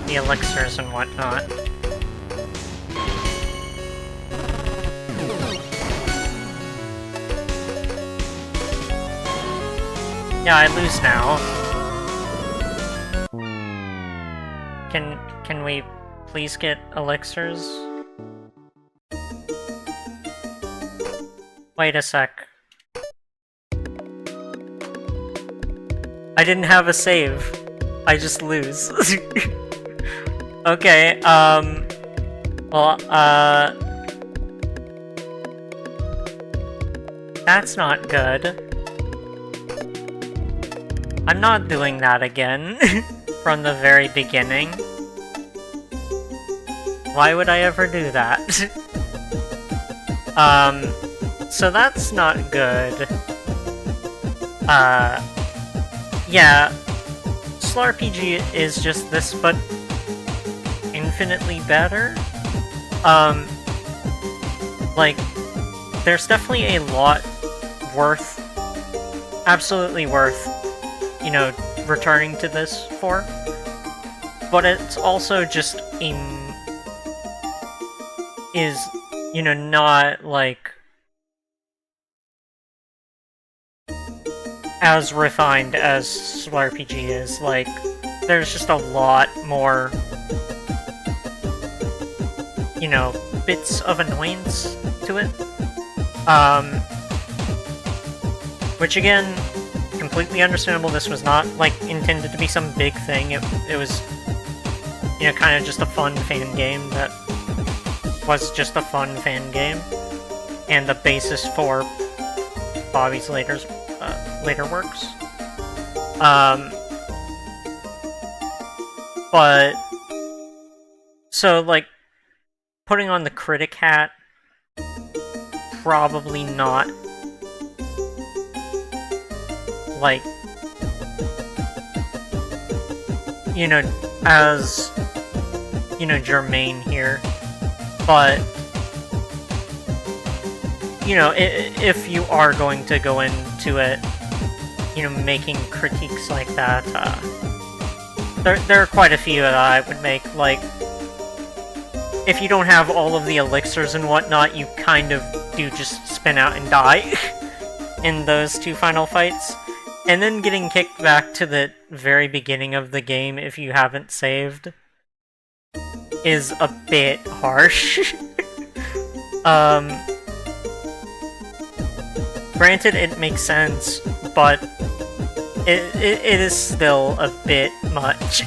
the elixirs and whatnot? Yeah, I lose now. Can we please get elixirs? Wait a sec. I didn't have a save. I just lose. Okay, well, that's not good. I'm not doing that again from the very beginning. Why would I ever do that? So that's not good. Yeah, SLRPG is just this, but infinitely better. Like, there's definitely a lot worth, absolutely worth, you know, returning to this for. But it's also just is, you know, not, like, as refined as SLRPG is. Like, there's just a lot more, you know, bits of annoyance to it. Which again, completely understandable. This was not, like, intended to be some big thing. It was, you know, kind of just a fun fan game that was just a fun fan game. And the basis for Bobby's later works. But, so, like, putting on the critic hat, probably not, like, you know, as, you know, germane here, but, you know, if you are going to go into it, you know, making critiques like that, there are quite a few that I would make. Like, if you don't have all of the elixirs and whatnot, you kind of do just spin out and die in those two final fights. And then getting kicked back to the very beginning of the game if you haven't saved is a bit harsh. Granted, it makes sense, but it is still a bit much.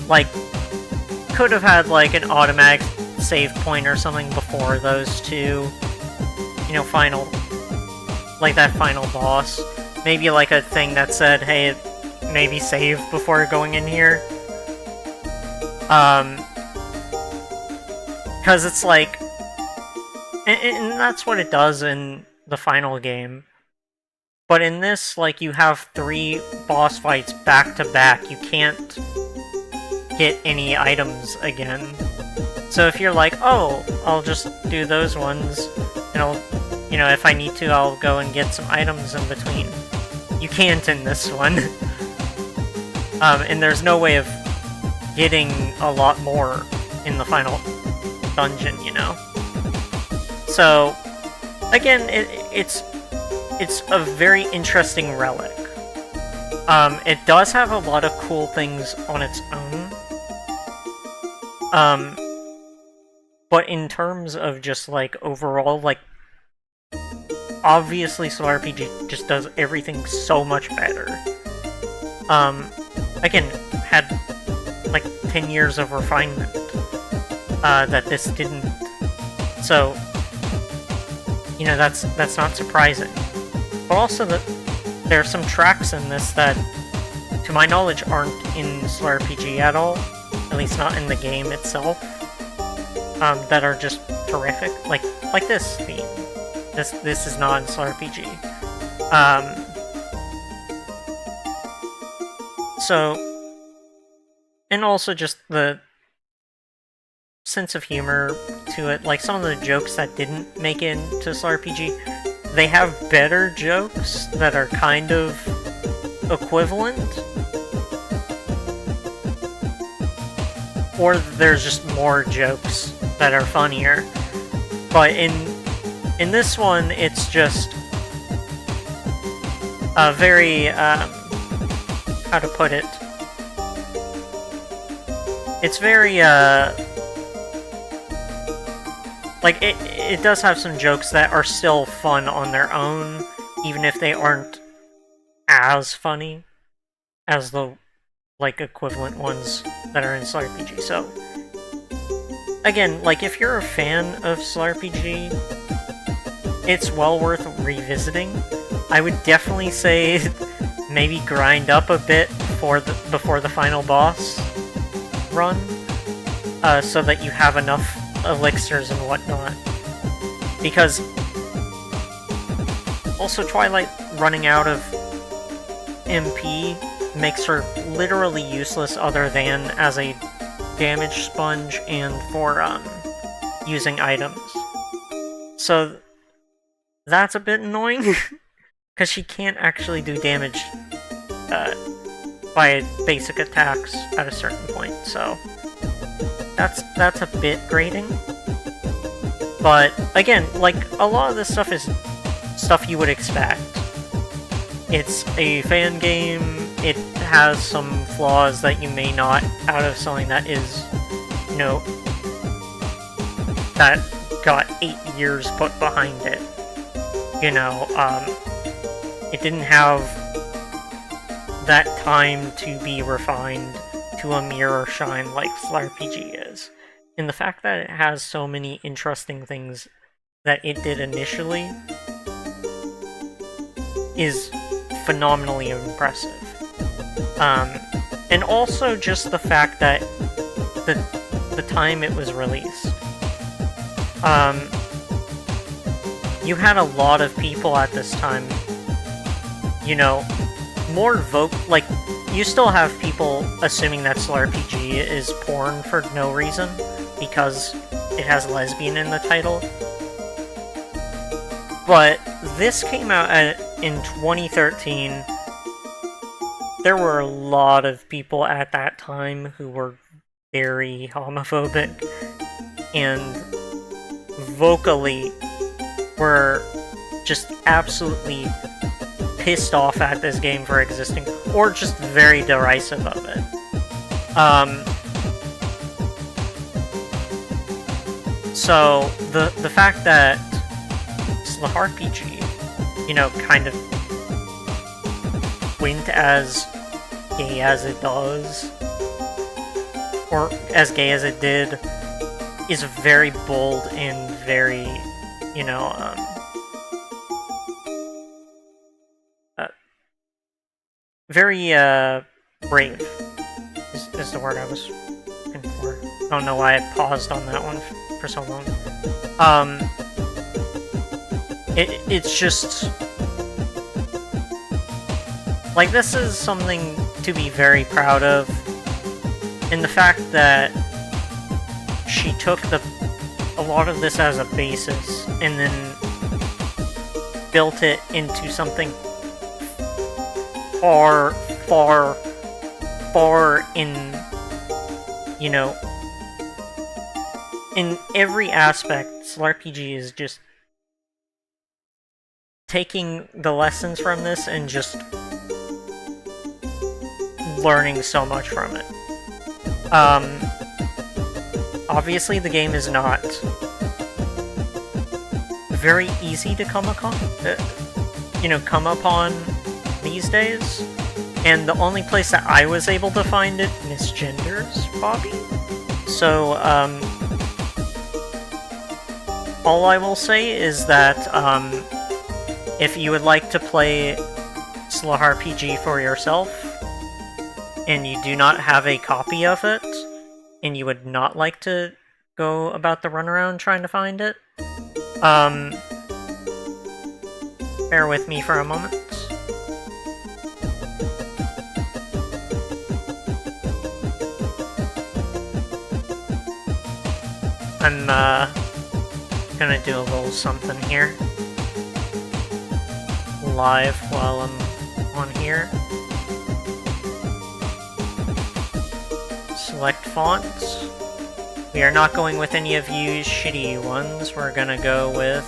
Like, could have had, like, an automatic save point or something before those two, you know, like, that final boss. Maybe, like, a thing that said, hey, maybe save before going in here. Because it's like... And that's what it does in the final game. But in this, like, you have 3 boss fights back to back. You can't get any items again. So if you're like, oh, I'll just do those ones, and I'll, you know, if I need to, I'll go and get some items in between. You can't in this one. And there's no way of getting a lot more in the final dungeon, you know? So, again, it's a very interesting relic. It does have a lot of cool things on its own. But in terms of just, like, overall, like, obviously SLRPG just does everything so much better. Again, had, like, 10 years of refinement, that this didn't. So, you know, that's not surprising. But also that there are some tracks in this that, to my knowledge, aren't in SLRPG at all. At least not in the game itself. That are just terrific. Like this theme. This is not in SLRPG. So, and also just the sense of humor to it. Like, some of the jokes that didn't make it into SLRPG, they have better jokes that are kind of equivalent. Or there's just more jokes that are funnier. But in this one, it's just a very, how to put it? It's very, like, it does have some jokes that are still fun on their own, even if they aren't as funny as the, like, equivalent ones that are in SLRPG. So, again, like, if you're a fan of SLRPG, it's well worth revisiting. I would definitely say maybe grind up a bit before the final boss run, so that you have enough elixirs and whatnot. Because also Twilight running out of MP makes her literally useless other than as a damage sponge and for using items. So that's a bit annoying, because she can't actually do damage by basic attacks at a certain point, so that's a bit grating. But again, like, a lot of this stuff is stuff you would expect. It's a fan game, it has some flaws that you may not out of something that is, you know, that got 8 years put behind it. You know, it didn't have that time to be refined to a mirror shine like SLRPG is. And the fact that it has so many interesting things that it did initially is phenomenally impressive. And also just the fact that the time it was released. You had a lot of people at this time, you know, more like, you still have people assuming that SLRPG is porn for no reason, because it has lesbian in the title. But this came out in 2013. There were a lot of people at that time who were very homophobic and vocally were just absolutely pissed off at this game for existing, or just very derisive of it. So the fact that SLRPG, you know, kind of went as gay as it does, or as gay as it did, is very bold and very, you know, very, brave is the word I was looking for. I don't know why I paused on that one for so long. It's just, like, this is something to be very proud of, in the fact that she took a lot of this as a basis, and then built it into something far, far, far in, you know, in every aspect. SLRPG is just taking the lessons from this and just learning so much from it. Obviously the game is not very easy to come upon these days, and the only place that I was able to find it misgenders Bobby. So, all I will say is that, if you would like to play SLRPG for yourself, and you do not have a copy of it, and you would not like to go about the runaround trying to find it, bear with me for a moment. I'm gonna do a little something here. Live while I'm on here. Select fonts. We are not going with any of you shitty ones. We're gonna go with...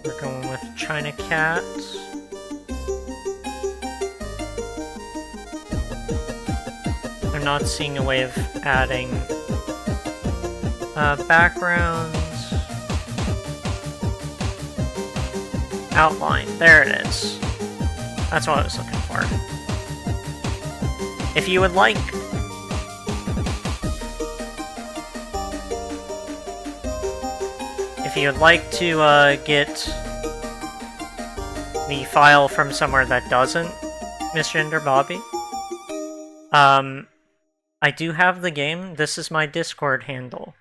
We're going with China Cat. I'm not seeing a way of adding backgrounds. Outline. There it is. That's what I was looking for. If you would like... If you would like to get the file from somewhere that doesn't misgender Bobby, I do have the game. This is my Discord handle.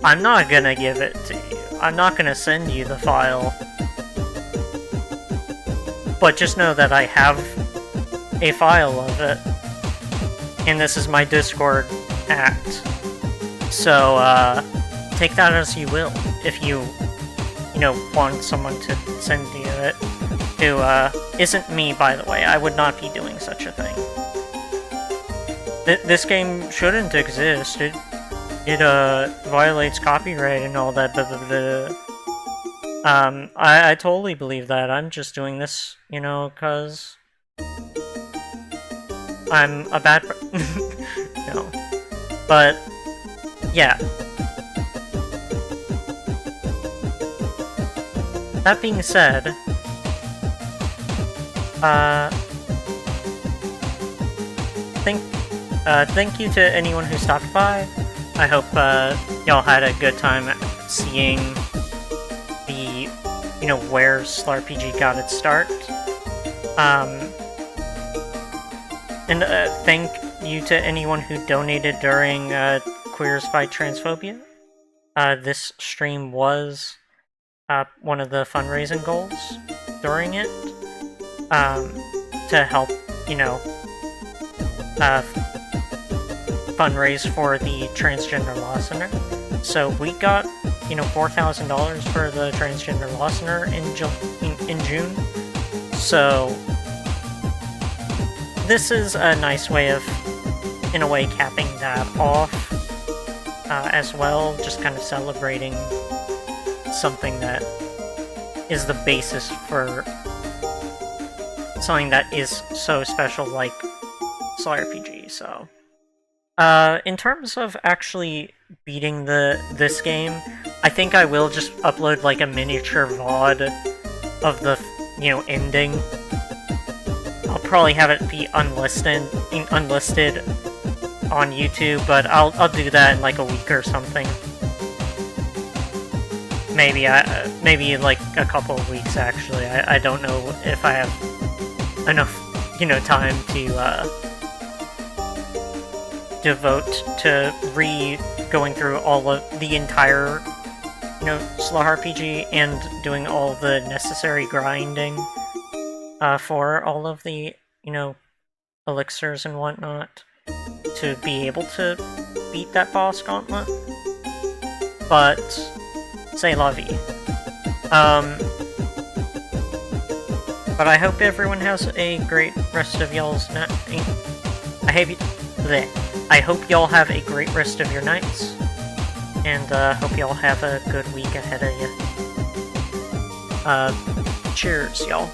I'm not gonna give it to you. I'm not gonna send you the file. But just know that I have a file of it. And this is my Discord act. So, take that as you will. If you want someone to send you it. Who, isn't me, by the way. I would not be doing such a thing. This game shouldn't exist. It violates copyright and all that, blah, blah, blah. I totally believe that. I'm just doing this, cause... I'm a bad no. But, yeah. That being said... Thank you to anyone who stopped by. I hope y'all had a good time seeing the, where SLRPG got its start. And thank you to anyone who donated during Queers Fight Transphobia. This stream was one of the fundraising goals during it. To help, fundraise for the Transgender Law Center. So we got, $4,000 for the Transgender Law Center in June. So this is a nice way of, in a way, capping that off as well, just kind of celebrating something that is the basis for something that is so special like SLRPG, so... in terms of actually beating this game, I think I will just upload like a miniature VOD of the, ending. I'll probably have it be unlisted on YouTube, but I'll do that in like a week or something. Maybe like a couple of weeks actually. I don't know if I have enough, time to devote to going through all of the entire, SLRPG and doing all the necessary grinding for all of the, elixirs and whatnot to be able to beat that boss gauntlet. But say la vie. But I hope everyone has a great rest of y'all's night. I hope y'all have a great rest of your nights. And hope y'all have a good week ahead of you. Cheers, y'all.